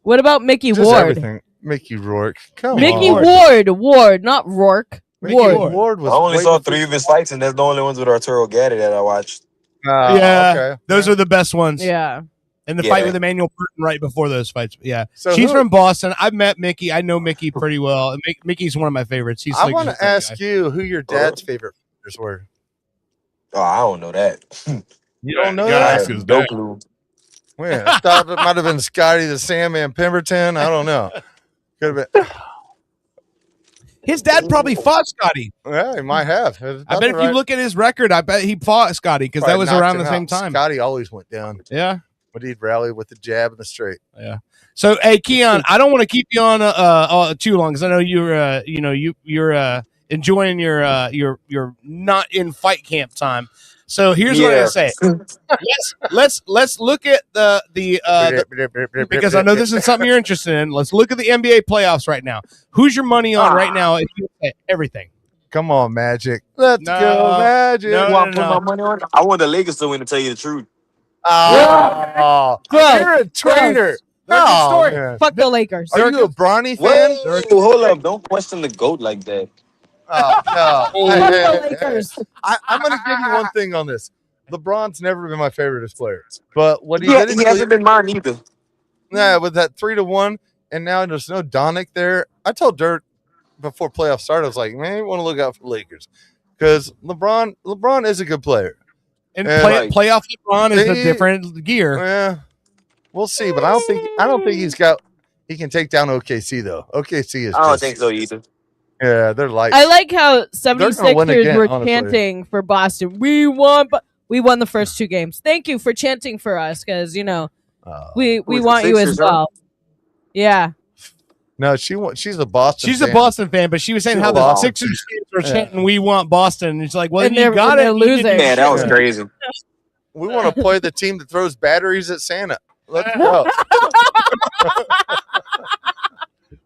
Speaker 3: what about Mickey
Speaker 4: just
Speaker 3: Ward?
Speaker 4: everything. Mickey Rourke, come
Speaker 3: Mickey
Speaker 4: on.
Speaker 3: Ward, not Rourke.
Speaker 4: Mickey
Speaker 3: Ward.
Speaker 4: Ward was.
Speaker 6: I only
Speaker 4: way
Speaker 6: saw
Speaker 4: before-
Speaker 6: 3 of his fights, and that's the only ones with Arturo Gatti that I watched.
Speaker 4: Oh,
Speaker 7: yeah,
Speaker 4: okay.
Speaker 7: those are the best ones.
Speaker 3: Yeah.
Speaker 7: And the
Speaker 6: Yeah.
Speaker 7: fight with Emmanuel Burton right before those fights. Yeah.
Speaker 4: So
Speaker 7: She's
Speaker 4: who-
Speaker 7: from Boston. I've met Mickey. I know Mickey pretty well. And Mickey's one of my favorites. He's
Speaker 4: I
Speaker 7: like
Speaker 4: want
Speaker 7: just
Speaker 4: to
Speaker 7: a great
Speaker 4: ask
Speaker 7: guy.
Speaker 4: you who your dad's favorite fighters were.
Speaker 6: Oh, I don't know that.
Speaker 4: You don't know
Speaker 5: gotta
Speaker 4: that?
Speaker 5: ask his
Speaker 6: No
Speaker 5: dad.
Speaker 6: clue.
Speaker 4: Man, I thought it might have been Scotty the Sandman Pemberton. I don't know. Could have been.
Speaker 7: His dad probably fought Scotty.
Speaker 4: Yeah, he might have.
Speaker 7: I bet if you look at his record, I bet he fought Scotty because that was around the same time.
Speaker 4: Scotty always went down.
Speaker 7: Yeah.
Speaker 4: But he'd rally with the jab and the straight.
Speaker 7: Yeah. So, hey, Keon, I don't want to keep you on too long because I know you're you're enjoying your not in fight camp time. So here's what I'm gonna say. Let's look at the because I know this is something you're interested in. Let's look at the NBA playoffs right now. Who's your money on right now? If you say everything.
Speaker 4: Come on, Magic. Let's
Speaker 7: No,
Speaker 4: go, Magic.
Speaker 7: no,
Speaker 6: Who I put
Speaker 7: no.
Speaker 6: my money on? I want the Lakers to win, to tell you the truth.
Speaker 4: Oh, you're a traitor. Oh, man.
Speaker 3: Fuck the Lakers.
Speaker 4: Are you a Bronny fan?
Speaker 6: Whoa, hold up. Don't question the GOAT like that.
Speaker 4: Oh, no.
Speaker 3: Fuck the Lakers.
Speaker 4: I'm going to give you one thing on this. LeBron's never been my favorite player, but what he
Speaker 6: Yeah,
Speaker 4: did in
Speaker 6: he hasn't been mine either.
Speaker 4: Yeah, with that 3-1, and now there's no Donick there. I told Dirt before playoffs started, I was like, man, you want to look out for the Lakers because LeBron is a good player.
Speaker 7: And playoff LeBron is a different gear.
Speaker 4: Yeah, we'll see, but I don't think he can take down OKC though. OKC is.
Speaker 6: I don't
Speaker 4: just-
Speaker 6: think so either.
Speaker 4: Yeah, they're light.
Speaker 3: I like how
Speaker 4: They're gonna win
Speaker 3: 76ers
Speaker 4: again,
Speaker 3: were
Speaker 4: honestly.
Speaker 3: chanting for Boston. We won the first 2 games. Thank you for chanting for us because we
Speaker 6: Who's the
Speaker 3: want you as
Speaker 6: Sixers, huh?
Speaker 3: well. Yeah.
Speaker 4: No, she's a Boston.
Speaker 7: She's a
Speaker 4: fan.
Speaker 7: Boston fan, but she was saying
Speaker 4: She's
Speaker 7: how
Speaker 4: a
Speaker 7: the
Speaker 4: Boston
Speaker 7: Sixers
Speaker 4: fan.
Speaker 7: fans were
Speaker 4: Yeah.
Speaker 7: chanting, "We want Boston." And it's like, well,
Speaker 3: And
Speaker 7: you
Speaker 3: they're-
Speaker 7: got
Speaker 3: and
Speaker 7: it.
Speaker 3: they're
Speaker 7: You didn't
Speaker 3: losing.
Speaker 7: do
Speaker 6: Man, that was
Speaker 7: shit.
Speaker 6: crazy.
Speaker 4: We want to play the team that throws batteries at Santa. Let's go.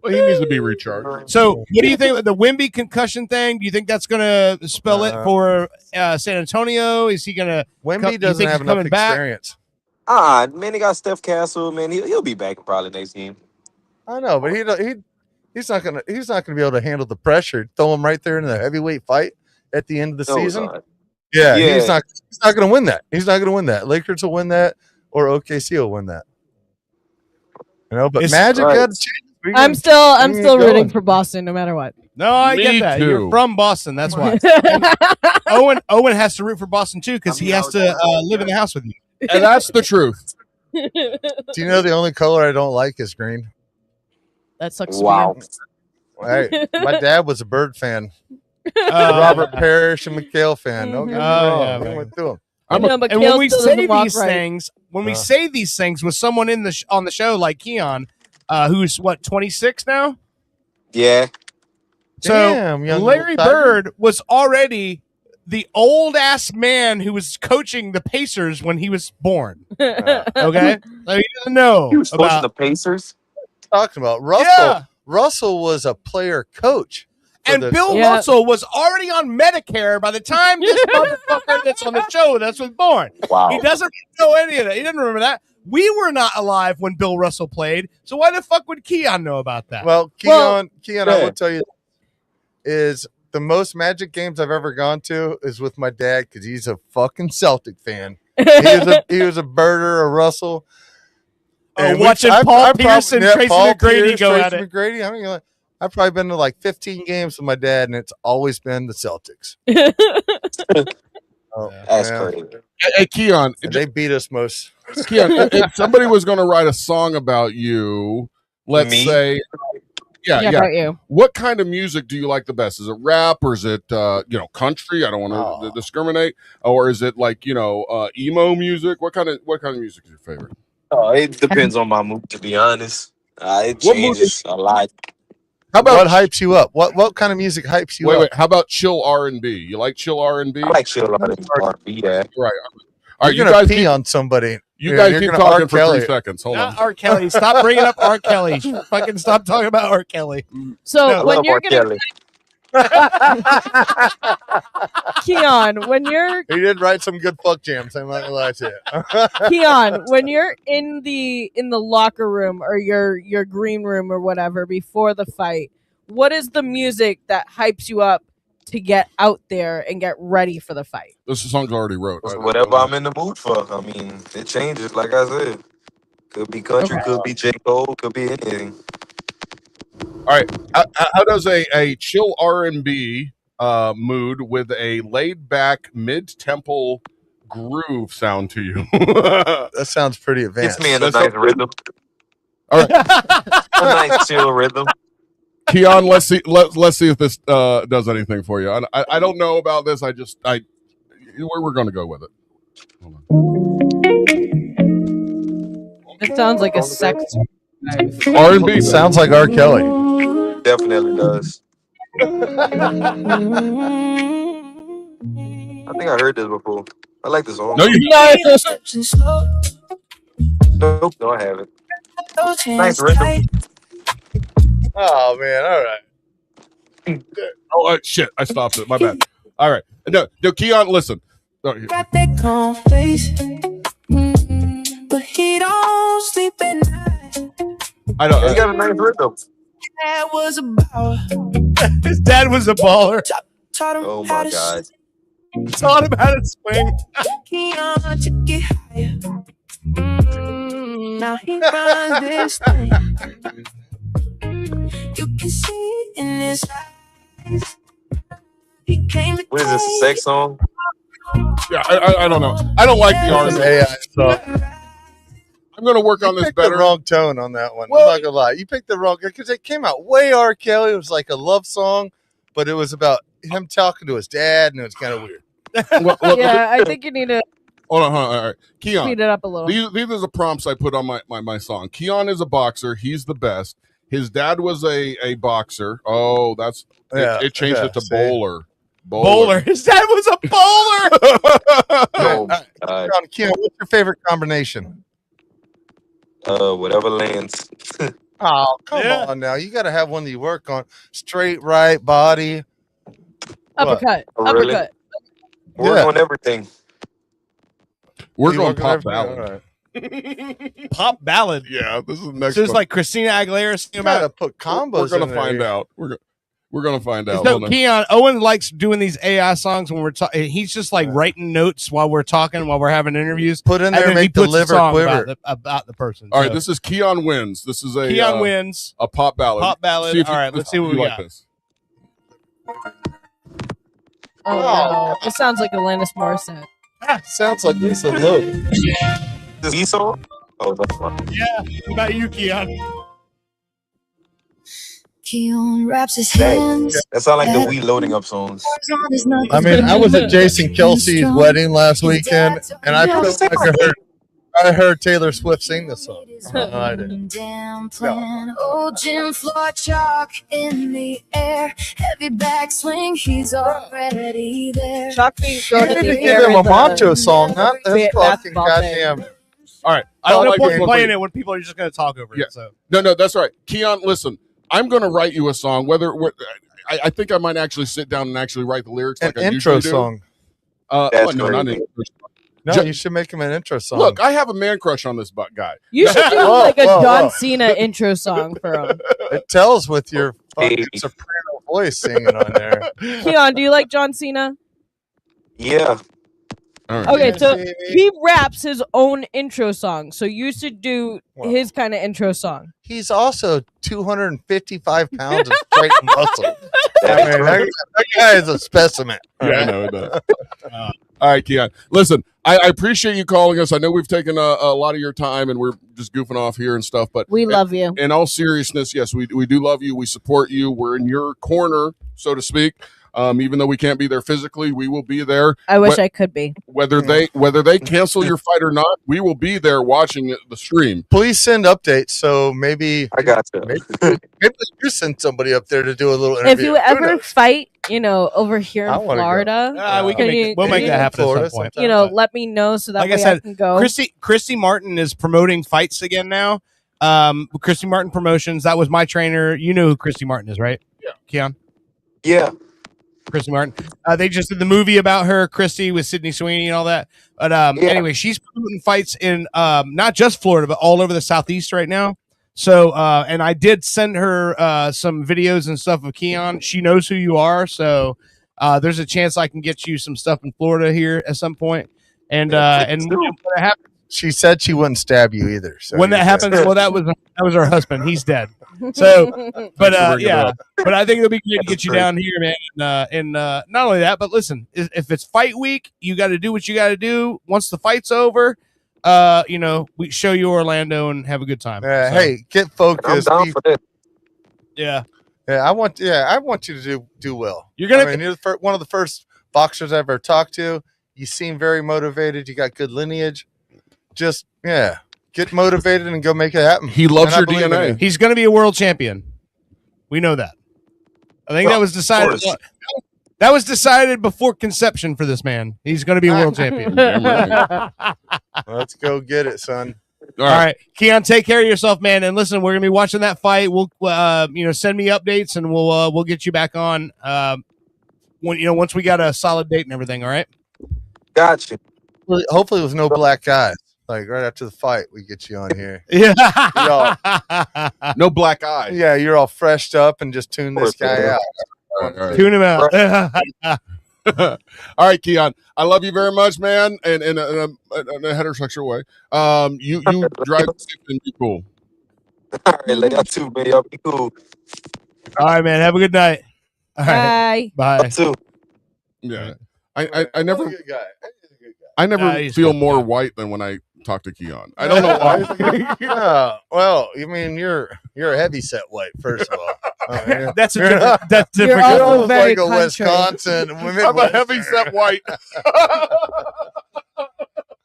Speaker 5: Well, he needs to be recharged.
Speaker 7: So, what do you think of the Wemby concussion thing? Do you think that's going to spell it for San Antonio? Is he going to?
Speaker 4: Wemby doesn't have enough experience.
Speaker 6: Man, they got Steph Castle. Man, he'll be back probably next game.
Speaker 4: I know, but he's not gonna be able to handle the pressure. Throw him right there in the heavyweight fight at the end of the
Speaker 6: No,
Speaker 4: season.
Speaker 6: God.
Speaker 4: Yeah,
Speaker 6: Yeah.
Speaker 4: he's not gonna win that. He's not gonna win that. Lakers will win that, or OKC will win that. You know, but
Speaker 7: It's-
Speaker 4: Magic
Speaker 6: right.
Speaker 4: got a chance. We
Speaker 3: I'm
Speaker 4: can-
Speaker 3: still
Speaker 4: we can
Speaker 3: rooting
Speaker 4: going.
Speaker 3: for Boston no matter what.
Speaker 7: No, I
Speaker 5: Me
Speaker 7: get that.
Speaker 5: too.
Speaker 7: You're from Boston. That's why. Owen has to root for Boston too because he has to live in the house with you.
Speaker 5: And that's the truth.
Speaker 4: Do you know the only color I don't like is green?
Speaker 3: That sucks.
Speaker 6: Wow.
Speaker 4: Hey, my dad was a Bird fan,
Speaker 7: Uh,
Speaker 4: Robert Parrish and McHale fan. Don't get me
Speaker 7: Oh,
Speaker 4: wrong.
Speaker 7: yeah,
Speaker 4: I
Speaker 7: man.
Speaker 4: went through 'em.
Speaker 7: And
Speaker 3: No, but
Speaker 7: when
Speaker 3: Kale
Speaker 7: we
Speaker 3: still
Speaker 7: say
Speaker 3: doesn't walk
Speaker 7: these
Speaker 3: right.
Speaker 7: things, we say these things with someone in the on the show like Keon, who's what 26 now.
Speaker 6: Yeah.
Speaker 7: So
Speaker 4: Damn, young
Speaker 7: Larry
Speaker 4: little tiger.
Speaker 7: Bird was already the old ass man who was coaching the Pacers when he was born. Okay, so he doesn't know
Speaker 6: He was coaching
Speaker 7: about
Speaker 6: the Pacers.
Speaker 4: Talking about Russell.
Speaker 7: Yeah.
Speaker 4: Russell was a player coach. for
Speaker 7: And
Speaker 4: the-
Speaker 7: Bill
Speaker 3: Yeah.
Speaker 7: Russell was already on Medicare by the time this motherfucker that's on the show that's was born.
Speaker 6: Wow.
Speaker 7: He doesn't know any of that. He doesn't remember that. We were not alive when Bill Russell played, so why the fuck would Keon know about that?
Speaker 4: Well, Keon, I
Speaker 6: yeah.
Speaker 4: will tell you, is the most Magic games I've ever gone to is with my dad because he's a fucking Celtic fan. He was a birder, a Russell. And
Speaker 7: watching Paul Pierce and Tracy McGrady go at it.
Speaker 4: McGrady. I mean, I've probably been to like 15 games with my dad, and it's always been the Celtics. Oh,
Speaker 6: That's
Speaker 4: yeah.
Speaker 6: crazy.
Speaker 5: Hey, Keon,
Speaker 4: And they beat us most.
Speaker 5: Keon, if somebody was going to write a song about you, let's
Speaker 6: Me?
Speaker 5: say, yeah,
Speaker 3: about you.
Speaker 5: What kind of music do you like the best? Is it rap or is it country? I don't want to discriminate. Or is it like emo music? What kind of music is your favorite?
Speaker 6: Oh, it depends on my mood, to be honest. It
Speaker 5: What mood
Speaker 6: changes a lot.
Speaker 5: How about
Speaker 4: What hypes you up? What kind of music hypes you up?
Speaker 5: wait? How about chill R&B? You like chill R&B?
Speaker 6: I like chill R&B. Yeah.
Speaker 5: Right. All right,
Speaker 4: You're
Speaker 5: you
Speaker 4: gonna
Speaker 5: guys
Speaker 4: pee
Speaker 5: keep,
Speaker 4: on somebody.
Speaker 5: you
Speaker 4: You're-
Speaker 5: guys
Speaker 4: you're
Speaker 5: keep
Speaker 4: gonna R.
Speaker 5: talking for
Speaker 4: Kelly
Speaker 5: 3 seconds. Hold on.
Speaker 7: Not R. Kelly. Stop bringing up R. Kelly. Fucking stop talking about R. Kelly.
Speaker 3: So
Speaker 7: No.
Speaker 3: when
Speaker 6: Love
Speaker 3: you're
Speaker 6: R.
Speaker 3: gonna
Speaker 6: Kelly.
Speaker 3: Keon, when you're
Speaker 4: He did write some good fuck jams. I'm not gonna lie to you.
Speaker 3: Keon, when you're in the locker room or your green room or whatever before the fight, what is the music that hypes you up to get out there and get ready for the fight?
Speaker 5: This song's already wrote.
Speaker 6: Whatever I'm in the mood for. I mean, it changes, like I said. Could be country, could be J. Cole, could be anything.
Speaker 5: All right. How does a chill R&B mood with a laid back mid tempo groove sound to you?
Speaker 4: That sounds pretty advanced.
Speaker 6: It's me in a nice rhythm.
Speaker 5: All right.
Speaker 6: A nice chill rhythm.
Speaker 5: Keon, let's see if this does anything for you. I don't know about this. We're going to go with it.
Speaker 3: It sounds like a sex.
Speaker 4: R&B sounds like R. Kelly.
Speaker 6: Definitely does. I think I heard this before. I like this song.
Speaker 5: No, you
Speaker 6: Nope, no, I haven't. Nice rhythm.
Speaker 4: Oh man! All right.
Speaker 5: Oh shit! I stopped it. My bad. All right. No, Keon, listen.
Speaker 8: Got that calm face, but he don't sleep at night.
Speaker 5: I don't.
Speaker 6: He got a nice rhythm.
Speaker 8: That was about.
Speaker 7: His dad was a baller.
Speaker 8: Taught him
Speaker 6: Oh
Speaker 8: how
Speaker 6: my
Speaker 8: to
Speaker 6: god.
Speaker 7: Taught him how to swing.
Speaker 8: Keon to get higher. Now he runs this thing. You can see in his eyes. He came to
Speaker 6: What is this, a sex song?
Speaker 5: Yeah, I don't know. I don't like the R&B. I'm going to work on this
Speaker 4: picked
Speaker 5: better.
Speaker 4: The wrong tone on that one.
Speaker 5: Well,
Speaker 4: I'm not gonna lie. You picked the wrong because it came out way R. Kelly. It was like a love song, but it was about him talking to his dad, and it was kind of weird.
Speaker 3: Yeah, I think you need to
Speaker 5: Hold on. All right. Keon.
Speaker 3: speed it up a little.
Speaker 5: These are the prompts I put on my song. Keon is a boxer. He's the best. His dad was a boxer. Oh, that's it changed it to bowler.
Speaker 7: Bowler. His dad was a bowler.
Speaker 6: Oh,
Speaker 4: Keon, what's your favorite combination?
Speaker 6: whatever lands.
Speaker 4: Oh, come on now. You got to have one that you work on. Straight, right, body.
Speaker 3: Uppercut.
Speaker 6: Oh, really?
Speaker 3: Uppercut.
Speaker 6: Work on everything.
Speaker 5: We're
Speaker 4: You
Speaker 5: going
Speaker 4: work on
Speaker 5: pop
Speaker 4: everything?
Speaker 5: ballad.
Speaker 7: Pop ballad.
Speaker 5: Yeah, this is the next.
Speaker 7: So it's
Speaker 5: one.
Speaker 7: like Christina Aguilera singing
Speaker 4: You got to
Speaker 7: about.
Speaker 4: put combos
Speaker 5: We're gonna
Speaker 4: in there.
Speaker 5: find out. We're gonna find out.
Speaker 7: So
Speaker 5: Hold on.
Speaker 7: Keon, Owen likes doing these AI songs when we're talking. He's just like writing notes while we're talking, while we're having interviews.
Speaker 4: Put in
Speaker 7: and
Speaker 4: there,
Speaker 7: then he
Speaker 4: make the
Speaker 7: puts a
Speaker 4: liver
Speaker 7: song
Speaker 4: quiver.
Speaker 7: about the person.
Speaker 5: All right,
Speaker 7: So,
Speaker 5: this is Keon Wins. This is a
Speaker 7: Keon Wins.
Speaker 5: a pop ballad.
Speaker 7: Pop ballad.
Speaker 5: See if
Speaker 7: All
Speaker 5: you-
Speaker 7: right, let's see what
Speaker 5: you
Speaker 7: we
Speaker 5: like
Speaker 7: got.
Speaker 5: this.
Speaker 3: Oh, no. It sounds like Alanis Morissette.
Speaker 4: Sounds like Lisa Loeb.
Speaker 6: This is song? Oh, that's fine.
Speaker 7: Yeah, what about you, Keon?
Speaker 8: Keon wraps his hands.
Speaker 6: That sounds like the we loading up songs.
Speaker 4: I mean, I was at Jason Kelsey's wedding last weekend, and I feel like I heard Taylor Swift sing this song. No, I didn't.
Speaker 8: Damn plan. Old gym floor chalk in the air. Heavy backswing, he's already there.
Speaker 3: Chalk being
Speaker 4: You
Speaker 3: thrown
Speaker 4: need
Speaker 3: in
Speaker 4: to
Speaker 3: the
Speaker 4: give
Speaker 3: air
Speaker 4: him a
Speaker 3: with
Speaker 4: macho song, not this fucking
Speaker 3: basketball
Speaker 4: goddamn.
Speaker 5: All right,
Speaker 7: I don't
Speaker 5: like
Speaker 7: know
Speaker 5: this
Speaker 7: if
Speaker 5: one
Speaker 7: playing
Speaker 5: for you.
Speaker 7: it when people are just going to talk over
Speaker 5: Yeah.
Speaker 7: it. So
Speaker 5: No, that's right. Keon, listen. I'm going to write you a song. I think I might actually sit down and actually write the lyrics
Speaker 4: An
Speaker 5: like I
Speaker 4: intro
Speaker 5: usually do.
Speaker 4: song.
Speaker 6: That's
Speaker 5: no,
Speaker 6: great.
Speaker 5: not an intro.
Speaker 4: No, you should make him an intro song.
Speaker 5: Look, I have a man crush on this guy.
Speaker 3: You should do
Speaker 4: Whoa,
Speaker 3: like a
Speaker 4: whoa,
Speaker 3: John
Speaker 4: whoa.
Speaker 3: Cena intro song for him.
Speaker 4: It tells with your fucking
Speaker 6: Hey.
Speaker 4: soprano voice singing on there.
Speaker 3: Keon, do you like John Cena?
Speaker 6: Yeah.
Speaker 5: All right.
Speaker 3: Okay, so he raps his own intro song. So you should do
Speaker 4: Wow.
Speaker 3: his kind of intro song.
Speaker 4: He's also 255 pounds of straight muscle. I mean, that guy is a specimen.
Speaker 5: Yeah, I know it does. All right, Keon. Listen, I appreciate you calling us. I know we've taken a lot of your time and we're just goofing off here and stuff, but
Speaker 3: We love you.
Speaker 5: in all seriousness, yes, we do love you. We support you. We're in your corner, so to speak. Even though we can't be there physically, we will be there.
Speaker 3: I wish I could be.
Speaker 5: Whether they cancel your fight or not, we will be there watching the stream.
Speaker 4: Please send updates. So maybe
Speaker 6: I got you.
Speaker 4: maybe you send somebody up there to do a little interview.
Speaker 3: If you
Speaker 4: Who
Speaker 3: ever
Speaker 4: knows?
Speaker 3: fight, over here
Speaker 4: I
Speaker 3: in
Speaker 4: wanna go.
Speaker 3: Florida,
Speaker 7: we can make we'll make that happen
Speaker 4: Florida
Speaker 7: at some point.
Speaker 4: sometime.
Speaker 3: let me know so that
Speaker 7: Like
Speaker 3: way
Speaker 7: I said,
Speaker 3: can go.
Speaker 7: Christy Martin is promoting fights again now. Christy Martin Promotions. That was my trainer. You know who Christy Martin is, right?
Speaker 5: Yeah.
Speaker 7: Keon.
Speaker 6: Yeah.
Speaker 7: Christy Martin. They just did the movie about her, Christy, with Sydney Sweeney and all that. But anyway, she's promoting fights in not just Florida, but all over the Southeast right now. So, and I did send her some videos and stuff of Keon. She knows who you are. So there's a chance I can get you some stuff in Florida here at some point. And when it happens,
Speaker 4: she said she wouldn't stab you either. So
Speaker 7: When that happens, well, that was her husband. He's dead. So, but yeah, but I think it'll be great to get you down here, man. And not only that, but listen, if it's fight week, you got to do what you got to do. Once the fight's over, we show you Orlando and have a good time.
Speaker 4: Hey, get focused.
Speaker 6: I'm down for that.
Speaker 7: Yeah.
Speaker 4: I want you to do well.
Speaker 7: You're gonna.
Speaker 4: I mean, you're one of the first boxers I've ever talked to. You seem very motivated. You got good lineage. Just get motivated and go make it happen.
Speaker 5: He loves
Speaker 4: And I
Speaker 5: your
Speaker 4: believe in
Speaker 5: DNA.
Speaker 4: you.
Speaker 7: He's going to be a world champion. We know that. I think that was decided. That was decided before conception for this man. He's going to be a world champion.
Speaker 4: Let's go get it, son.
Speaker 7: All right, Keon, take care of yourself, man. And listen, we're going to be watching that fight. We'll, send me updates, and we'll get you back on. Once we got a solid date and everything. All right.
Speaker 6: Gotcha.
Speaker 4: Hopefully, with no black guys. Like right after the fight, we get you on here.
Speaker 7: Yeah.
Speaker 5: No black eyes.
Speaker 4: Yeah, you're all freshed up and just tune this guy out.
Speaker 5: All right.
Speaker 7: Tune him out.
Speaker 5: All right, Keon. I love you very much, man, and in a heterosexual way. You drive safe and be cool.
Speaker 6: All right, like that too, man. Y'all be cool.
Speaker 7: All right, man. Have a good night. All right. Bye.
Speaker 6: Too.
Speaker 5: Yeah. I never
Speaker 4: Good guy.
Speaker 5: I never
Speaker 7: he's
Speaker 5: feel
Speaker 7: good,
Speaker 5: more white than when I talk to Keon. I don't know why.
Speaker 4: Yeah, well, I mean, you're a heavy set white, first of all.
Speaker 7: That's
Speaker 4: You're
Speaker 7: different. That's
Speaker 4: You're
Speaker 7: different.
Speaker 4: almost
Speaker 3: very
Speaker 4: like a
Speaker 3: country.
Speaker 4: Wisconsin.
Speaker 5: I'm a heavy set white.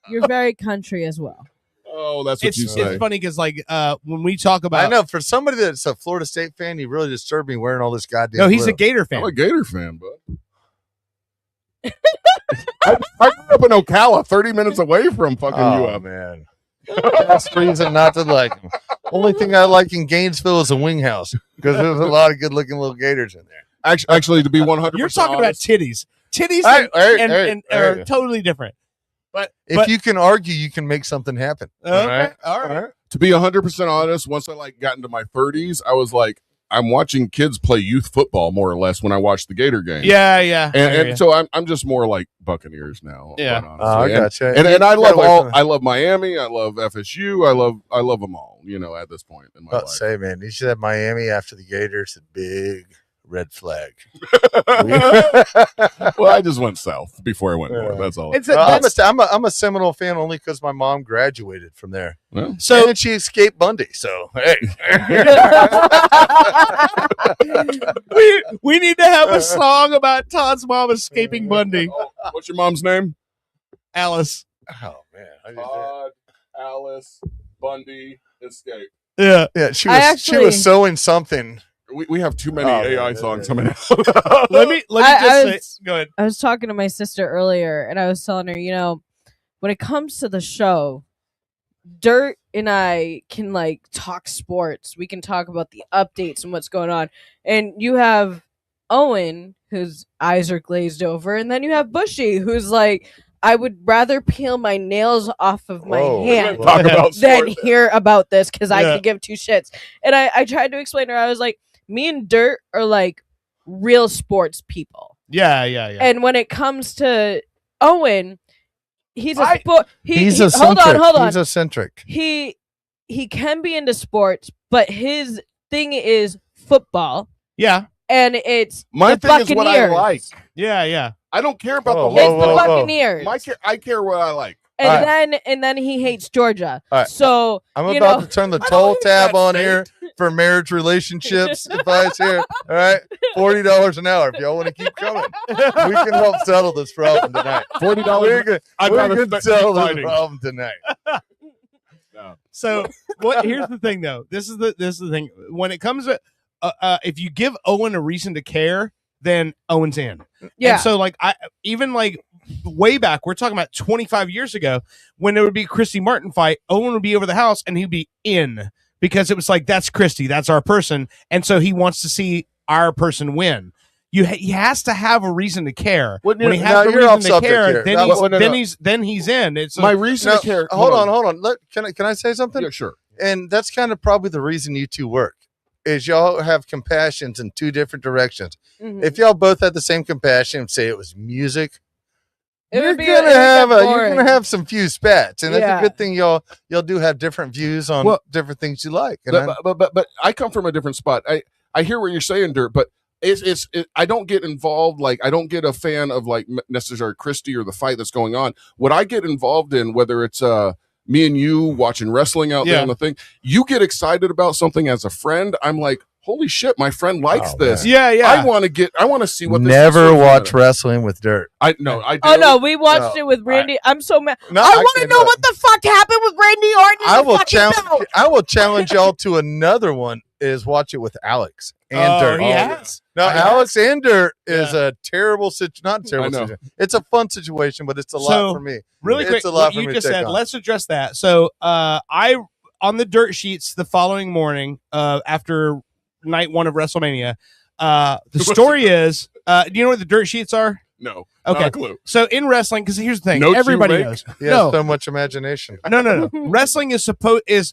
Speaker 3: You're very country as well.
Speaker 5: Oh, that's what you say.
Speaker 7: It's funny because when we talk about,
Speaker 4: I know for somebody that's a Florida State fan, you really disturbed me wearing all this goddamn.
Speaker 7: No, he's a
Speaker 4: blue.
Speaker 7: Gator fan.
Speaker 5: I'm a Gator fan, bud. I grew up in Ocala, 30 minutes away from fucking you up.
Speaker 4: Man. Best reason not to like him. Only thing I like in Gainesville is a wing house because there's a lot of good looking little gators in there.
Speaker 5: Actually, to be 100%,
Speaker 7: You're talking about titties. Titties
Speaker 4: Hey,
Speaker 7: are totally different. But
Speaker 4: if you can argue, you can make something happen.
Speaker 7: Okay, all right.
Speaker 5: To be 100% honest, once I got into my 30s, I was like, I'm watching kids play youth football more or less when I watch the Gator game.
Speaker 7: Yeah.
Speaker 5: And so I'm just more like Buccaneers now.
Speaker 7: Yeah.
Speaker 5: quite
Speaker 4: Oh, I
Speaker 5: honestly.
Speaker 4: gotcha.
Speaker 5: And I love
Speaker 4: Gotta wait for
Speaker 5: I love Miami. I love FSU. I love them all. At this point in my life.
Speaker 4: Say, man, you should have Miami after the Gators. A big red flag.
Speaker 5: Well, I just went south before I went north. That's all.
Speaker 4: I'm a Seminole fan only because my mom graduated from there.
Speaker 5: Well,
Speaker 7: So
Speaker 4: and she escaped Bundy. So hey,
Speaker 7: we need to have a song about Todd's mom escaping Bundy.
Speaker 5: What's your mom's name?
Speaker 7: Alice.
Speaker 4: oh man,
Speaker 5: Todd, Alice, Bundy, Escape.
Speaker 7: Yeah.
Speaker 4: yeah, she
Speaker 3: I
Speaker 4: was
Speaker 3: actually-
Speaker 4: sewing something.
Speaker 5: We have too many
Speaker 4: Oh,
Speaker 5: AI
Speaker 4: man.
Speaker 5: songs coming out.
Speaker 7: Let me
Speaker 3: I
Speaker 7: just say. Go ahead.
Speaker 3: I was talking to my sister earlier, and I was telling her, when it comes to the show, Dirt and I can talk sports. We can talk about the updates and what's going on. And you have Owen, whose eyes are glazed over, and then you have Bushy, who's like, I would rather peel my nails off of my hand
Speaker 5: Talk about
Speaker 3: than
Speaker 5: sports.
Speaker 3: hear about this because I
Speaker 7: Yeah.
Speaker 3: could give two shits. And I tried to explain to her, I was like, me and Dirt are like real sports people.
Speaker 7: Yeah.
Speaker 3: And when it comes to Owen, he's a sport.
Speaker 4: He's
Speaker 3: hold on.
Speaker 4: He's eccentric.
Speaker 3: He can be into sports, but his thing is football,
Speaker 7: Yeah.
Speaker 3: and it's
Speaker 5: My
Speaker 3: the
Speaker 5: thing is what I
Speaker 3: Buccaneers.
Speaker 5: like.
Speaker 7: Yeah.
Speaker 5: I don't care about
Speaker 4: Whoa,
Speaker 5: the
Speaker 3: It's
Speaker 5: whole.
Speaker 3: the
Speaker 4: whoa.
Speaker 3: Buccaneers,
Speaker 5: I care what I like.
Speaker 3: and then he hates Georgia.
Speaker 4: All right.
Speaker 3: So
Speaker 4: I'm
Speaker 3: you
Speaker 4: about
Speaker 3: know,
Speaker 4: to turn the
Speaker 5: I don't
Speaker 4: toll
Speaker 5: hate
Speaker 4: tab
Speaker 5: that
Speaker 4: on
Speaker 5: state.
Speaker 4: here for marriage relationships advice here. All right, $40 an hour if y'all want to keep coming. We can help settle this problem tonight.
Speaker 5: $40. I'd
Speaker 4: We
Speaker 5: rather
Speaker 4: can
Speaker 5: spend
Speaker 4: settle this
Speaker 5: fighting.
Speaker 4: problem tonight.
Speaker 7: So here's the thing though. This is the thing. When it comes to if you give Owen a reason to care, then Owen's in.
Speaker 3: Yeah.
Speaker 7: And so I even way back, we're talking about 25 years ago, when there would be a Christy Martin fight, Owen would be over the house and he'd be in because it was like, that's Christy, that's our person. And so he wants to see our person win. He has to have a reason to care.
Speaker 4: Well,
Speaker 7: When he
Speaker 4: now
Speaker 7: has the
Speaker 4: you're off
Speaker 7: reason to
Speaker 4: subject
Speaker 7: care,
Speaker 4: here.
Speaker 7: then,
Speaker 4: Now,
Speaker 7: he's,
Speaker 4: no, no,
Speaker 7: then
Speaker 4: no.
Speaker 7: he's in. It's
Speaker 5: My reason
Speaker 4: Now,
Speaker 5: to care.
Speaker 4: hold on. Can I say something?
Speaker 5: Yeah, sure.
Speaker 4: And that's kind of probably the reason you two work is y'all have compassions in two different directions.
Speaker 3: Mhm.
Speaker 4: If y'all both had the same compassion, say it was music, you're
Speaker 3: be-
Speaker 4: gonna
Speaker 3: it'd
Speaker 4: have
Speaker 3: get
Speaker 4: you're
Speaker 3: boring.
Speaker 4: gonna have some few spats, and that's
Speaker 3: Yeah.
Speaker 4: a good thing. Y'all do have different views on
Speaker 5: Well,
Speaker 4: different things you like. And
Speaker 5: But I come from a different spot. I hear what you're saying, Dirt, but I don't get involved. Like, I don't get a fan of like necessarily Christie or the fight that's going on. What I get involved in, whether it's me and you watching wrestling out there on the thing, you get excited about something as a friend. I'm like, holy shit, my friend likes this.
Speaker 7: Yeah, yeah.
Speaker 5: I want to see what this
Speaker 4: never
Speaker 5: is.
Speaker 4: watch wrestling with Dirt.
Speaker 5: I do.
Speaker 3: Oh no, we watched it with Randy. I'm so mad.
Speaker 4: No,
Speaker 3: I
Speaker 4: I
Speaker 3: want to
Speaker 4: can't
Speaker 3: know
Speaker 4: do it.
Speaker 3: what the fuck happened with Randy Orton. and
Speaker 4: I
Speaker 3: the
Speaker 4: will
Speaker 3: fucking
Speaker 4: challenge.
Speaker 3: belt.
Speaker 4: I will challenge y'all to another one. Is watch it with Alex and Dirt.
Speaker 7: he has?
Speaker 4: No,
Speaker 7: Oh, he has?
Speaker 4: Alex and Dirt is a terrible situation. Not a
Speaker 5: I
Speaker 4: terrible
Speaker 5: know.
Speaker 4: situation. It's a fun situation, but it's a lot
Speaker 7: So,
Speaker 4: for me.
Speaker 7: Really quick,
Speaker 4: it's a lot
Speaker 7: what
Speaker 4: for
Speaker 7: you
Speaker 4: me
Speaker 7: just
Speaker 4: to take
Speaker 7: said.
Speaker 4: on.
Speaker 7: Let's address that. So, I on the dirt sheets the following morning, after night 1 of WrestleMania, the story is, do you know what the dirt sheets are?
Speaker 5: No.
Speaker 7: Okay.
Speaker 5: Not a clue.
Speaker 7: So in wrestling, because here's the thing,
Speaker 5: Notes you
Speaker 7: everybody
Speaker 5: make?
Speaker 7: knows.
Speaker 4: He has
Speaker 7: No,
Speaker 4: so much imagination.
Speaker 7: no. Wrestling is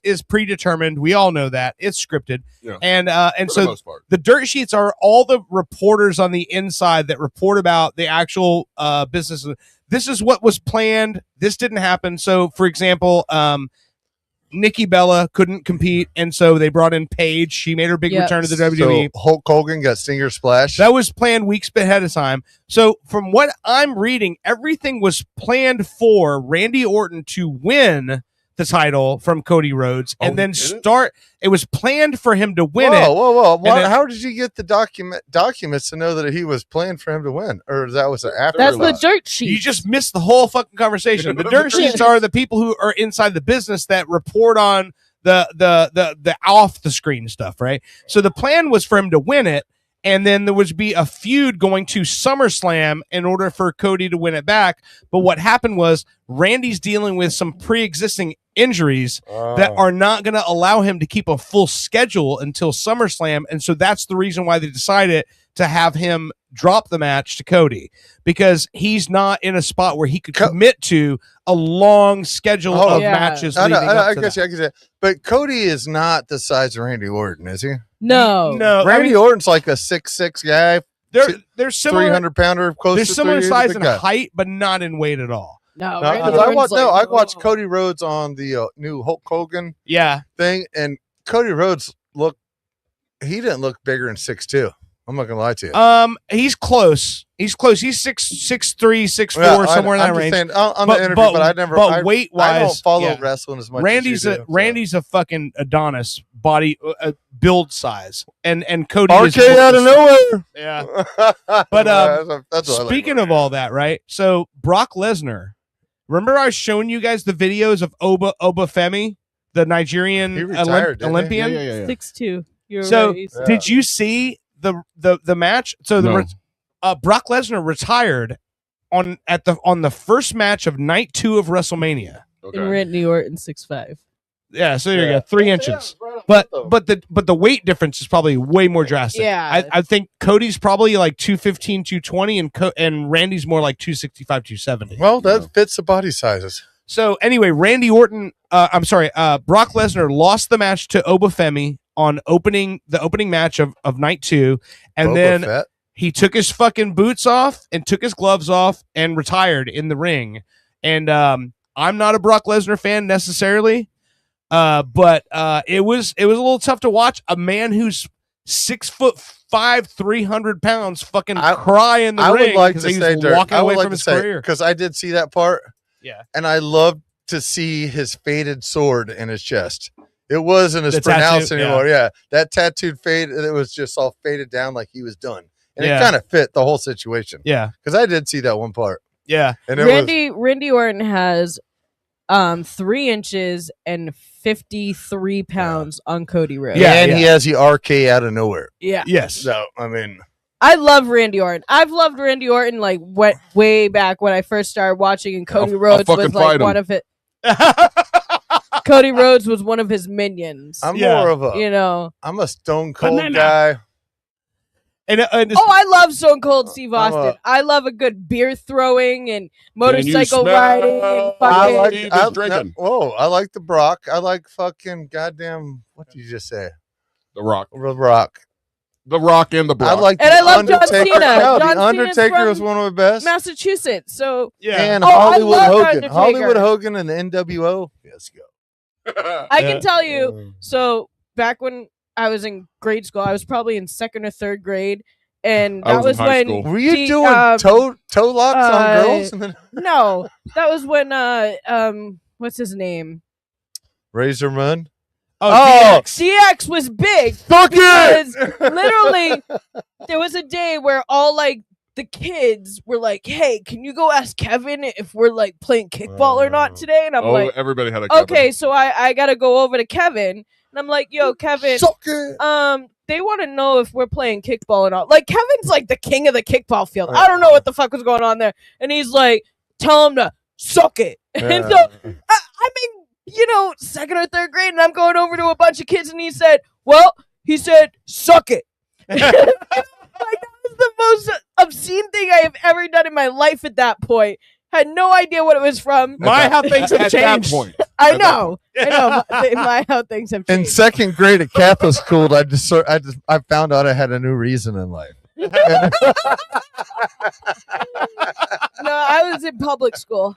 Speaker 7: is predetermined. We all know that it's scripted,
Speaker 5: Yeah.
Speaker 7: and
Speaker 5: For the
Speaker 7: so
Speaker 5: most part.
Speaker 7: the dirt sheets are all the reporters on the inside that report about the actual business. This is what was planned. This didn't happen. So, for example, Nikki Bella couldn't compete, and so they brought in Paige. She made her big
Speaker 3: Yep.
Speaker 7: return to the WWE.
Speaker 4: So Hulk Hogan got Stinger Splash.
Speaker 7: That was planned weeks ahead of time. So from what I'm reading, everything was planned for Randy Orton to win the title from Cody Rhodes, and then start. It was planned for him to win it.
Speaker 4: Whoa!
Speaker 7: and then-
Speaker 4: How did you get the documents to know that he was planned for him to win, or that was after?
Speaker 3: That's the
Speaker 4: release?
Speaker 3: dirt sheet.
Speaker 7: You just missed the whole fucking conversation. The dirt sheets are the people who are inside the business that report on the off the screen stuff, right? So the plan was for him to win it, and then there would be a feud going to SummerSlam in order for Cody to win it back. But what happened was Randy's dealing with some pre-existing injuries that are not going to allow him to keep a full schedule until SummerSlam, and so that's the reason why they decided to have him drop the match to Cody, because he's not in a spot where he could commit to a long schedule of matches.
Speaker 4: I
Speaker 7: leading up to
Speaker 4: guess
Speaker 7: that.
Speaker 4: I guess. But Cody is not the size of Randy Orton, is he?
Speaker 3: No.
Speaker 4: Randy Orton's like a 6'6" guy.
Speaker 7: They're similar.
Speaker 4: 300-pounder, close
Speaker 7: They're
Speaker 4: to
Speaker 7: similar
Speaker 4: 3
Speaker 7: size
Speaker 4: big
Speaker 7: and
Speaker 4: guy.
Speaker 7: height, but not in weight at all.
Speaker 3: No,
Speaker 4: No,
Speaker 3: Randy
Speaker 4: 'cause I
Speaker 3: Orton's
Speaker 4: watched
Speaker 3: like,
Speaker 4: watched Cody Rhodes on the new Hulk Hogan thing, and Cody Rhodes he didn't look bigger than 6'2". I'm not gonna lie to you.
Speaker 7: He's close. He's close. He's 6'3", 6'4",
Speaker 4: Yeah,
Speaker 7: somewhere in that
Speaker 4: I'm just
Speaker 7: range.
Speaker 4: saying, on the interview, but I never.
Speaker 7: But weight wise,
Speaker 4: I don't follow wrestling as much.
Speaker 7: Randy's
Speaker 4: as you do,
Speaker 7: Randy's a fucking Adonis body build size, and Cody
Speaker 4: RK
Speaker 7: is
Speaker 4: out of nowhere.
Speaker 7: Yeah. But
Speaker 4: That's what I like.
Speaker 7: speaking of all that, right? So Brock Lesnar, remember I was showing you guys the videos of Obafemi, the Nigerian
Speaker 4: He retired, didn't he?
Speaker 7: Olympian?
Speaker 5: Yeah.
Speaker 3: 6'2". You're
Speaker 7: So
Speaker 3: right.
Speaker 7: did you see the match? So
Speaker 5: No.
Speaker 7: Brock Lesnar retired on the first match of night 2 of WrestleMania.
Speaker 3: And Randy Orton 6'5".
Speaker 7: Yeah, so there you go, 3 inches. But the weight difference is probably way more drastic.
Speaker 3: Yeah.
Speaker 7: I think Cody's probably like 215, 220, and Randy's more like 265, 270.
Speaker 4: Well, that fits the body sizes.
Speaker 7: So anyway, Brock Lesnar lost the match to Obafemi on the opening match of night 2, and
Speaker 4: Boba
Speaker 7: then
Speaker 4: Fett.
Speaker 7: he took his fucking boots off and took his gloves off and retired in the ring. And I'm not a Brock Lesnar fan necessarily, but it was a little tough to watch a man who's 6'5", 300 pounds fucking cry in the
Speaker 4: I
Speaker 7: ring
Speaker 4: would like
Speaker 7: because
Speaker 4: to
Speaker 7: he's
Speaker 4: say, Dirk,
Speaker 7: walking
Speaker 4: I
Speaker 7: away
Speaker 4: would like
Speaker 7: from
Speaker 4: to
Speaker 7: his
Speaker 4: say,
Speaker 7: career.
Speaker 4: because I did see that part.
Speaker 7: Yeah.
Speaker 4: And I loved to see his faded sword in his chest. It wasn't as
Speaker 7: The
Speaker 4: pronounced
Speaker 7: tattoo,
Speaker 4: anymore. Yeah. That tattooed fade, it was just all faded down like he was done. And
Speaker 7: Yeah.
Speaker 4: it kind of fit the whole situation.
Speaker 7: Yeah.
Speaker 4: Because I did see that one part.
Speaker 7: Yeah.
Speaker 4: And it
Speaker 3: Randy Orton has 3 inches and 53 pounds on Cody Rhodes.
Speaker 4: and he has the RK out of nowhere.
Speaker 3: Yeah.
Speaker 7: Yes.
Speaker 4: So, I mean,
Speaker 3: I love Randy Orton. I've loved Randy Orton like way back when I first started watching, and Cody Rhodes
Speaker 5: fucking
Speaker 3: was like
Speaker 5: fight him.
Speaker 3: one of it. Cody Rhodes was one of his minions.
Speaker 4: I'm more of a,
Speaker 3: I'm
Speaker 4: a Stone Cold
Speaker 7: Banana.
Speaker 4: guy.
Speaker 7: And
Speaker 3: I love Stone Cold Steve
Speaker 4: I'm
Speaker 3: Austin. I love a good beer throwing and
Speaker 5: you
Speaker 3: motorcycle
Speaker 5: smell
Speaker 3: riding. And fucking,
Speaker 4: I like the Brock. I like fucking goddamn, what did you just say?
Speaker 5: The Rock.
Speaker 4: The Rock.
Speaker 5: The Rock and the Brock.
Speaker 4: I like
Speaker 3: And
Speaker 4: the
Speaker 3: I love John
Speaker 4: Undertaker.
Speaker 3: Cena.
Speaker 4: No,
Speaker 3: John
Speaker 4: the Undertaker
Speaker 3: Cena's
Speaker 4: was
Speaker 3: from
Speaker 4: one of the best.
Speaker 3: Massachusetts. So
Speaker 4: And
Speaker 3: Oh, I
Speaker 4: Hollywood
Speaker 3: love
Speaker 4: Hogan.
Speaker 3: Undertaker.
Speaker 4: Hollywood Hogan and the NWO. Let's go.
Speaker 3: I can tell you. So back when I was in grade school, I was probably in 2nd or 3rd grade, and
Speaker 5: I
Speaker 3: that
Speaker 5: was in
Speaker 3: was
Speaker 5: high
Speaker 3: when
Speaker 5: school.
Speaker 4: Were you
Speaker 3: the,
Speaker 4: doing toe locks on girls? And then
Speaker 3: No, that was when what's his name?
Speaker 4: Razor Ramon.
Speaker 3: Oh, DX was big.
Speaker 4: Fuck
Speaker 3: because
Speaker 4: it!
Speaker 3: literally, there was a day where all like the kids were like, "Hey, can you go ask Kevin if we're like playing kickball or not today?" And I'm like,
Speaker 5: everybody had a Kevin.
Speaker 3: "Okay." So I gotta go over to Kevin, and I'm like, "Yo, Kevin, they want to know if we're playing kickball or not." Like Kevin's like the king of the kickball field. I don't know what the fuck was going on there, and he's like, "Tell him to suck it." And so I mean, 2nd or 3rd grade, and I'm going over to a bunch of kids, and he said, "Suck it." Like, that was the most obscene thing I have ever done in my life at that point. Had no idea what it was from.
Speaker 7: How things have
Speaker 5: At that
Speaker 7: changed.
Speaker 5: point.
Speaker 3: I know. How things have
Speaker 4: In
Speaker 3: changed.
Speaker 4: 2nd grade at Catholic school, I found out I had a new reason in life.
Speaker 3: No, I was in public school.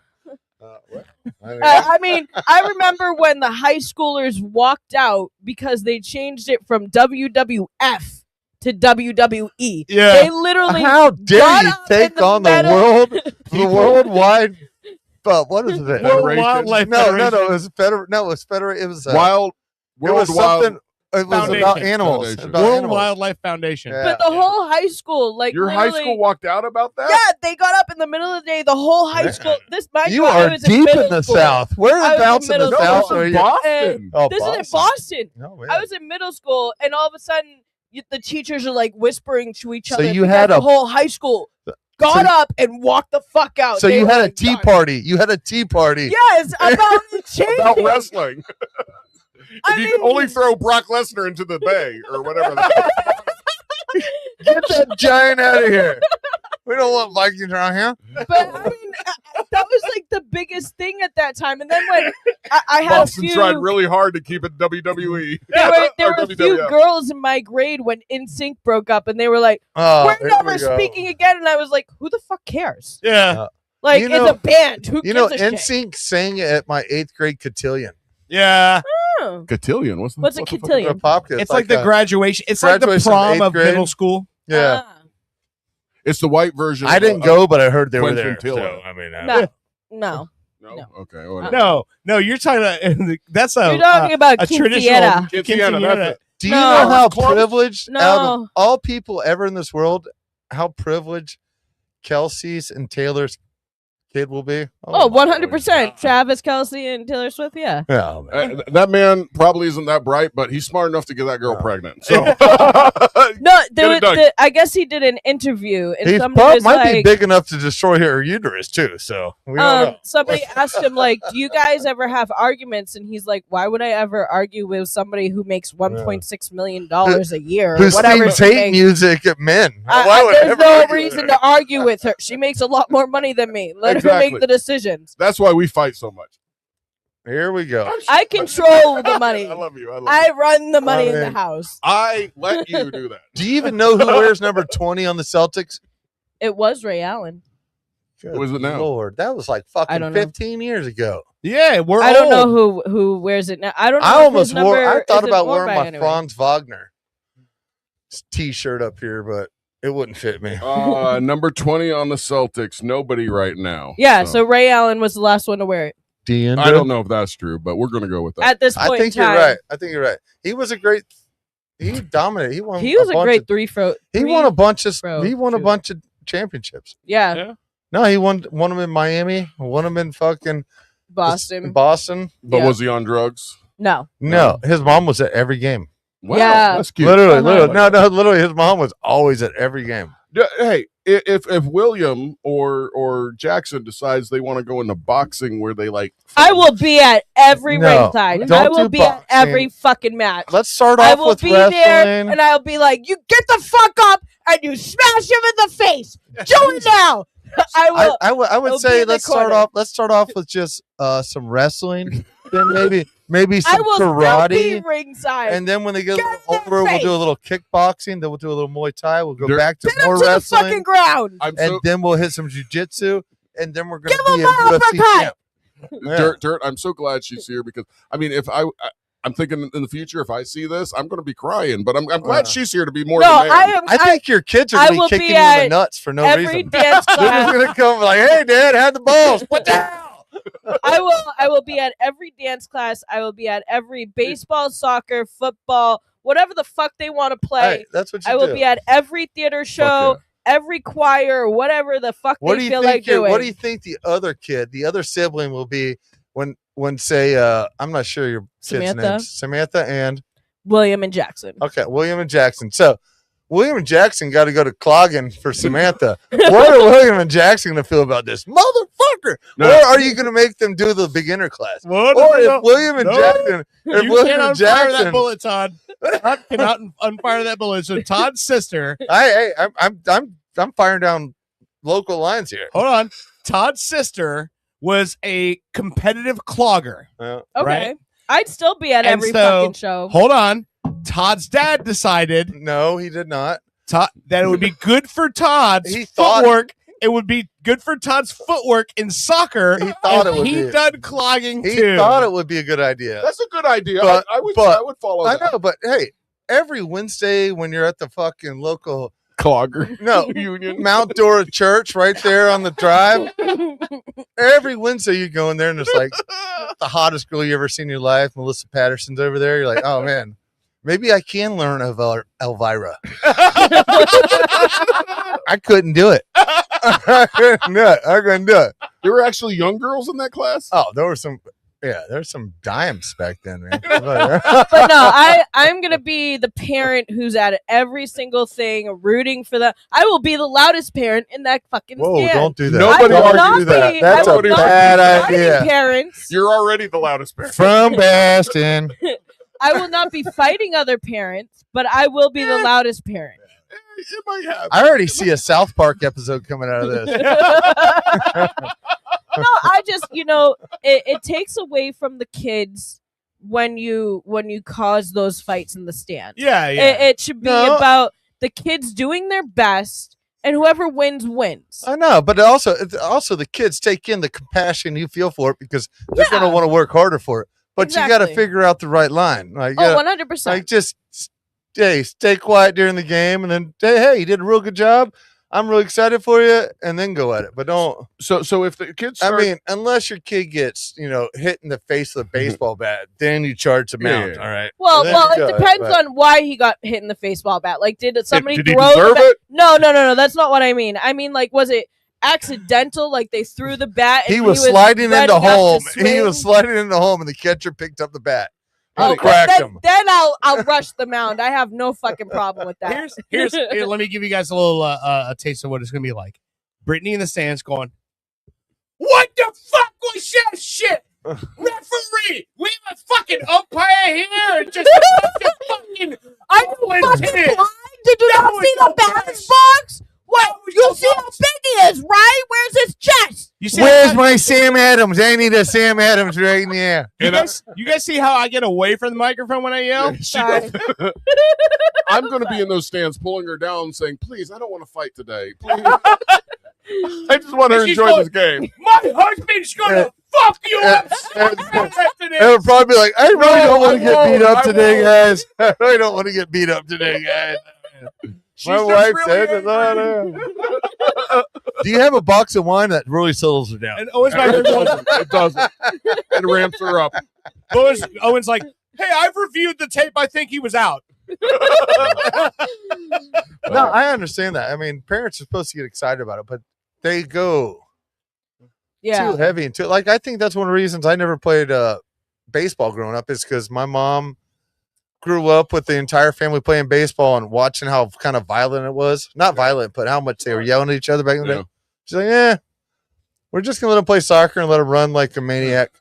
Speaker 3: I mean, I remember when the high schoolers walked out because they changed it from WWF to WWE.
Speaker 7: Yeah.
Speaker 3: They literally
Speaker 4: How dare
Speaker 3: got
Speaker 4: you
Speaker 3: up
Speaker 4: take
Speaker 3: in
Speaker 4: on the
Speaker 3: metal-
Speaker 4: world, the worldwide? What is it?
Speaker 7: World Wildlife
Speaker 4: No,
Speaker 7: Federation.
Speaker 4: it was federal. No, it was federal. It was
Speaker 5: Wild.
Speaker 4: It was
Speaker 5: World Wild.
Speaker 4: something. It was
Speaker 7: Foundation.
Speaker 4: about animals.
Speaker 5: Foundation.
Speaker 4: About
Speaker 7: World
Speaker 4: animals.
Speaker 7: Wildlife Foundation.
Speaker 4: Yeah.
Speaker 3: But the whole high school, like
Speaker 5: Your high
Speaker 3: literally-
Speaker 5: school walked out about that?
Speaker 3: Yeah, they got up in the middle of the day. The whole high school.
Speaker 4: You are deep in the South.
Speaker 3: I
Speaker 4: Whereabouts
Speaker 3: was
Speaker 4: in
Speaker 3: in
Speaker 4: the
Speaker 3: middle
Speaker 4: South
Speaker 3: school.
Speaker 4: are you?
Speaker 5: Boston.
Speaker 4: Oh,
Speaker 3: This is in Boston.
Speaker 4: No,
Speaker 3: I was in middle school, and all of a sudden, the teachers are like whispering to each
Speaker 4: So
Speaker 3: other.
Speaker 4: you
Speaker 3: because
Speaker 4: had
Speaker 3: the
Speaker 4: a-
Speaker 3: whole high school got up and walked the fuck out.
Speaker 4: So
Speaker 3: They
Speaker 4: you
Speaker 3: were
Speaker 4: had a
Speaker 3: like,
Speaker 4: tea
Speaker 3: "Done."
Speaker 4: party. You had a tea party.
Speaker 3: Yes, about changing.
Speaker 5: About wrestling. If you could only throw Brock Lesnar into the bay or whatever.
Speaker 4: Get that giant out of here. We don't want Vikings around here.
Speaker 3: But I mean, that was like the biggest thing at that time. And then when I had
Speaker 5: Boston
Speaker 3: a few,
Speaker 5: tried really hard to keep it WWE.
Speaker 3: there
Speaker 5: Or
Speaker 3: were a few
Speaker 5: WWF.
Speaker 3: girls in my grade when NSYNC broke up, and they were like,
Speaker 4: Oh,
Speaker 3: "We're
Speaker 4: there
Speaker 3: never
Speaker 4: we go.
Speaker 3: speaking again." And I was like, "Who the fuck cares?"
Speaker 7: Yeah.
Speaker 3: Like,
Speaker 4: You know-
Speaker 3: it's a band. Who
Speaker 4: You know,
Speaker 3: gives a shit?
Speaker 4: NSYNC sang at my 8th grade cotillion.
Speaker 7: Yeah.
Speaker 3: Oh.
Speaker 5: Cotillion.
Speaker 3: What's a
Speaker 4: What's a
Speaker 3: cotillion?
Speaker 4: pop?
Speaker 7: It's like the
Speaker 4: a-
Speaker 7: graduation. It's like the
Speaker 4: graduation
Speaker 7: prom
Speaker 4: eighth
Speaker 7: of
Speaker 4: grade.
Speaker 7: middle school.
Speaker 4: Yeah.
Speaker 3: Ah.
Speaker 5: It's the white version.
Speaker 4: I didn't
Speaker 5: of-
Speaker 4: go, but I heard they were
Speaker 5: Quentin
Speaker 4: there.
Speaker 5: Tiller.
Speaker 4: So, I mean,
Speaker 3: No, no.
Speaker 5: No? Okay. Whatever.
Speaker 7: No, you're talking about that's a
Speaker 3: You're talking about
Speaker 7: a traditional
Speaker 3: quinceañera.
Speaker 5: Quinceañera, that's it.
Speaker 4: do you
Speaker 3: No.
Speaker 4: know how
Speaker 5: Close.
Speaker 4: privileged
Speaker 3: No.
Speaker 4: out of all people ever in this world, how privileged Kelsey's and Taylor's kid will be?
Speaker 3: Oh,
Speaker 4: my
Speaker 3: 100%. Travis Kelce and Taylor Swift, yeah.
Speaker 4: God. Yeah, man.
Speaker 5: That man probably isn't that bright, but he's smart enough to get that girl pregnant. So
Speaker 3: No,
Speaker 5: Get it done.
Speaker 3: I guess he did an interview, and
Speaker 4: He
Speaker 3: somebody was
Speaker 4: might be
Speaker 3: like,
Speaker 4: big enough to destroy her uterus too. So we don't know.
Speaker 3: somebody asked him, like, "Do you guys ever have arguments?" And he's like, "Why would I ever argue with somebody who makes $1.6 million a year,
Speaker 4: Who
Speaker 3: or whatever
Speaker 4: sings
Speaker 3: she
Speaker 4: hate
Speaker 3: makes?"
Speaker 4: music at men? Why would I
Speaker 3: There's
Speaker 4: ever
Speaker 3: no
Speaker 4: argue with
Speaker 3: reason
Speaker 4: her?
Speaker 3: to argue with her. She makes a lot more money than me. Let her
Speaker 5: Exactly.
Speaker 3: make the decisions.
Speaker 5: that's why we fight so much.
Speaker 4: Here we go.
Speaker 3: I control the money.
Speaker 5: I love you. I love
Speaker 3: I
Speaker 5: you.
Speaker 3: run the money in the
Speaker 4: mean-
Speaker 3: house.
Speaker 5: I let you do that.
Speaker 4: Do you even know who wears number 20 on the Celtics?
Speaker 3: It was Ray Allen.
Speaker 4: Good
Speaker 5: Who is it now?
Speaker 4: Lord, that was like
Speaker 3: I
Speaker 4: fucking
Speaker 3: don't know.
Speaker 4: 15 years ago.
Speaker 7: Yeah, we're
Speaker 3: I don't
Speaker 7: old.
Speaker 3: know who wears it now. I don't know.
Speaker 4: I
Speaker 3: if
Speaker 4: almost
Speaker 3: his
Speaker 4: wore.
Speaker 3: number
Speaker 4: I thought
Speaker 3: isn't
Speaker 4: about
Speaker 3: worn
Speaker 4: wearing
Speaker 3: by
Speaker 4: my
Speaker 3: anyone.
Speaker 4: Franz Wagner T-shirt up here, but it wouldn't fit me.
Speaker 5: Number 20 on the Celtics. Nobody right now.
Speaker 3: Yeah, so Ray Allen was the last one to wear it.
Speaker 5: I don't know if that's true, but we're going to go with that.
Speaker 3: At this
Speaker 4: I
Speaker 3: point
Speaker 4: think
Speaker 3: in
Speaker 4: you're
Speaker 3: time,
Speaker 4: right. I think you're right. He was a great. He dominated. He won.
Speaker 3: he was a
Speaker 4: bunch
Speaker 3: great
Speaker 4: of-
Speaker 3: three throw.
Speaker 4: He won a bunch of.
Speaker 3: throw
Speaker 4: He won a
Speaker 3: shooter.
Speaker 4: bunch of championships.
Speaker 3: Yeah,
Speaker 4: No, he won them in Miami. Won them in fucking
Speaker 3: Boston.
Speaker 4: Boston.
Speaker 5: But
Speaker 3: Yeah.
Speaker 5: was he on drugs?
Speaker 3: No.
Speaker 4: No, his mom was at every game.
Speaker 5: Wow,
Speaker 3: Yeah.
Speaker 5: that's cute.
Speaker 4: Literally. Literally, his mom was always at every game.
Speaker 5: Yeah, hey, if William or Jackson decides they want to go into boxing where they like,
Speaker 3: I will be at every
Speaker 4: No,
Speaker 3: ringside.
Speaker 4: don't
Speaker 3: I will
Speaker 4: do
Speaker 3: be at
Speaker 4: boxing.
Speaker 3: every fucking match.
Speaker 4: Let's start
Speaker 3: I
Speaker 4: off
Speaker 3: will
Speaker 4: with
Speaker 3: be
Speaker 4: wrestling.
Speaker 3: there, and I'll be like, "You get the fuck up and you smash him in the face. Do it now."
Speaker 4: I would
Speaker 3: It'll be
Speaker 4: say
Speaker 3: in the
Speaker 4: let's start
Speaker 3: corner.
Speaker 4: off. Let's start off with just some wrestling, then maybe
Speaker 3: I
Speaker 4: some
Speaker 3: will still be
Speaker 4: karate,
Speaker 3: ringside.
Speaker 4: and then when they get a
Speaker 3: Get
Speaker 4: little
Speaker 3: in their
Speaker 4: older, we'll
Speaker 3: face.
Speaker 4: do a little kickboxing. Then we'll do a little Muay Thai. We'll go
Speaker 5: Dirt.
Speaker 4: back to
Speaker 3: Get 'em
Speaker 4: more
Speaker 3: to the
Speaker 4: wrestling,
Speaker 3: fucking ground.
Speaker 5: I'm
Speaker 4: and
Speaker 5: so
Speaker 4: then we'll hit some jujitsu, and then we're gonna
Speaker 3: Give
Speaker 4: be
Speaker 3: 'em
Speaker 4: in
Speaker 3: an
Speaker 4: UFC
Speaker 3: uppercut.
Speaker 4: camp. Yeah.
Speaker 5: Dirt. I'm so glad she's here because I mean, if I'm thinking in the future, if I see this, I'm going to be crying. But I'm glad she's here to be more
Speaker 3: No,
Speaker 5: than there.
Speaker 3: I
Speaker 4: think your kids are
Speaker 3: I
Speaker 4: gonna
Speaker 3: will
Speaker 4: be
Speaker 3: be
Speaker 4: kicking you in the
Speaker 3: at
Speaker 4: nuts for no
Speaker 3: every
Speaker 4: reason.
Speaker 3: dance
Speaker 4: They're
Speaker 3: class.
Speaker 4: just gonna come like, "Hey, Dad, have the balls." What the hell?
Speaker 3: I will be at every dance class. I will be at every baseball, soccer, football, whatever the fuck they want to play.
Speaker 4: Hey, that's what you
Speaker 3: I will
Speaker 4: do.
Speaker 3: be at every theater show, every choir, whatever the fuck
Speaker 4: What do
Speaker 3: they
Speaker 4: you
Speaker 3: feel
Speaker 4: think?
Speaker 3: like doing.
Speaker 4: What do you think the other kid, the other sibling, will be when say I'm not sure your kid's
Speaker 3: Samantha?
Speaker 4: name, Samantha and
Speaker 3: William and Jackson.
Speaker 4: okay, William and Jackson. So William and Jackson got to go to Cloggin for Samantha. What are William and Jackson going to feel about this, motherfucker?
Speaker 7: No.
Speaker 4: Or are you going to make them do the beginner class?
Speaker 7: What?
Speaker 4: Or
Speaker 7: No.
Speaker 4: if William and
Speaker 7: No.
Speaker 4: Jackson, if
Speaker 7: You
Speaker 4: William
Speaker 7: can't
Speaker 4: and
Speaker 7: unfire
Speaker 4: Jackson,
Speaker 7: that bullet, Todd. Todd cannot unfire that bullet. So Todd's sister.
Speaker 4: I'm firing down local lines here.
Speaker 7: Hold on. Todd's sister was a competitive clogger.
Speaker 3: Okay.
Speaker 7: Right?
Speaker 3: I'd still be at
Speaker 7: And
Speaker 3: every
Speaker 7: so,
Speaker 3: fucking show.
Speaker 7: Hold on. Todd's dad decided
Speaker 4: no, he did not.
Speaker 7: That it would be good for Todd's
Speaker 4: He thought-
Speaker 7: footwork. It would be good for Todd's footwork in soccer.
Speaker 4: He thought
Speaker 7: if
Speaker 4: it would
Speaker 7: he
Speaker 4: be.
Speaker 7: done clogging
Speaker 4: He
Speaker 7: too.
Speaker 4: thought it would be a good idea.
Speaker 5: That's a good idea.
Speaker 4: But-
Speaker 5: I would follow
Speaker 4: I
Speaker 5: that.
Speaker 4: know, but hey, every Wednesday when you're at the fucking local
Speaker 5: Clogger.
Speaker 4: no
Speaker 5: Union.
Speaker 4: Mount Dora Church right there on the drive, every Wednesday you go in there and it's like the hottest girl you ever seen in your life, Melissa Patterson's over there. You're like, oh man, maybe I can learn of Elvira. I couldn't do it. I couldn't do it. I couldn't do it.
Speaker 5: There were actually young girls in that class.
Speaker 4: Oh, there were some. Yeah, there's some dimes back then, man.
Speaker 3: But no, I'm gonna be the parent who's at every single thing, rooting for them. I will be the loudest parent in that fucking
Speaker 4: Whoa,
Speaker 3: stand.
Speaker 4: don't do that.
Speaker 5: Nobody
Speaker 3: I will
Speaker 5: argue
Speaker 3: not
Speaker 5: with that.
Speaker 3: be-
Speaker 4: That's
Speaker 3: I
Speaker 4: a
Speaker 3: will not
Speaker 4: bad
Speaker 3: be fighting
Speaker 4: idea.
Speaker 3: Parents,
Speaker 5: You're already the loudest parent.
Speaker 4: From Baston.
Speaker 3: I will not be fighting other parents, but I will be the loudest parent.
Speaker 5: It might happen.
Speaker 4: I already see a South Park episode coming out of this.
Speaker 3: No, I just it takes away from the kids when you cause those fights in the stand.
Speaker 7: Yeah, yeah.
Speaker 3: It should be
Speaker 4: No.
Speaker 3: about the kids doing their best, and whoever wins wins.
Speaker 4: I know, but also the kids take in the compassion you feel for it because they're going to want to work harder for it. But you got to
Speaker 3: Exactly.
Speaker 4: figure out the right line. Like,
Speaker 3: Oh,
Speaker 4: yeah,
Speaker 3: 100%.
Speaker 4: like just stay quiet during the game, and then hey, you did a real good job. I'm really excited for you, and then go at it. But don't.
Speaker 5: So if the kids,
Speaker 4: I mean, unless your kid gets hit in the face with a baseball bat, then you charge the mount.
Speaker 5: Yeah.
Speaker 4: All right.
Speaker 3: Well,
Speaker 4: Then
Speaker 3: it
Speaker 4: go at it,
Speaker 3: depends
Speaker 4: but-
Speaker 3: on why he got hit in the baseball bat. Like, did somebody
Speaker 5: did he
Speaker 3: throw the
Speaker 5: deserve
Speaker 3: bat?
Speaker 5: it?
Speaker 3: No. That's not what I mean. I mean, like, was it accidental? Like, they threw the bat. And
Speaker 4: He was sliding into
Speaker 3: ready up to
Speaker 4: home. He
Speaker 3: swing?
Speaker 4: was sliding into home, and the catcher picked up the bat.
Speaker 3: Oh,
Speaker 4: Cracked him.
Speaker 3: then I'll rush the mound. I have no fucking problem with that.
Speaker 7: Here, let me give you guys a little a taste of what it's gonna be like. Brittany in the stands going, "What the fuck was that shit? Referee, we have a fucking umpire here and just a bunch of fucking
Speaker 3: Are you fucking blind? Did you not see the balance box? What? You see how big he is, right? Where's his chest?
Speaker 7: You see
Speaker 4: Where's
Speaker 7: how,
Speaker 4: my Sam Adams? I need a Sam Adams right now.
Speaker 7: you guys see how I get away from the microphone when I yell?
Speaker 3: Sorry.
Speaker 5: I'm going to be in those stands pulling her down, saying, "Please, I don't want to fight today. Please, I just want to
Speaker 7: And she's
Speaker 5: enjoy
Speaker 7: going,
Speaker 5: this game."
Speaker 7: My husband's gonna fuck you up.
Speaker 4: It would probably be like, I really don't want to get beat up today, guys. I really don't want to get beat up today, guys. My
Speaker 7: just
Speaker 4: wife
Speaker 7: really
Speaker 4: said, "Do you have a box of wine that really settles her down?"
Speaker 7: And Owen's back there going,
Speaker 5: It doesn't. It ramps her up.
Speaker 7: Owen's like, "Hey, I've reviewed the tape. I think he was out."
Speaker 4: No, I understand that. I mean, parents are supposed to get excited about it, but they go
Speaker 3: Yeah.
Speaker 4: too heavy into it. Like, I think that's one of the reasons I never played baseball growing up is because my mom grew up with the entire family playing baseball and watching how kind of violent it was. Not violent, but how much they were yelling at each other back in the
Speaker 5: Yeah.
Speaker 4: day. She's like, we're just gonna let him play soccer and let him run like a maniac.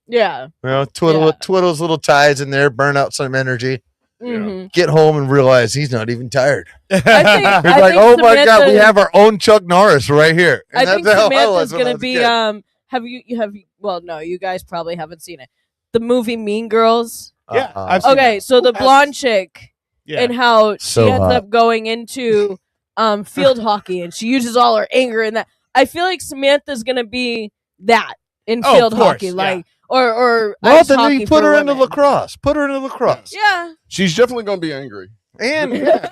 Speaker 3: Yeah.
Speaker 4: You know, twiddle his little ties in there, burn out some energy.
Speaker 3: Mhm.
Speaker 4: Get home and realize he's not even tired.
Speaker 3: I think,
Speaker 4: He's
Speaker 3: I
Speaker 4: like,
Speaker 3: think
Speaker 4: oh my God, we
Speaker 3: Samantha-
Speaker 4: have our own Chuck Norris right here. And
Speaker 3: I
Speaker 4: that's
Speaker 3: think
Speaker 4: how I
Speaker 3: Samantha's
Speaker 4: was when I
Speaker 3: gonna
Speaker 4: was a
Speaker 3: be.
Speaker 4: kid.
Speaker 3: Have you? Well, no, you guys probably haven't seen it. The movie Mean Girls.
Speaker 7: Yeah, I've seen
Speaker 3: Okay,
Speaker 7: that.
Speaker 3: so the blonde chick
Speaker 7: Yeah.
Speaker 3: and how
Speaker 4: So
Speaker 3: she ends
Speaker 4: hot.
Speaker 3: up going into field hockey and she uses all her anger in that. I feel like Samantha's gonna be that in
Speaker 7: Oh,
Speaker 3: field
Speaker 7: of course,
Speaker 3: hockey,
Speaker 7: yeah.
Speaker 3: like or
Speaker 4: Well,
Speaker 3: ice
Speaker 4: then
Speaker 3: hockey
Speaker 4: you put
Speaker 3: for
Speaker 4: her into
Speaker 3: women.
Speaker 4: lacrosse. Put her into lacrosse.
Speaker 3: Yeah,
Speaker 5: She's definitely going to be angry.
Speaker 4: And yeah,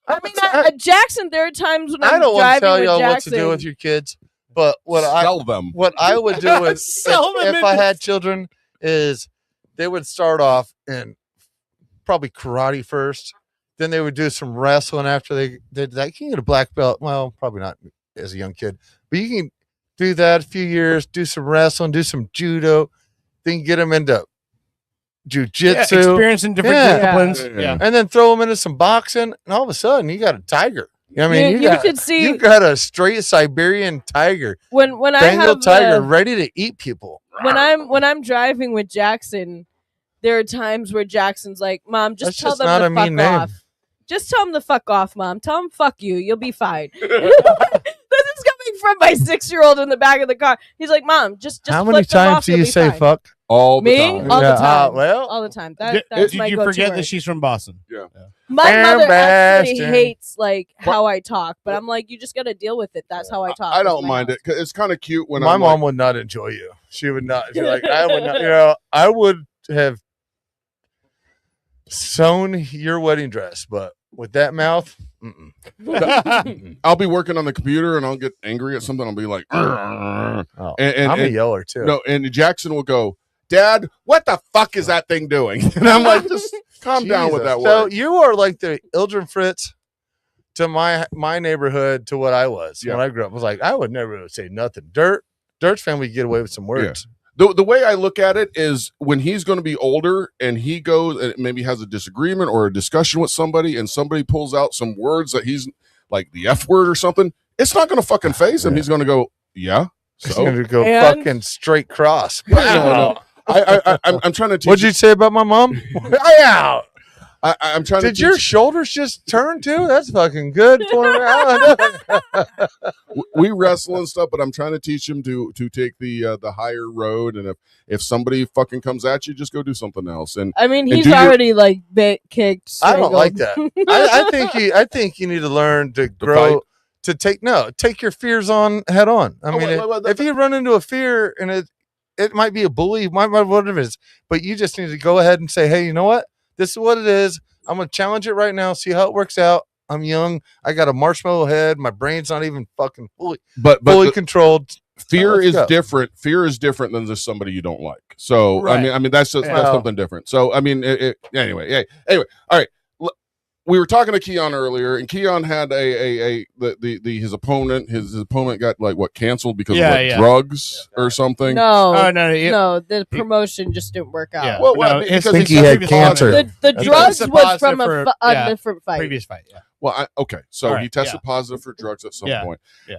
Speaker 3: I mean, Jackson. There are times when
Speaker 4: I
Speaker 3: I'm
Speaker 4: don't want to
Speaker 3: driving
Speaker 4: tell
Speaker 3: with
Speaker 4: y'all what to
Speaker 3: Jackson.
Speaker 4: do with your kids, but
Speaker 5: Sell them.
Speaker 4: what I would do is
Speaker 7: Sell them
Speaker 4: if I had children is they would start off in probably karate first. Then they would do some wrestling after they did that. You can get a black belt. Well, probably not as a young kid, but you can do that a few years, do some wrestling, do some judo, then get them into jujitsu.
Speaker 7: Yeah, experience in different disciplines. Yeah.
Speaker 4: And then throw them into some boxing, and all of a sudden you got a tiger. I mean,
Speaker 3: You should see-
Speaker 4: you got a straight Siberian tiger,
Speaker 3: when I
Speaker 4: Bengal
Speaker 3: have
Speaker 4: tiger, ready to eat people.
Speaker 3: when I'm driving with Jackson, there are times where Jackson's like, "Mom, just
Speaker 4: That's
Speaker 3: tell
Speaker 4: just
Speaker 3: them
Speaker 4: not
Speaker 3: to
Speaker 4: a
Speaker 3: fuck
Speaker 4: mean name.
Speaker 3: off. Just tell them to fuck off, Mom. Tell them fuck you. You'll be fine." This is coming from my 6-year-old in the back of the car. He's like, "Mom, just
Speaker 4: How
Speaker 3: flip
Speaker 4: many
Speaker 3: them
Speaker 4: times
Speaker 3: off,
Speaker 4: do
Speaker 3: you'll
Speaker 4: you
Speaker 3: be
Speaker 4: say
Speaker 3: fine."
Speaker 4: fuck?
Speaker 5: All the
Speaker 3: Me?
Speaker 5: time.
Speaker 3: All the
Speaker 4: Yeah,
Speaker 3: time.
Speaker 4: well,
Speaker 3: all the time.
Speaker 7: Did
Speaker 3: That's my
Speaker 7: you
Speaker 3: go-to
Speaker 7: forget
Speaker 3: word.
Speaker 7: that she's from Boston?
Speaker 5: Yeah.
Speaker 3: My mother actually
Speaker 4: Bastard.
Speaker 3: hates like how I talk, but I'm like, you just got to deal with it. That's how I talk.
Speaker 5: I don't mind it. 'Cause it's kind of cute when
Speaker 4: My
Speaker 5: I'm
Speaker 4: mom
Speaker 5: like,
Speaker 4: would not enjoy you. She would not. She's like, I would not. You know, I would have sewn your wedding dress, but with that mouth,
Speaker 5: I'll be working on the computer and I'll get angry at something. I'll be like,
Speaker 4: I'm a yeller too.
Speaker 5: No, and Jackson will go, Dad, what the fuck is that thing doing? And I'm like, just calm down with
Speaker 4: Jesus.
Speaker 5: that
Speaker 4: So
Speaker 5: word.
Speaker 4: you are like the Ildren Fritz to my neighborhood to what I was when I grew up. I was like, I would never say nothing. Dirt's family get away with some words.
Speaker 5: The way I look at it is when he's going to be older and he goes and maybe has a disagreement or a discussion with somebody and somebody pulls out some words that he's like the F word or something, it's not going to fucking phase him. He's going to go, yeah.
Speaker 4: He's
Speaker 5: So
Speaker 4: gonna go
Speaker 3: And-
Speaker 4: fucking straight cross.
Speaker 5: No. I'm trying to teach.
Speaker 4: What'd you say about my mom? Yeah.
Speaker 5: I'm trying
Speaker 4: Did
Speaker 5: to.
Speaker 4: your
Speaker 5: teach-
Speaker 4: shoulders just turn too? That's fucking good for me.
Speaker 5: we wrestle and stuff, but I'm trying to teach him to take the higher road. And if somebody fucking comes at you, just go do something else. And
Speaker 3: I mean,
Speaker 5: and
Speaker 3: he's
Speaker 5: do your-
Speaker 3: already like bit kicked.
Speaker 4: I don't like
Speaker 3: strangled.
Speaker 4: that. I think you need to learn to grow to take your fears on head on. I mean, if you run into a fear and it might be a bully, might whatever it is, but you just need to go ahead and say, hey, you know what? This is what it is. I'm gonna challenge it right now. See how it works out. I'm young. I got a marshmallow head. My brain's not even fucking fully
Speaker 5: but
Speaker 4: controlled.
Speaker 5: Fear
Speaker 4: Let's
Speaker 5: is
Speaker 4: go.
Speaker 5: different. Fear is different than just somebody you don't like. So
Speaker 4: Right.
Speaker 5: I mean that's just that's
Speaker 4: Well-
Speaker 5: something different. So I mean anyway. All right. We were talking to Keon earlier, and Keon had his opponent. His opponent got like what canceled because of like drugs or something.
Speaker 3: No,
Speaker 7: Oh, no,
Speaker 3: no, the promotion just didn't work out.
Speaker 7: Yeah.
Speaker 5: Well,
Speaker 7: No,
Speaker 5: because
Speaker 7: his-
Speaker 4: think he
Speaker 7: his
Speaker 4: had
Speaker 7: previous
Speaker 4: cancer.
Speaker 7: opponent-
Speaker 3: The
Speaker 7: He
Speaker 3: drugs
Speaker 7: tested
Speaker 3: was
Speaker 7: positive
Speaker 3: from
Speaker 7: for-
Speaker 3: a
Speaker 7: yeah,
Speaker 3: different fight.
Speaker 7: previous fight. Yeah.
Speaker 5: Well, okay, so
Speaker 7: All right,
Speaker 5: he tested
Speaker 7: yeah.
Speaker 5: positive for drugs at some
Speaker 7: Yeah,
Speaker 5: point,
Speaker 7: yeah.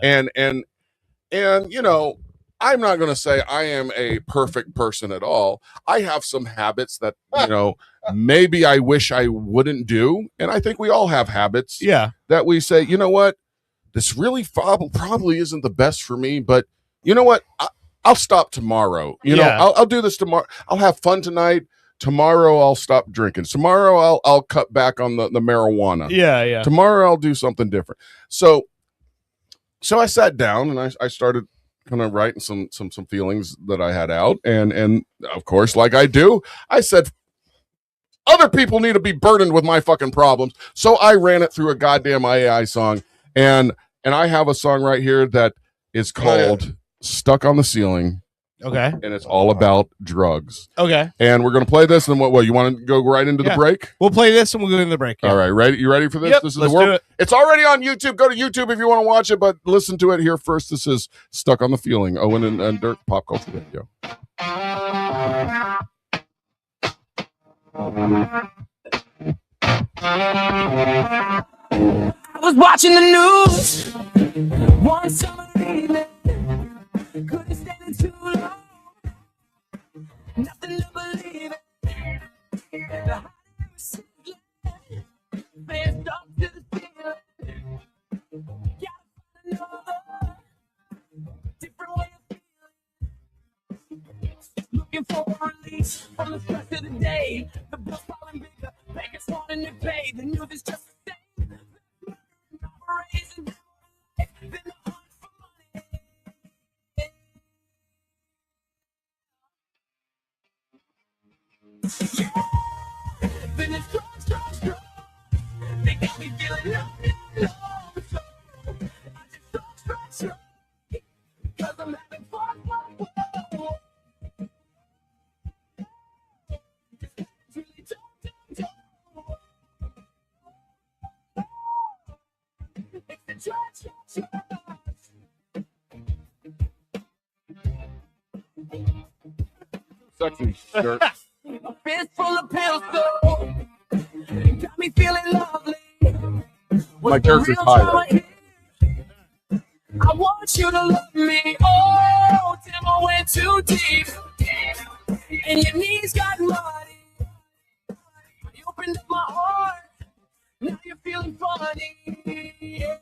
Speaker 5: and you know, I'm not going to say I am a perfect person at all. I have some habits that you know maybe I wish I wouldn't do, and I think we all have habits.
Speaker 7: Yeah.
Speaker 5: that we say, you know what, this really probably isn't the best for me, but you know what, I'll stop tomorrow. You know,
Speaker 7: Yeah.
Speaker 5: I'll do this tomorrow. I'll have fun tonight. Tomorrow I'll stop drinking. Tomorrow I'll cut back on the marijuana.
Speaker 7: Yeah.
Speaker 5: Tomorrow I'll do something different. So I sat down and I started kind of writing some feelings that I had out. And of course, like I do, I said, other people need to be burdened with my fucking problems. So I ran it through a goddamn AI song. And I have a song right here that is called Stuck on the Ceiling.
Speaker 7: Okay.
Speaker 5: And it's all about drugs.
Speaker 7: Okay.
Speaker 5: And we're going to play this. And what you want to go right into the
Speaker 7: Yeah.
Speaker 5: break?
Speaker 7: We'll play this and we'll go into the break. Yeah.
Speaker 5: All right, ready? You ready for this?
Speaker 7: Yep,
Speaker 5: This is
Speaker 7: let's
Speaker 5: the world.
Speaker 7: do it.
Speaker 5: It's already on YouTube. Go to YouTube if you want to watch it, but listen to it here first. This is Stuck on the Feeling. Owen and Dirk, Pop Culture Radio.
Speaker 9: I was watching the news one summer evening. Couldn't stand it too long. Nothing to believe it. The for a release from the stress of the day. The bill's piling bigger, bankers wanting to pay. The news is just the same. Raising then the hunt for money. Then it's strong. They got me feeling low. So I just strong. Cause I'm having fun.
Speaker 5: Sexy shirt.
Speaker 9: A fist full of pills, though. Got me feeling lovely.
Speaker 5: My character's higher.
Speaker 9: I want you to love me. Oh, Tim, I went too deep. And your knees got muddy. You opened up my heart. Now you're feeling funny. Yeah.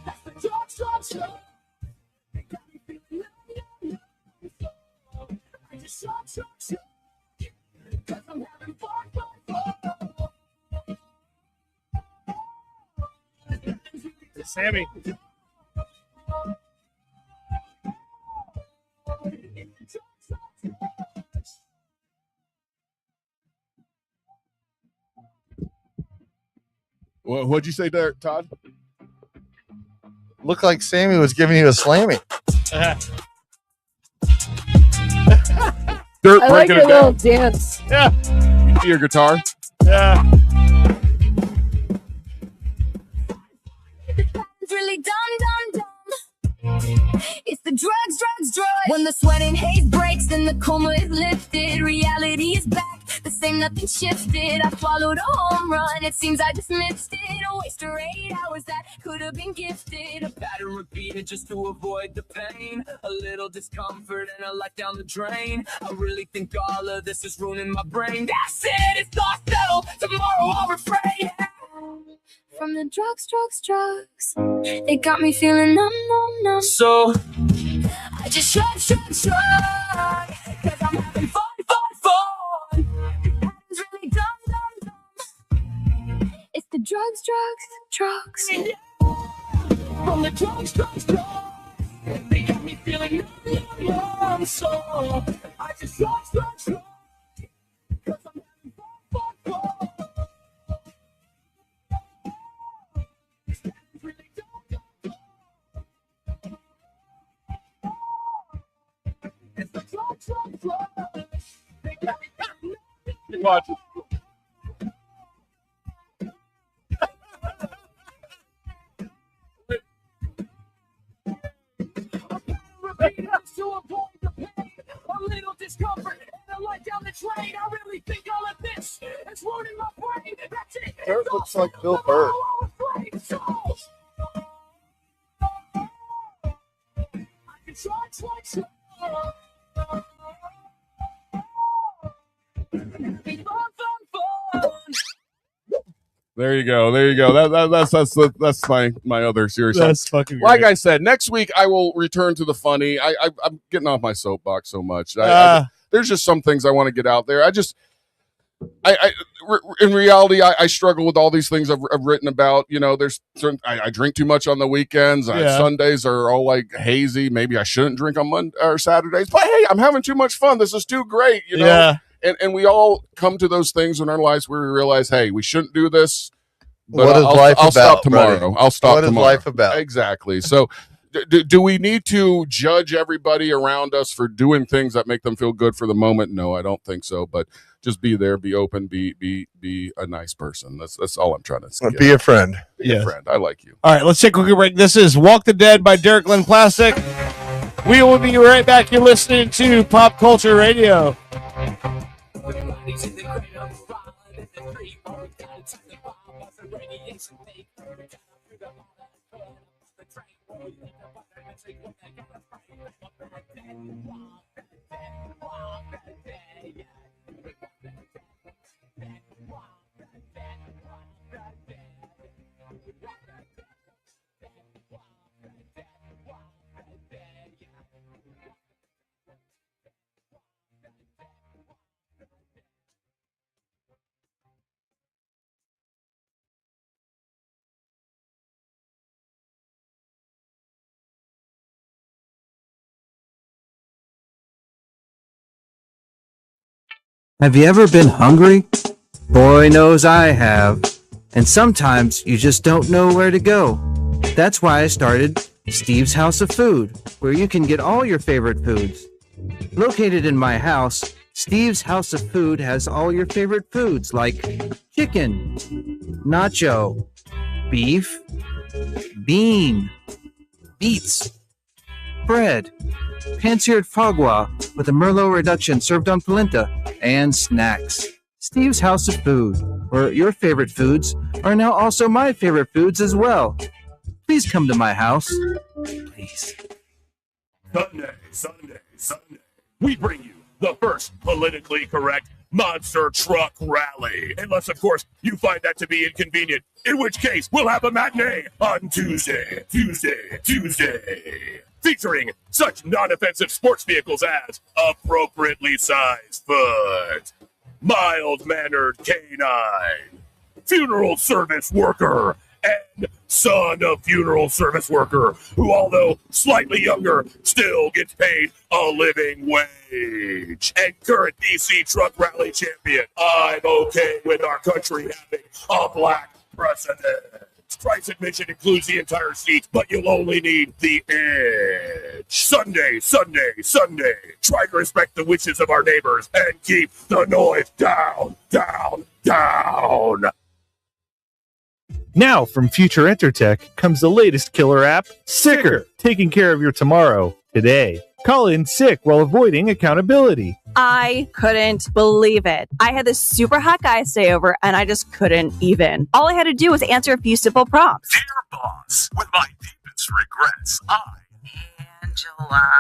Speaker 9: That's the drug. They got me feeling I just drug. Cause I'm having fun.
Speaker 7: Sammy.
Speaker 5: What'd you say there, Todd?
Speaker 4: Looked like Sammy was giving you a slammy.
Speaker 5: Dirt
Speaker 3: I like
Speaker 5: breaking
Speaker 3: your
Speaker 5: it
Speaker 3: little
Speaker 5: down.
Speaker 3: dance.
Speaker 7: Yeah.
Speaker 5: You see your guitar?
Speaker 7: Yeah.
Speaker 8: It's really dumb. It's the drugs. When the sweat and haze breaks and the coma is lifted, reality is back. The same, nothing shifted. I swallowed a home run. It seems I just missed it. A waste of 8 hours that could have been gifted. A
Speaker 9: Pattern repeated just to avoid the pain. A little discomfort and a life down the drain. I really think all of this is ruining my brain. That's it, it's not settled. Tomorrow I'll refrain.
Speaker 8: from the drugs. They got me feeling numb.
Speaker 9: So
Speaker 8: I just shrug. Cause I'm having fun. It's really dumb. It's the drugs.
Speaker 9: from the drugs. They got me feeling numb. So I just shrug. Cause I'm having fun. It's the drugs. They got me
Speaker 5: Watch.
Speaker 9: to avoid the pain, a little discomfort, and a light down the drain. I really think all of this is ruining my brain. That's it.
Speaker 4: Dirt looks like Bill Burr.
Speaker 9: I can try.
Speaker 5: There you go. That's my other series.
Speaker 7: That's fucking
Speaker 5: like
Speaker 7: great.
Speaker 5: I said, next week I will return to the funny. I'm getting off my soapbox so much. There's just some things I want to get out there. In reality, I struggle with all these things I've written about. You know, there's certain, I drink too much on the weekends.
Speaker 7: Yeah.
Speaker 5: Sundays are all like hazy. Maybe I shouldn't drink on Monday or Saturdays. But hey, I'm having too much fun. This is too great. You know.
Speaker 7: Yeah.
Speaker 5: And we all come to those things in our lives where we realize, hey, we shouldn't do this. But
Speaker 4: What is life
Speaker 5: I'll
Speaker 4: about,
Speaker 5: stop tomorrow.
Speaker 4: buddy?
Speaker 5: I'll stop
Speaker 4: What is
Speaker 5: tomorrow.
Speaker 4: life about?
Speaker 5: Exactly. So do we need to judge everybody around us for doing things that make them feel good for the moment? No, I don't think so. But just be there, be open, be a nice person. That's all I'm trying to say.
Speaker 4: Be a friend.
Speaker 5: Be a friend. I like you.
Speaker 7: All right, let's take a quick break. This is Walk the Dead by Derek Lynn Plastic. We will be right back. You're listening to Pop Culture Radio.
Speaker 13: Have you ever been hungry? Boy knows I have. And sometimes you just don't know where to go. That's why I started Steve's House of Food, where you can get all your favorite foods. Located in my house, Steve's House of Food has all your favorite foods like chicken, nacho, beef, bean, beets, bread, pan-seared foie gras with a Merlot reduction served on polenta, and snacks. Steve's House of Food, where your favorite foods are now also my favorite foods as well. Please come to my house. Please.
Speaker 11: Sunday. We bring you the first politically correct monster truck rally. Unless, of course, you find that to be inconvenient. In which case, we'll have a matinee on Tuesday. Featuring such non-offensive sports vehicles as appropriately sized foot, mild-mannered canine, funeral service worker, and son of funeral service worker, who, although slightly younger, still gets paid a living wage. And current DC Truck Rally champion, I'm okay with our country having a black president. Price admission includes the entire seat, but you'll only need the edge. Sunday. Try to respect the wishes of our neighbors and keep the noise down.
Speaker 14: Now, from Future Entertech comes the latest killer app, Sicker, taking care of your tomorrow today. Call in sick while avoiding accountability.
Speaker 16: I couldn't believe it. I had this super hot guy stay over, and I just couldn't even. All I had to do was answer a few simple prompts.
Speaker 11: Dear boss, with my deepest regrets, I, Angela,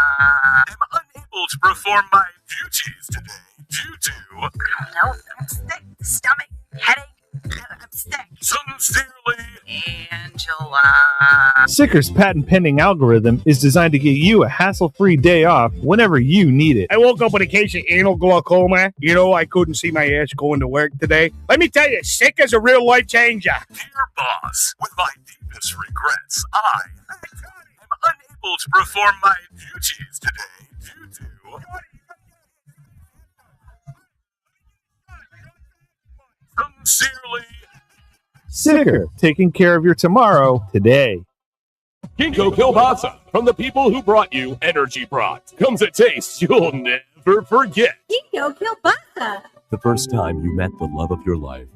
Speaker 11: am unable to perform my duties today due to...
Speaker 16: No, I'm sick. Stomach, headache. I'm sick.
Speaker 11: Sincerely,
Speaker 16: Angela.
Speaker 14: Sicker's patent-pending algorithm is designed to get you a hassle-free day off whenever you need it.
Speaker 15: I woke up with a case of anal glaucoma. You know, I couldn't see my ass going to work today. Let me tell you, sick is a real life changer.
Speaker 11: Dear boss, with my deepest regrets, I am unable to perform my duties today due to... Sincerely,
Speaker 14: Sicker, taking care of your tomorrow today.
Speaker 11: Ginkgo Kielbasa, from the people who brought you Energy Brot. Comes a taste you'll never forget.
Speaker 16: Ginkgo Kielbasa.
Speaker 11: The first time you met the love of your life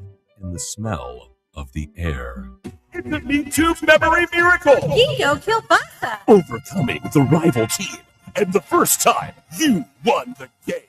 Speaker 11: and the smell of the air. It's a Me Too memory miracle.
Speaker 16: Ginkgo Kielbasa.
Speaker 11: Overcoming the rival team. And the first time you won the game.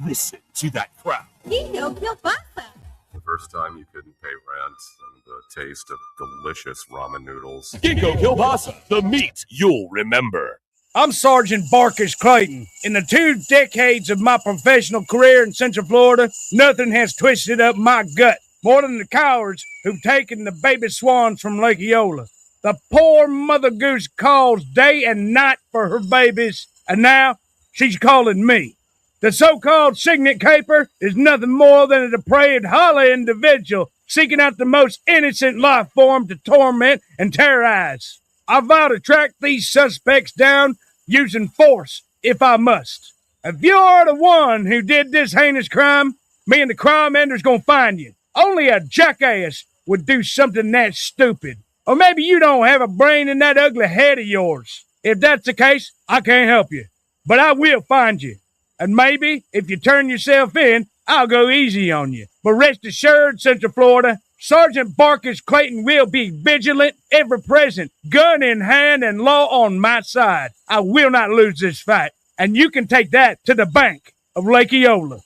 Speaker 11: Listen to that crowd.
Speaker 16: Ginkgo Kielbasa.
Speaker 25: The first time you couldn't pay rent and the taste of delicious ramen noodles.
Speaker 11: Ginkgo Kielbasa, the meat you'll remember.
Speaker 15: I'm Sergeant Barkus Clayton. In the 2 decades of my professional career in Central Florida, nothing has twisted up my gut more than the cowards who've taken the baby swans from Lake Eola. The poor mother goose calls day and night for her babies, and now she's calling me. The so-called signet caper is nothing more than a depraved, hollow individual seeking out the most innocent life form to torment and terrorize. I vow to track these suspects down using force if I must. If you're the one who did this heinous crime, me and the crime ender's gonna find you. Only a jackass would do something that stupid. Or maybe you don't have a brain in that ugly head of yours. If that's the case, I can't help you. But I will find you. And maybe, if you turn yourself in, I'll go easy on you. But rest assured, Central Florida, Sergeant Barkus Clayton will be vigilant, ever present, gun in hand and law on my side. I will not lose this fight. And you can take that to the bank of Lake Eola.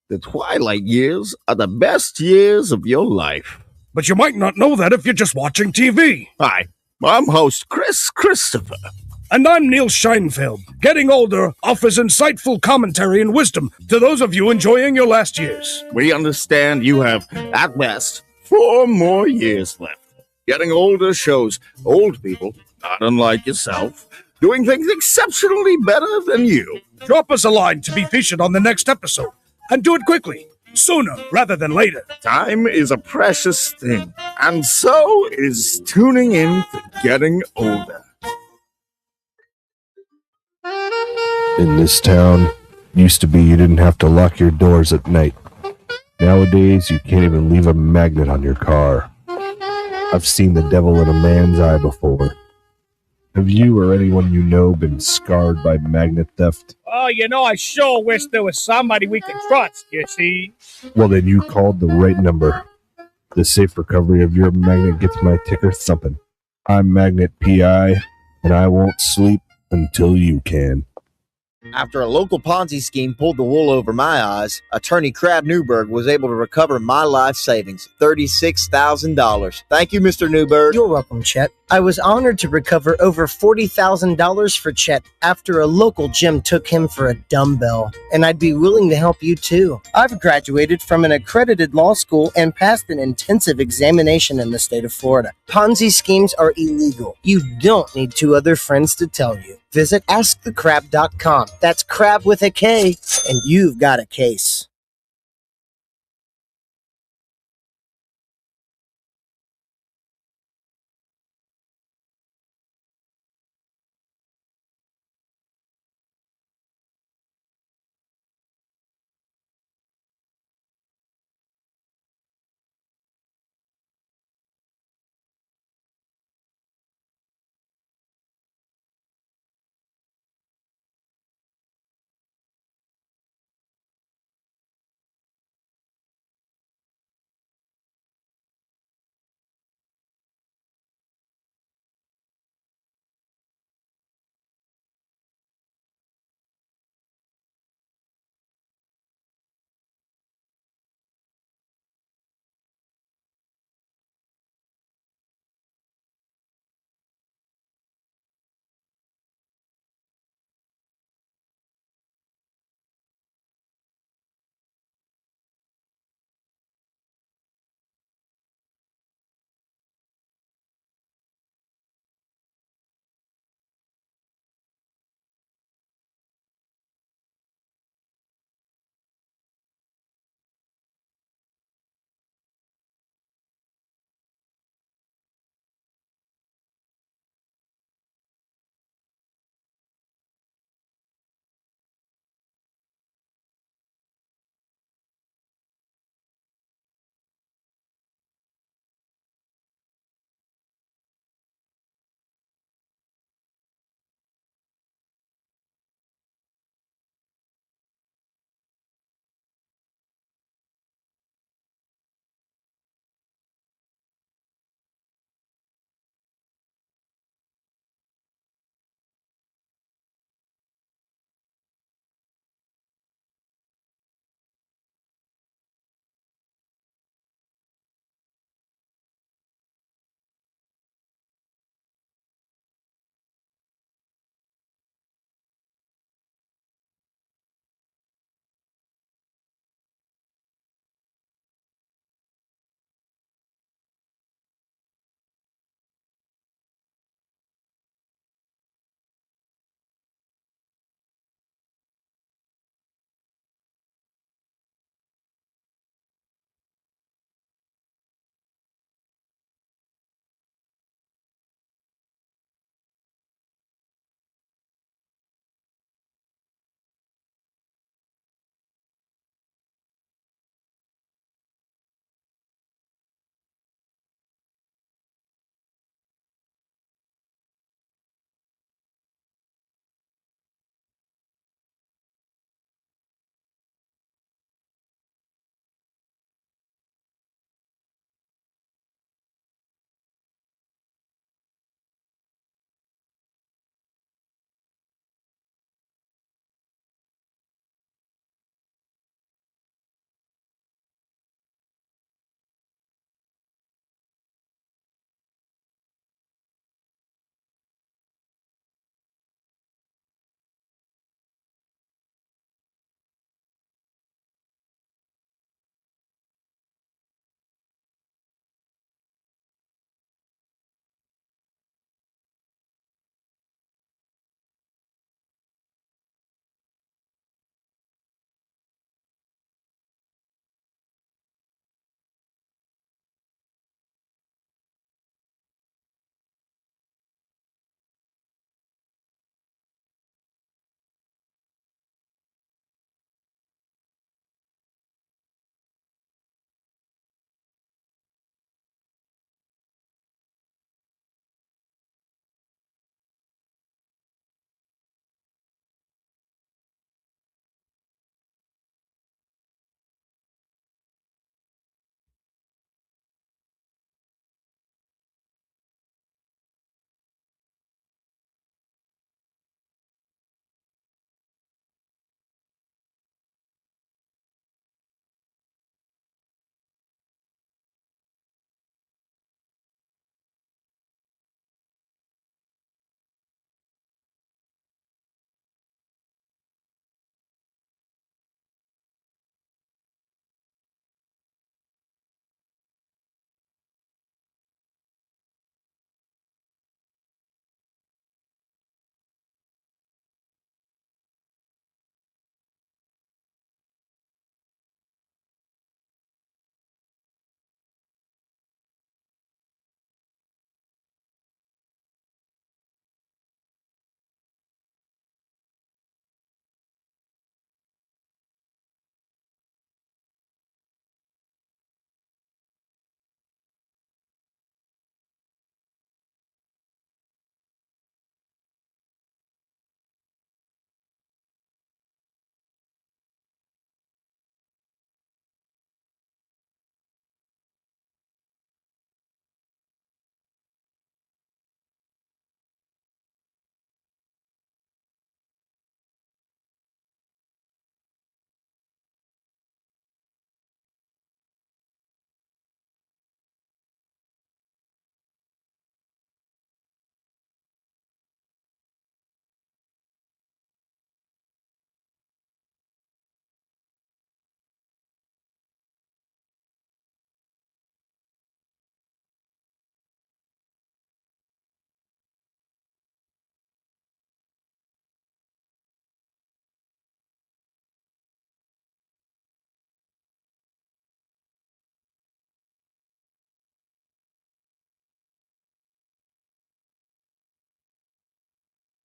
Speaker 23: The twilight years are the best years of your life.
Speaker 15: But you might not know that if you're just watching TV.
Speaker 23: Hi, I'm host Chris Christopher.
Speaker 15: And I'm Neil Scheinfeld. Getting older offers insightful commentary and wisdom to those of you enjoying your last years.
Speaker 23: We understand you have, at best, 4 more years left. Getting older shows old people, not unlike yourself, doing things exceptionally better than you.
Speaker 15: Drop us a line to be featured on the next episode. And do it quickly, sooner rather than later.
Speaker 23: Time is a precious thing, and so is tuning in to Getting Older.
Speaker 2: In this town, used to be you didn't have to lock your doors at night. Nowadays, you can't even leave a magnet on your car. I've seen the devil in a man's eye before. Have you or anyone you know been scarred by magnet theft?
Speaker 15: Oh, I sure wish there was somebody we could trust, you see.
Speaker 2: Well, then you called the right number. The safe recovery of your magnet gets my ticker thumping. I'm Magnet PI, and I won't sleep until you can.
Speaker 17: After a local Ponzi scheme pulled the wool over my eyes, attorney Crab Newberg was able to recover my life savings, $36,000. Thank you, Mr. Newberg.
Speaker 10: You're welcome, Chet. I was honored to recover over $40,000 for Chet after a local gym took him for a dumbbell, and I'd be willing to help you too. I've graduated from an accredited law school and passed an intensive examination in the state of Florida. Ponzi schemes are illegal. You don't need two other friends to tell you. Visit AskTheCrab.com. That's crab with a K, and you've got a case.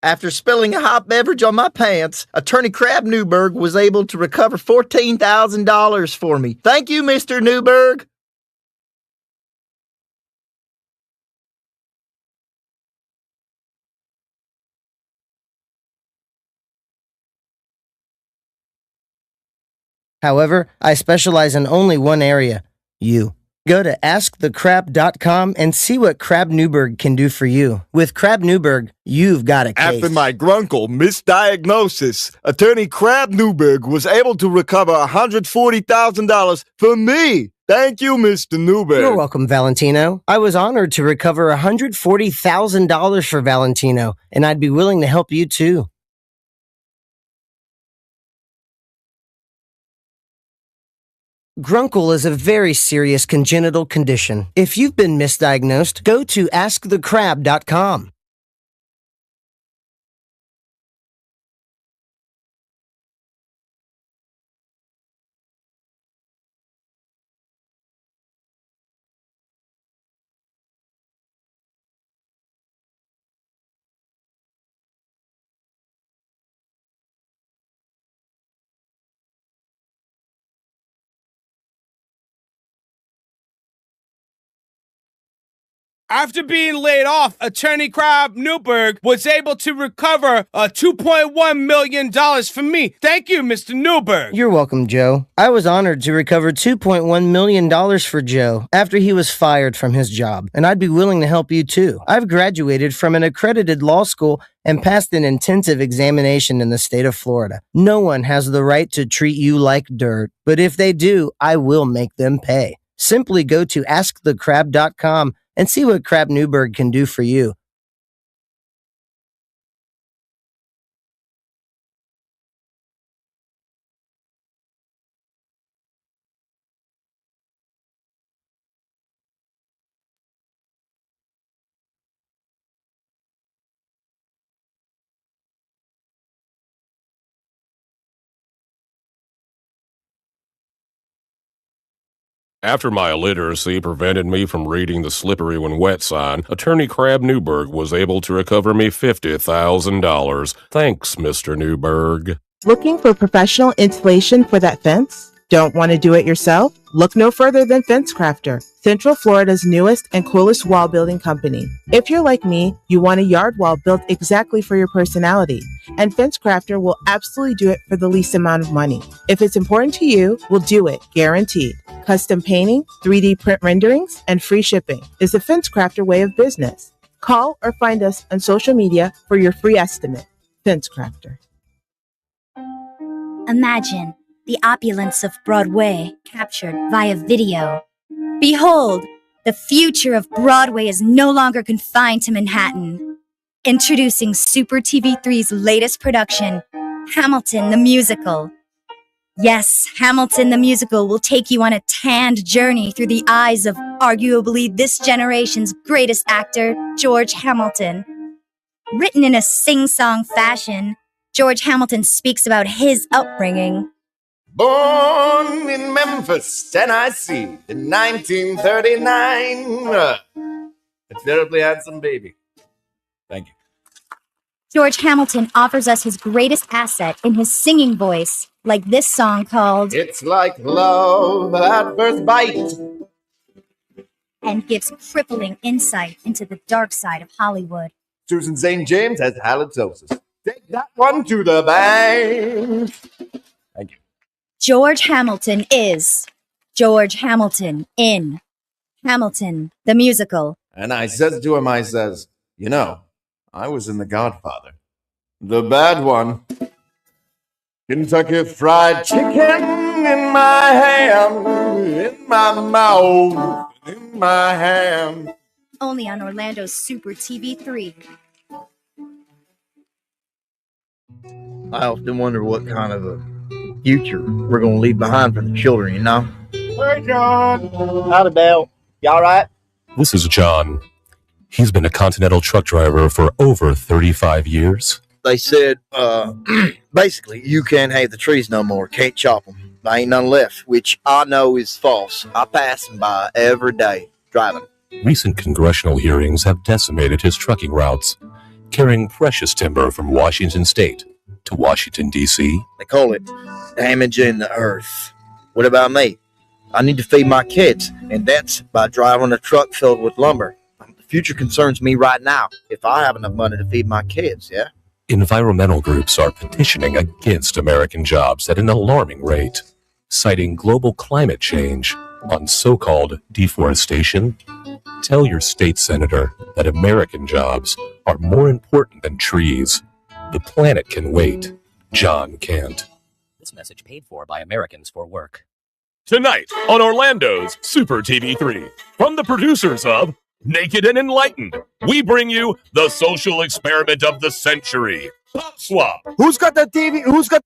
Speaker 17: After spilling a hot beverage on my pants, Attorney Crab Newberg was able to recover $14,000 for me. Thank you, Mr. Newberg.
Speaker 10: However, I specialize in only one area, you. Go to AskTheCrab.com and see what Crab Newberg can do for you. With Crab Newberg, you've got a case.
Speaker 17: After my grunkle misdiagnosis, Attorney Crab Newberg was able to recover $140,000 for me. Thank you, Mr. Newberg.
Speaker 10: You're welcome, Valentino. I was honored to recover $140,000 for Valentino, and I'd be willing to help you too. Grunkle is a very serious congenital condition. If you've been misdiagnosed, go to AskTheCrab.com.
Speaker 15: After being laid off, Attorney Crab Newberg was able to recover $2.1 million from me. Thank you, Mr. Newberg.
Speaker 10: You're welcome, Joe. I was honored to recover $2.1 million for Joe after he was fired from his job, and I'd be willing to help you too. I've graduated from an accredited law school and passed an intensive examination in the state of Florida. No one has the right to treat you like dirt, but if they do, I will make them pay. Simply go to AskTheCrab.com and see what Crab Newberg can do for you.
Speaker 11: After my illiteracy prevented me from reading the slippery when wet sign, Attorney Crab Newberg was able to recover me $50,000. Thanks, Mr. Newberg.
Speaker 1: Looking for professional installation for that fence? Don't want to do it yourself? Look no further than Fence Crafter, Central Florida's newest and coolest wall building company. If you're like me, you want a yard wall built exactly for your personality, and Fence Crafter will absolutely do it for the least amount of money. If it's important to you, we'll do it, guaranteed. Custom painting, 3D print renderings, and free shipping is the Fence Crafter way of business. Call or find us on social media for your free estimate. Fence Crafter.
Speaker 12: Imagine the opulence of Broadway captured via video. Behold, the future of Broadway is no longer confined to Manhattan. Introducing Super TV3's latest production, Hamilton the Musical. Yes, Hamilton the Musical will take you on a tanned journey through the eyes of arguably this generation's greatest actor, George Hamilton. Written in a sing-song fashion, George Hamilton speaks about his upbringing.
Speaker 23: Born in Memphis, Tennessee, in 1939. A terribly handsome baby. Thank you.
Speaker 12: George Hamilton offers us his greatest asset in his singing voice, like this song called
Speaker 23: It's Like Love at First Bite.
Speaker 12: And gives crippling insight into the dark side of Hollywood.
Speaker 23: Susan St. James has halitosis. Take that one to the bank. Thank you.
Speaker 12: George Hamilton is George Hamilton in Hamilton the Musical.
Speaker 23: And I says to him, I says, you know, I was in The Godfather. The bad one. Kentucky Fried Chicken in my hand, in my mouth, in my hand.
Speaker 12: Only on Orlando's Super TV3.
Speaker 17: I often wonder what kind of a future we're going to leave behind for the children, you know?
Speaker 23: Hey, John.
Speaker 17: Howdy, Belle. You all right?
Speaker 11: This is John. He's been a Continental truck driver for over 35 years.
Speaker 17: They said, basically, you can't have the trees no more. Can't chop them. There ain't none left, which I know is false. I pass them by every day driving.
Speaker 11: Recent congressional hearings have decimated his trucking routes. carrying precious timber from Washington State to Washington, D.C.
Speaker 17: They call it damaging the earth. What about me? I need to feed my kids, and that's by driving a truck filled with lumber. The future concerns me right now. If I have enough money to feed my kids, yeah?
Speaker 11: Environmental groups are petitioning against American jobs at an alarming rate, citing global climate change on so-called deforestation. Tell your state senator that American jobs are more important than trees. The planet can wait. John can't.
Speaker 18: This message paid for by Americans for Work.
Speaker 11: Tonight on Orlando's Super TV3, from the producers of Naked and Enlightened, we bring you the social experiment of the century, Pop Swap.
Speaker 17: Who's got the TV? Who's got...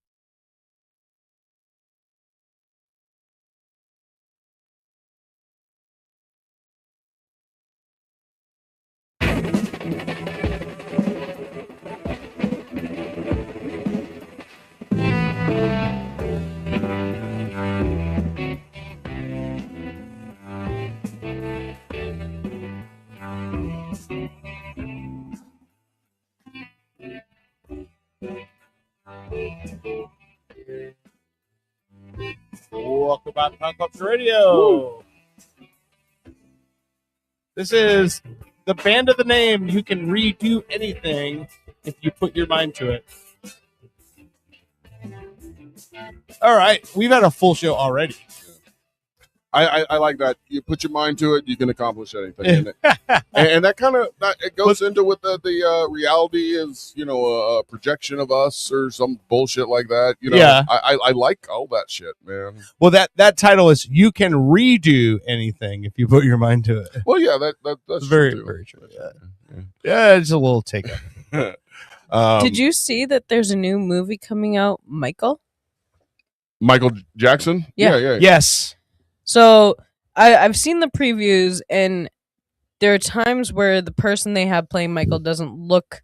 Speaker 7: Welcome back to Punk Ups Radio. This is the band of the name. You can redo anything if you put your mind to it. All right, we've had a full show already.
Speaker 5: I like that. You put your mind to it, you can accomplish anything. and that kind of it goes into what the reality is, a projection of us or some bullshit like that.
Speaker 7: Yeah.
Speaker 5: I like all that shit, man.
Speaker 7: Well, that title is "You Can Redo Anything If You Put Your Mind to It."
Speaker 5: Well, yeah, that's
Speaker 7: very
Speaker 5: true, too.
Speaker 7: very true. Yeah, it's a little take up.
Speaker 3: Did you see that there's a new movie coming out, Michael?
Speaker 5: Michael Jackson?
Speaker 3: Yeah.
Speaker 7: Yes.
Speaker 3: So I've seen the previews, and there are times where the person they have playing Michael doesn't look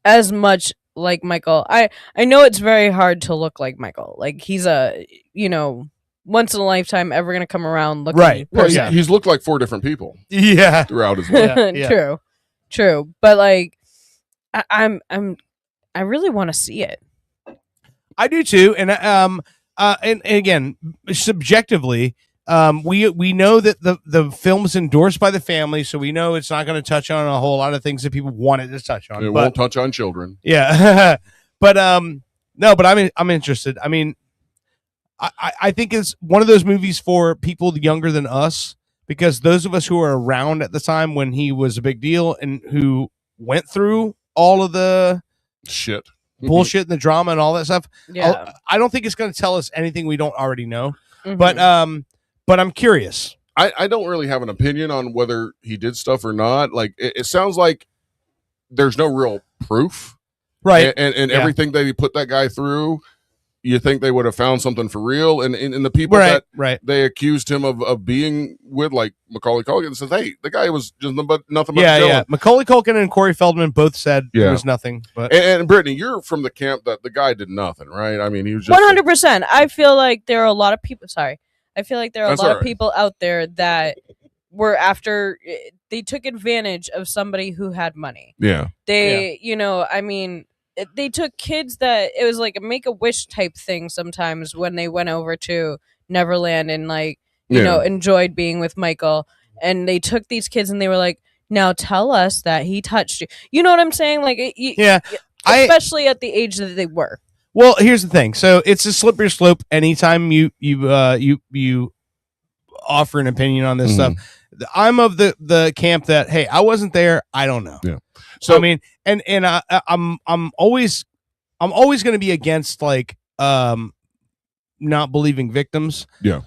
Speaker 3: as much like Michael. I know it's very hard to look like Michael. Like, he's a, once in a lifetime ever gonna come around looking
Speaker 7: Right.
Speaker 5: Well,
Speaker 3: person.
Speaker 5: he's looked like 4 different people.
Speaker 7: Yeah.
Speaker 5: Throughout his life.
Speaker 3: True. But like, I really want to see it.
Speaker 7: I do too, and again, subjectively, we know that the film's endorsed by the family, so we know it's not going to touch on a whole lot of things that people wanted to touch on.
Speaker 5: It won't touch on children.
Speaker 7: Yeah, but no, but I'm interested. I mean, I think it's one of those movies for people younger than us, because those of us who were around at the time when he was a big deal and who went through all of the
Speaker 5: shit,
Speaker 7: bullshit and the drama and all that stuff.
Speaker 3: Yeah.
Speaker 7: I don't think it's going to tell us anything we don't already know.
Speaker 3: Mhm.
Speaker 7: But I'm curious.
Speaker 5: I don't really have an opinion on whether he did stuff or not. Like, it sounds like there's no real proof.
Speaker 7: Right.
Speaker 5: And
Speaker 7: Yeah.
Speaker 5: everything that he put that guy through, you think they would have found something for real. And the people
Speaker 7: Right,
Speaker 5: that they accused him of being with, like Macaulay Culkin, says, hey, the guy was just nothing but
Speaker 7: Yeah.
Speaker 5: chilling.
Speaker 7: Macaulay Culkin and Corey Feldman both said there was nothing. But
Speaker 5: And Brittany, you're from the camp that the guy did nothing, right? I mean, he was just
Speaker 3: 100%. I feel like there are a lot of people. Sorry, I feel like there are a
Speaker 5: That's
Speaker 3: lot
Speaker 5: all
Speaker 3: of
Speaker 5: right.
Speaker 3: people out there that were after. They took advantage of somebody who had money.
Speaker 5: Yeah.
Speaker 3: They, I mean, they took kids that it was like a Make-A-Wish type thing sometimes when they went over to Neverland and
Speaker 5: Yeah.
Speaker 3: enjoyed being with Michael. And they took these kids and they were like, now tell us that he touched you. You know what I'm saying? Like, especially at the age that they were.
Speaker 7: Well, here's the thing. So it's a slippery slope. Anytime you offer an opinion on this stuff, I'm of the camp that, hey, I wasn't there. I don't know.
Speaker 5: Yeah.
Speaker 7: So I mean, and I'm always going to be against not believing victims.
Speaker 5: Yeah.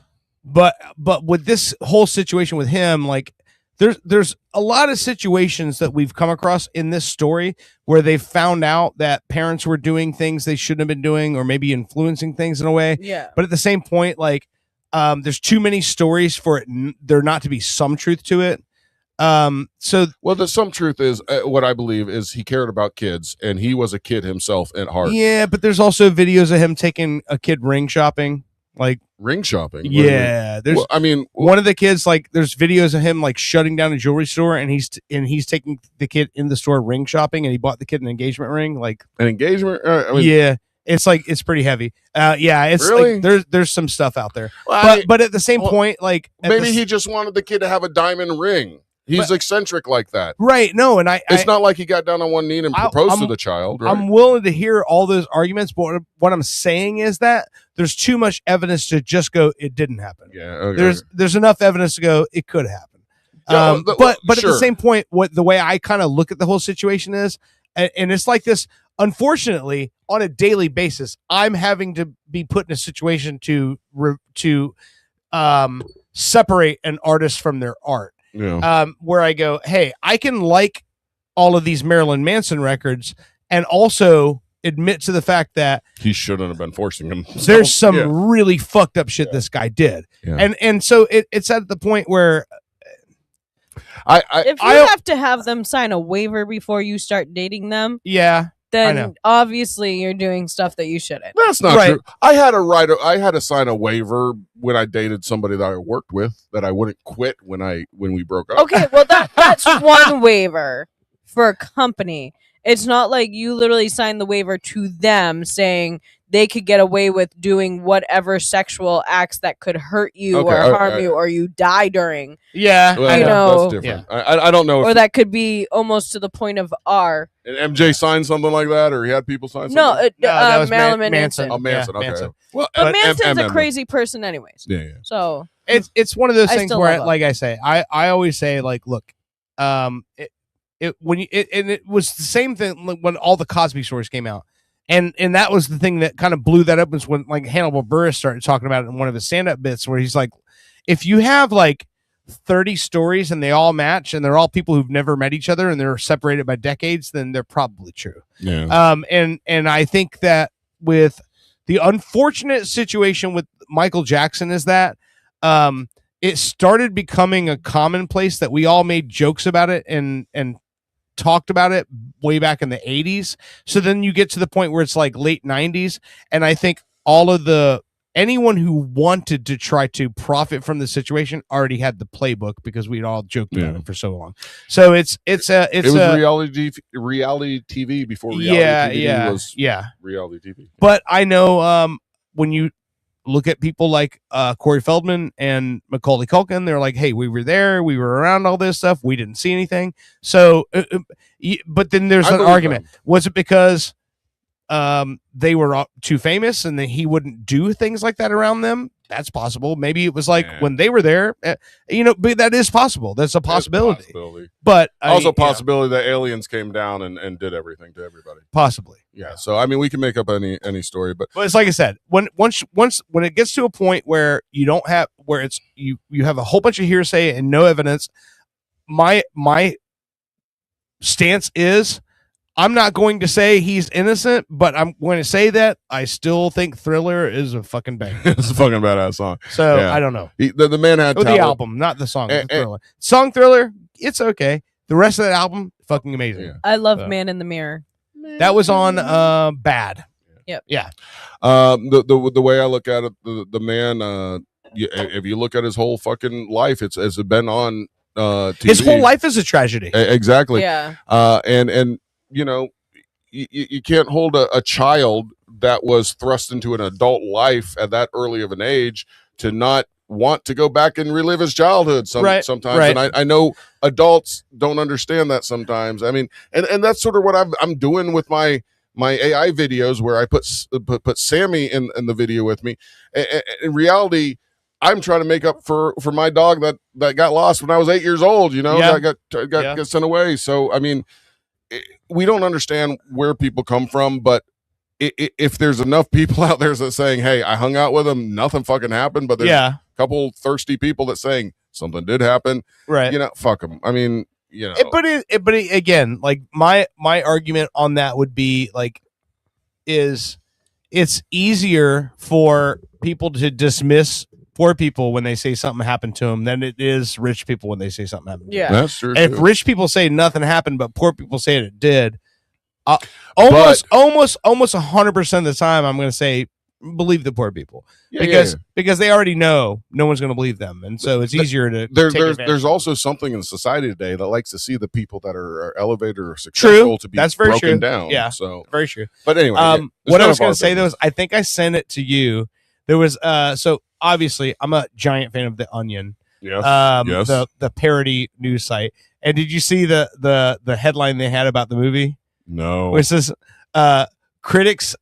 Speaker 7: But with this whole situation with him, like, there's a lot of situations that we've come across in this story where they found out that parents were doing things they shouldn't have been doing, or maybe influencing things in a way.
Speaker 3: Yeah.
Speaker 7: But at the same point, like, there's too many stories for it there not to be some truth to it. So
Speaker 5: the some truth is what I believe is he cared about kids, and he was a kid himself at heart.
Speaker 7: yeah, but there's also videos of him taking a kid ring shopping. Like
Speaker 5: ring shopping.
Speaker 7: Yeah, there's.
Speaker 5: Well, I mean,
Speaker 7: one of the kids, like, there's videos of him like shutting down a jewelry store, and he's taking the kid in the store ring shopping, and he bought the kid an engagement ring. Like
Speaker 5: an engagement. I mean,
Speaker 7: yeah, it's like it's pretty heavy. Yeah, it's
Speaker 5: Really?
Speaker 7: like there's some stuff out there,
Speaker 5: Well,
Speaker 7: but at the same point, like at
Speaker 5: maybe
Speaker 7: the-
Speaker 5: he just wanted the kid to have a diamond ring. He's
Speaker 7: But-
Speaker 5: eccentric like that.
Speaker 7: right. No, and
Speaker 5: It's not like he got down on one knee and proposed to
Speaker 7: I'm-
Speaker 5: the child. Right?
Speaker 7: I'm willing to hear all those arguments, but what I'm saying is that there's too much evidence to just go it didn't happen.
Speaker 5: Yeah, okay.
Speaker 7: There's enough evidence to go it could happen.
Speaker 5: Yeah, well,
Speaker 7: But at the
Speaker 5: sure.
Speaker 7: same point, what the way I kind of look at the whole situation is, and it's like this. Unfortunately, on a daily basis, I'm having to be put in a situation to separate an artist from their art.
Speaker 5: Yeah.
Speaker 7: Where I go, hey, I can like all of these Marilyn Manson records and also admit to the fact that
Speaker 5: He shouldn't have been forcing him.
Speaker 7: there's some
Speaker 5: Yeah.
Speaker 7: really fucked up shit this guy did.
Speaker 5: Yeah.
Speaker 7: And so it's at the point where
Speaker 3: If you have to have them sign a waiver before you start dating them,
Speaker 7: yeah, I know.
Speaker 3: then obviously you're doing stuff that you shouldn't.
Speaker 5: That's not true. I had to sign a waiver when I dated somebody that I worked with that I wouldn't quit when we broke up.
Speaker 3: Okay, well that's one waiver for a company. It's not like you literally signed the waiver to them saying they could get away with doing whatever sexual acts that could hurt you
Speaker 5: Okay,
Speaker 3: or harm you or you die during.
Speaker 7: Yeah,
Speaker 5: Well,
Speaker 3: you know,
Speaker 5: that's different. I don't know
Speaker 3: or
Speaker 5: if
Speaker 3: that could be almost to the point of R.
Speaker 5: and MJ signed something like that, or he had people sign something.
Speaker 3: No,
Speaker 7: that was
Speaker 3: Marilyn
Speaker 7: Manson.
Speaker 3: Manson.
Speaker 5: Oh, Manson.
Speaker 7: Yeah,
Speaker 5: okay.
Speaker 7: Manson.
Speaker 5: Well,
Speaker 3: But Manson's a
Speaker 5: and-
Speaker 3: crazy person, anyways.
Speaker 5: Yeah, yeah.
Speaker 3: So
Speaker 7: it's one of those
Speaker 3: I
Speaker 7: things
Speaker 3: still
Speaker 7: where,
Speaker 3: love him.
Speaker 7: like I say, I always say, like, look, it was the same thing when all the Cosby stories came out, and that was the thing that kind of blew that up was when like Hannibal Buress started talking about it in one of his stand-up bits where he's like, if you have like 30 stories and they all match and they're all people who've never met each other and they're separated by decades, then they're probably true.
Speaker 5: Yeah.
Speaker 7: And I think that with the unfortunate situation with Michael Jackson is that it started becoming a commonplace that we all made jokes about it and talked about it way back in the 80s. So then you get to the point where it's like late 90s, and I think anyone who wanted to try to profit from the situation already had the playbook because we'd all joked about it for so long. So it was
Speaker 5: reality TV before reality TV was reality TV.
Speaker 7: But I know when you look at people like Corey Feldman and Macaulay Culkin, they're like, hey, we were there, we were around all this stuff, we didn't see anything. So but then there's
Speaker 5: I
Speaker 7: an
Speaker 5: believe
Speaker 7: argument. Was it because they were too famous and that he wouldn't do things like that around them? That's possible. Maybe it was like when they were there, but that is possible. That's a possibility. But
Speaker 5: Also possibility that aliens came down and did everything to everybody.
Speaker 7: Possibly.
Speaker 5: Yeah. So I mean, we can make up any story, but
Speaker 7: it's like I said, when it gets to a point where you don't have where it's you have a whole bunch of hearsay and no evidence, my stance is I'm not going to say he's innocent, but I'm going to say that I still think Thriller is a fucking banger.
Speaker 5: it's a fucking badass song.
Speaker 7: So
Speaker 5: Yeah.
Speaker 7: I don't know.
Speaker 5: The man had
Speaker 7: Or the
Speaker 5: talent.
Speaker 7: album, not the song. The Thriller. Song Thriller, it's okay. The rest of that album, fucking amazing.
Speaker 3: I love
Speaker 7: So,
Speaker 3: Man in the Mirror.
Speaker 7: that was on Bad.
Speaker 3: Yep.
Speaker 7: Yeah.
Speaker 5: The way I look at it, the man, if you look at his whole fucking life, it's been on TV.
Speaker 7: His whole life is a tragedy.
Speaker 5: Exactly.
Speaker 3: Yeah.
Speaker 5: And you know, you can't hold a child that was thrust into an adult life at that early of an age to not want to go back and relive his childhood sometimes.
Speaker 7: right.
Speaker 5: And I know adults don't understand that sometimes. I mean, and that's sort of what I'm doing with my AI videos where I put Sammy in the video with me. In reality, I'm trying to make up for my dog that got lost when I was 8 years old, you know,
Speaker 7: Yeah.
Speaker 5: that got sent away. So, I mean, we don't understand where people come from, but if there's enough people out there that saying, hey, I hung out with him, nothing fucking happened, but there's a couple thirsty people that saying something did happen,
Speaker 7: right?
Speaker 5: You know, fuck them. I mean, you know,
Speaker 7: But again, like my argument on that would be like, it's easier for people to dismiss poor people when they say something happened to them than it is rich people when they say something happened to them.
Speaker 3: Yeah.
Speaker 5: That's true,
Speaker 7: And if
Speaker 5: too.
Speaker 7: rich people say nothing happened, but poor people say it did, almost 100% of the time, I'm going to say believe the poor people
Speaker 5: Yeah,
Speaker 7: because they already know no one's going to believe them, and so it's easier to take advantage.
Speaker 5: There's also something in society today that likes to see the people that are elevated or successful to be
Speaker 7: That's very
Speaker 5: broken
Speaker 7: true.
Speaker 5: down.
Speaker 7: Yeah,
Speaker 5: so
Speaker 7: very true.
Speaker 5: But anyway,
Speaker 7: what I was going to say though is I think I sent it to you. There was so obviously I'm a giant fan of The Onion.
Speaker 5: Yes.
Speaker 7: Yes. The parody news site. And did you see the headline they had about the movie?
Speaker 5: No.
Speaker 7: Which says critics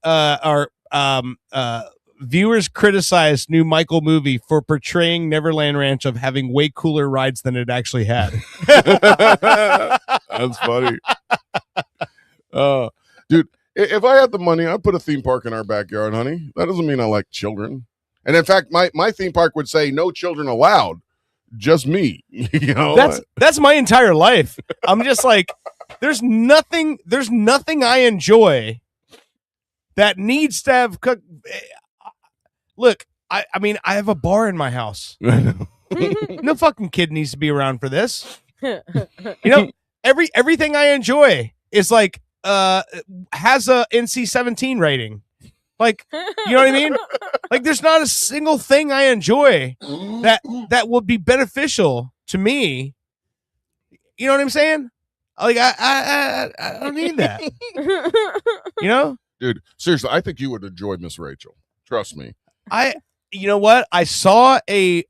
Speaker 7: viewers criticize new Michael movie for portraying Neverland Ranch of having way cooler rides than it actually had.
Speaker 5: That's funny. Dude, if I had the money, I'd put a theme park in our backyard, honey. That doesn't mean I like children. And in fact, my theme park would say no children allowed, just me. You know,
Speaker 7: that's my entire life. I'm just like, there's nothing I enjoy that needs to have look, I mean, I have a bar in my house. No fucking kid needs to be around for this. You know, everything I enjoy is like has a NC-17 rating. Like, you know what I mean? Like, there's not a single thing I enjoy that would be beneficial to me. You know what I'm saying? Like, I don't need that. You know?
Speaker 5: Dude, seriously, I think you would enjoy Miss Rachel. Trust me.
Speaker 7: You know what? I saw a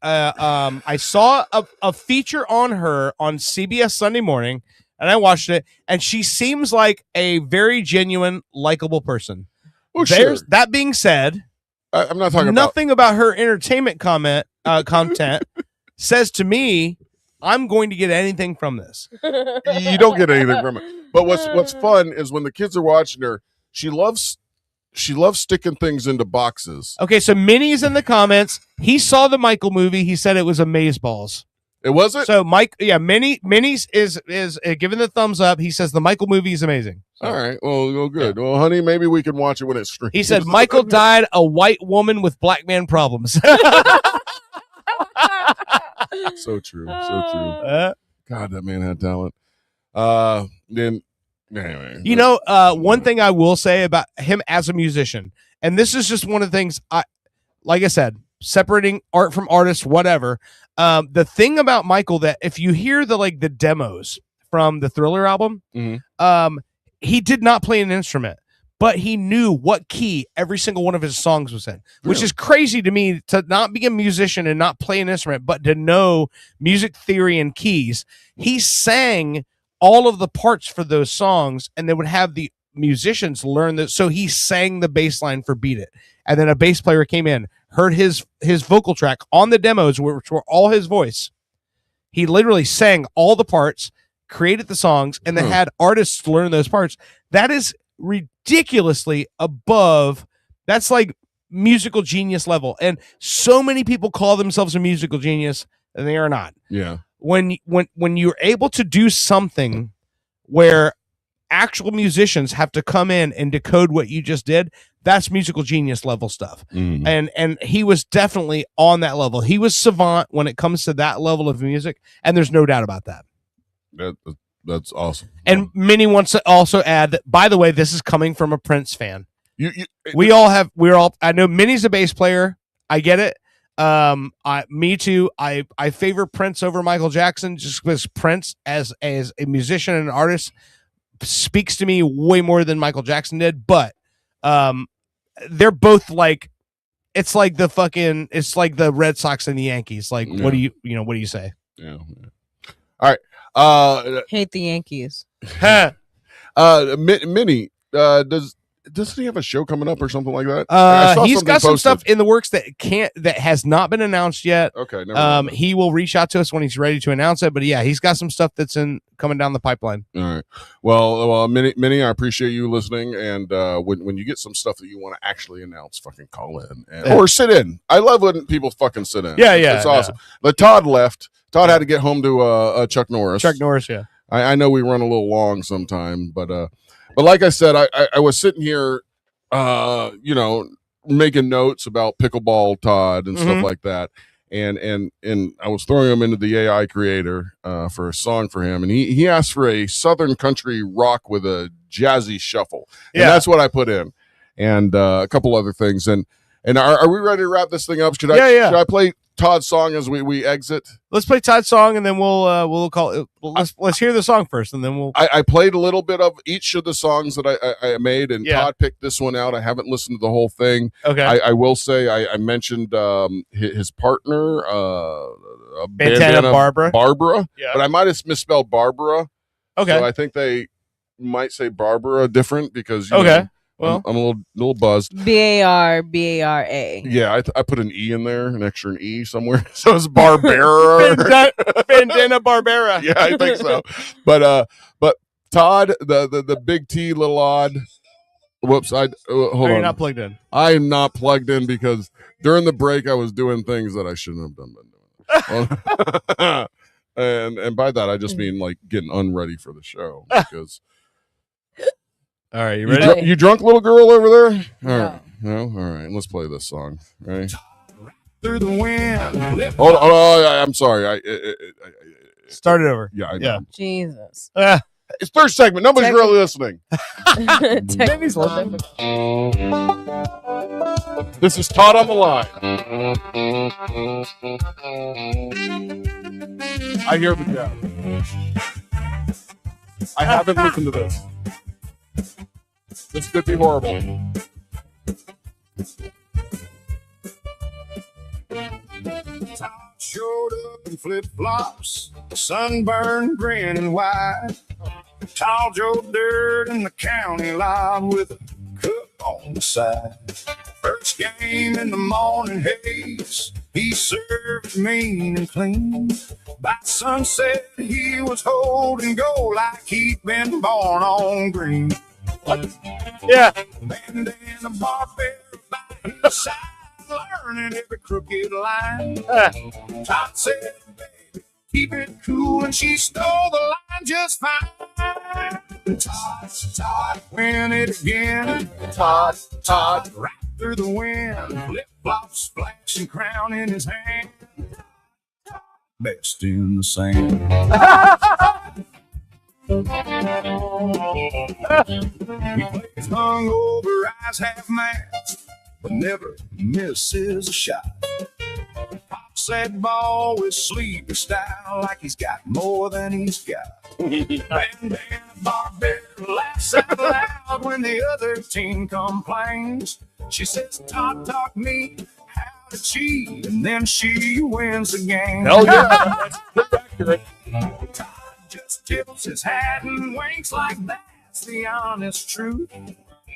Speaker 7: feature on her on CBS Sunday Morning, and I watched it, and she seems like a very genuine, likable person.
Speaker 5: Well, sure.
Speaker 7: That being said,
Speaker 5: I'm not talking
Speaker 7: nothing about her entertainment content says to me I'm going to get anything from this.
Speaker 5: You don't get anything from it. But what's fun is when the kids are watching her, she loves sticking things into boxes.
Speaker 7: Okay, so Minnie's in the comments. He saw the Michael movie. He said it was amazeballs.
Speaker 5: It was it?
Speaker 7: So Minnie's is giving the thumbs up. He says the Michael movie is amazing. So.
Speaker 5: All right. Well, good. Yeah. Well, honey, maybe we can watch it when it's streamed.
Speaker 7: He said Michael died a white woman with black man problems.
Speaker 5: So true. God, that man had talent. Then anyway.
Speaker 7: You know, one thing I will say about him as a musician, and this is just one of the things like I said, separating art from artist, whatever. The thing about Michael that if you hear the demos from the Thriller album, he did not play an instrument, but he knew what key every single one of his songs was in, which is crazy to me to not be a musician and not play an instrument, but to know music theory and keys. He sang all of the parts for those songs, and they would have the musicians learn that. So he sang the bass line for Beat It. And then a bass player came in, heard his vocal track on the demos, which were all his voice. He literally sang all the parts, created the songs, and then had artists learn those parts. That is ridiculously above. That's like musical genius level. And so many people call themselves a musical genius, and they are not.
Speaker 5: Yeah.
Speaker 7: When you're able to do something where actual musicians have to come in and decode what you just did, that's musical genius level stuff. And he was definitely on that level. He was savant when it comes to that level of music, and there's no doubt about that.
Speaker 5: That's awesome.
Speaker 7: And Minnie wants to also add that, by the way, this is coming from a Prince fan. I know Minnie's a bass player. I get it. Me too. I favor Prince over Michael Jackson just because Prince as a musician and an artist speaks to me way more than Michael Jackson did, but they're both like, it's like the Red Sox and the Yankees. Like, what do you say?
Speaker 5: Yeah. All right.
Speaker 3: Hate the Yankees.
Speaker 5: Minnie, doesn't he have a show coming up or something like that?
Speaker 7: He's got some stuff in the works that has not been announced yet.
Speaker 5: Okay. Never mind.
Speaker 7: He will reach out to us when he's ready to announce it. But yeah, he's got some stuff that's coming down the pipeline.
Speaker 5: All right. Well, Minnie, I appreciate you listening. And when you get some stuff that you want to actually announce, fucking call in or sit in. I love when people fucking sit in.
Speaker 7: Yeah,
Speaker 5: it's awesome. But Todd left. Todd had to get home to Chuck Norris.
Speaker 7: Chuck Norris, yeah.
Speaker 5: I know we run a little long sometime, but like I said, I was sitting here, making notes about pickleball Todd and stuff like that, and I was throwing him into the AI creator for a song for him, and he asked for a Southern country rock with a jazzy shuffle, and that's what I put in, and a couple other things, and And are we ready to wrap this thing up? Should I play Todd's song as we exit?
Speaker 7: Let's play Todd's song, and then we'll call it. Let's hear the song first, and then we'll.
Speaker 5: I played a little bit of each of the songs that I made, and Todd picked this one out. I haven't listened to the whole thing.
Speaker 7: Okay.
Speaker 5: I will say I mentioned his partner,
Speaker 7: Bandana Barbara.
Speaker 5: Yeah. But I might have misspelled Barbara.
Speaker 7: Okay.
Speaker 5: So I think they might say Barbara different because I'm a little buzzed.
Speaker 3: B-A-R-B-A-R-A.
Speaker 5: Yeah, I put an E in there, an extra E somewhere. So it's Barbera.
Speaker 7: Bandana Barbera.
Speaker 5: Yeah, I think so. But Todd, the big T, little odd. Whoops, hold on.
Speaker 7: You're not plugged in.
Speaker 5: I am not plugged in because during the break I was doing things that I shouldn't have done. and by that I just mean like getting unready for the show because.
Speaker 7: All right, you ready?
Speaker 5: You drunk little girl over there? All right. No? All right. Let's play this song. Right?
Speaker 23: Through the wind.
Speaker 5: Hold on. I'm sorry.
Speaker 7: Start it over.
Speaker 5: Yeah, I know.
Speaker 3: Jesus.
Speaker 5: It's third segment. Nobody's really listening.
Speaker 3: Maybe slow.
Speaker 5: This is Todd on the line. I hear the jab. I haven't listened to this. This could be horrible.
Speaker 23: Todd showed up in flip-flops, sunburned, grinning wide. Tall Joe Dirt in the county line with a cup on the side. First game in the morning haze, he served mean and clean. By sunset, he was holding goal like he'd been born on green.
Speaker 7: Yeah.
Speaker 23: Bandana Barbera by his side, learning every crooked line. Todd said, baby, keep it cool, and she stole the line just fine. Todd, win it again. Todd, right through the wind. Flip-flops, splashing crown in his hand. Best in the sand. He plays hungover, eyes half mad, but never misses a shot. Pops that ball with sleepy style like he's got more than he's got. Bandana Barbera laughs out loud when the other team complains. She says, Todd taught me how to cheat, and then she wins the game.
Speaker 5: Hell yeah. That's accurate.
Speaker 23: Todd just tips his hat and winks like that's the honest truth.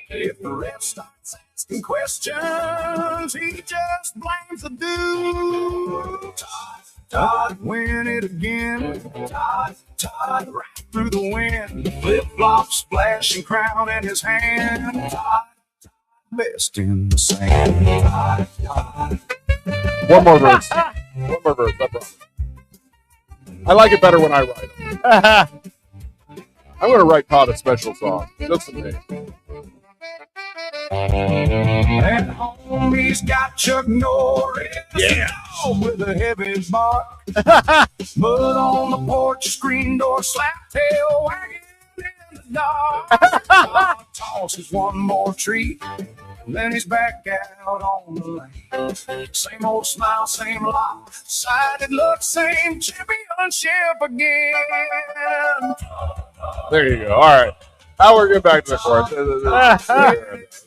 Speaker 23: If the ref starts asking questions, he just blames the dude. Todd, win it again. Todd, right through the wind. Flip-flop, splashing crown in his hand. Todd, best in the sand. Todd.
Speaker 5: One more verse. I promise. I like it better when I write them. I'm going to write Todd a special song. Just for me.
Speaker 23: And homie's got Chuck Norris. Yeah. With a heavy bark. Mud on the porch, screen door, slap tail wagging in the dark. Tosses one more treat. Then he's back out on the lane. Same old smile, same lopsided look, same championship again.
Speaker 5: There you go. All right. Now we're getting back to the chorus.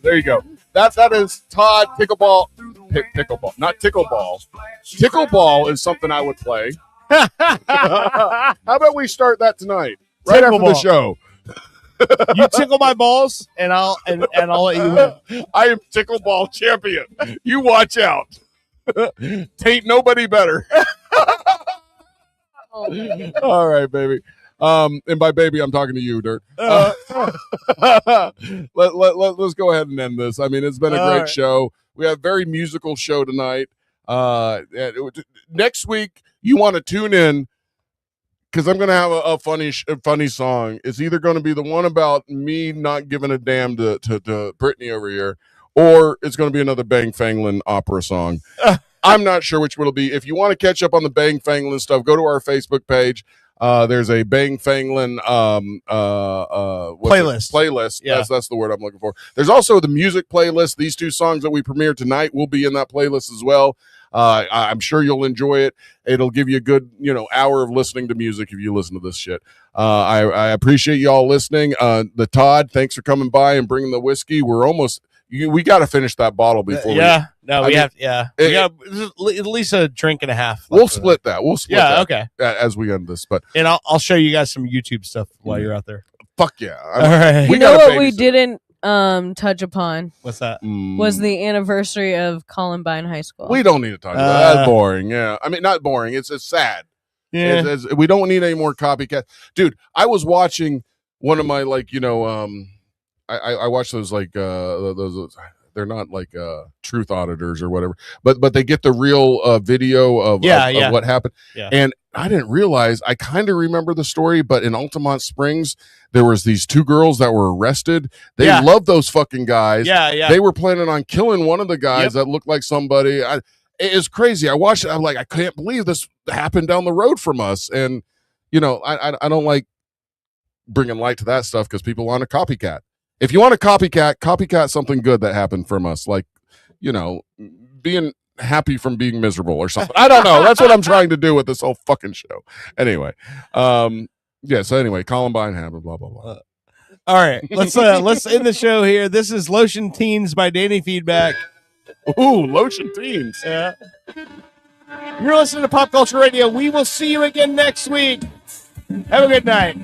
Speaker 5: There you go. That is Todd Pickleball. Pickleball, not Tickleball. Tickleball is something I would play. How about we start that tonight, right after the show?
Speaker 7: You tickle my balls, and I'll let you win.
Speaker 5: I am Tickleball champion. You watch out. Tain't nobody better. All right, baby. And by baby, I'm talking to you, Dirt. Let's go ahead and end this. I mean, it's been a great show. We have a very musical show tonight. Next week, you want to tune in because I'm going to have a funny song. It's either going to be the one about me not giving a damn to Brittany over here, or it's going to be another Bang Fanglin opera song. I'm not sure which one it'll be. If you want to catch up on the Bang Fanglin stuff, go to our Facebook page. There's a Bang Fanglin playlist.
Speaker 7: Yeah.
Speaker 5: That's the word I'm looking for. There's also the music playlist. These 2 songs that we premiere tonight will be in that playlist as well. I'm sure you'll enjoy it. It'll give you a good, hour of listening to music if you listen to this shit. I appreciate y'all listening. The Todd, thanks for coming by and bringing the whiskey. We're almost. We got to finish that bottle before.
Speaker 7: We have. We got at least a drink and a half.
Speaker 5: We'll split that. We'll split that.
Speaker 7: Okay.
Speaker 5: As we end this, but
Speaker 7: and I'll show you guys some YouTube stuff while you're out there.
Speaker 5: Fuck yeah!
Speaker 7: All right.
Speaker 3: You know what we didn't touch upon?
Speaker 7: What's that?
Speaker 3: Was the anniversary of Columbine High School.
Speaker 5: We don't need to talk about that. That's boring. Yeah, I mean, not boring. It's sad.
Speaker 7: Yeah.
Speaker 5: We don't need any more copycat, dude. I was watching one of my I watch those those. They're not like truth auditors or whatever, but they get the real video of what happened.
Speaker 7: Yeah.
Speaker 5: And I didn't realize. I kind of remember the story, but in Altamont Springs, there was these 2 girls that were arrested. They loved those fucking guys.
Speaker 7: Yeah.
Speaker 5: They were planning on killing one of the guys that looked like somebody. It is crazy. I watched it. I'm like, I can't believe this happened down the road from us. And I don't like bringing light to that stuff because people want a copycat. If you want a copycat something good that happened from us, like, being happy from being miserable or something. I don't know. That's what I'm trying to do with this whole fucking show. Anyway, so anyway, Columbine happened, blah, blah, blah.
Speaker 7: All right, let's end the show here. This is Lotion Teens by Danny Feedback.
Speaker 5: Ooh, Lotion Teens.
Speaker 7: Yeah. You're listening to Pop Culture Radio. We will see you again next week. Have a good night.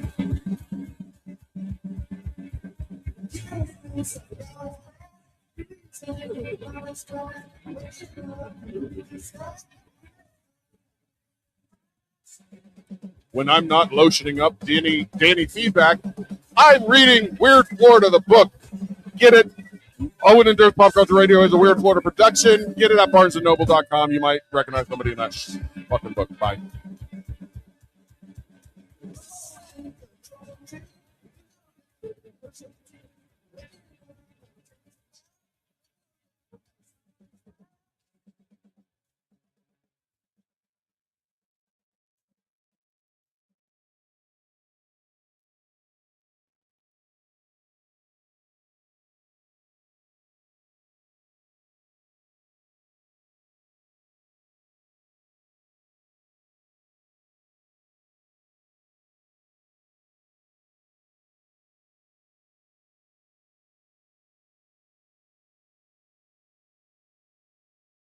Speaker 5: When I'm not lotioning up Danny Feedback, I'm reading Weird Florida, the book. Get it? Owen and Dirk Pop Culture Radio is a Weird Florida production. Get it at BarnesandNoble.com. You might recognize somebody in that fucking book. Bye.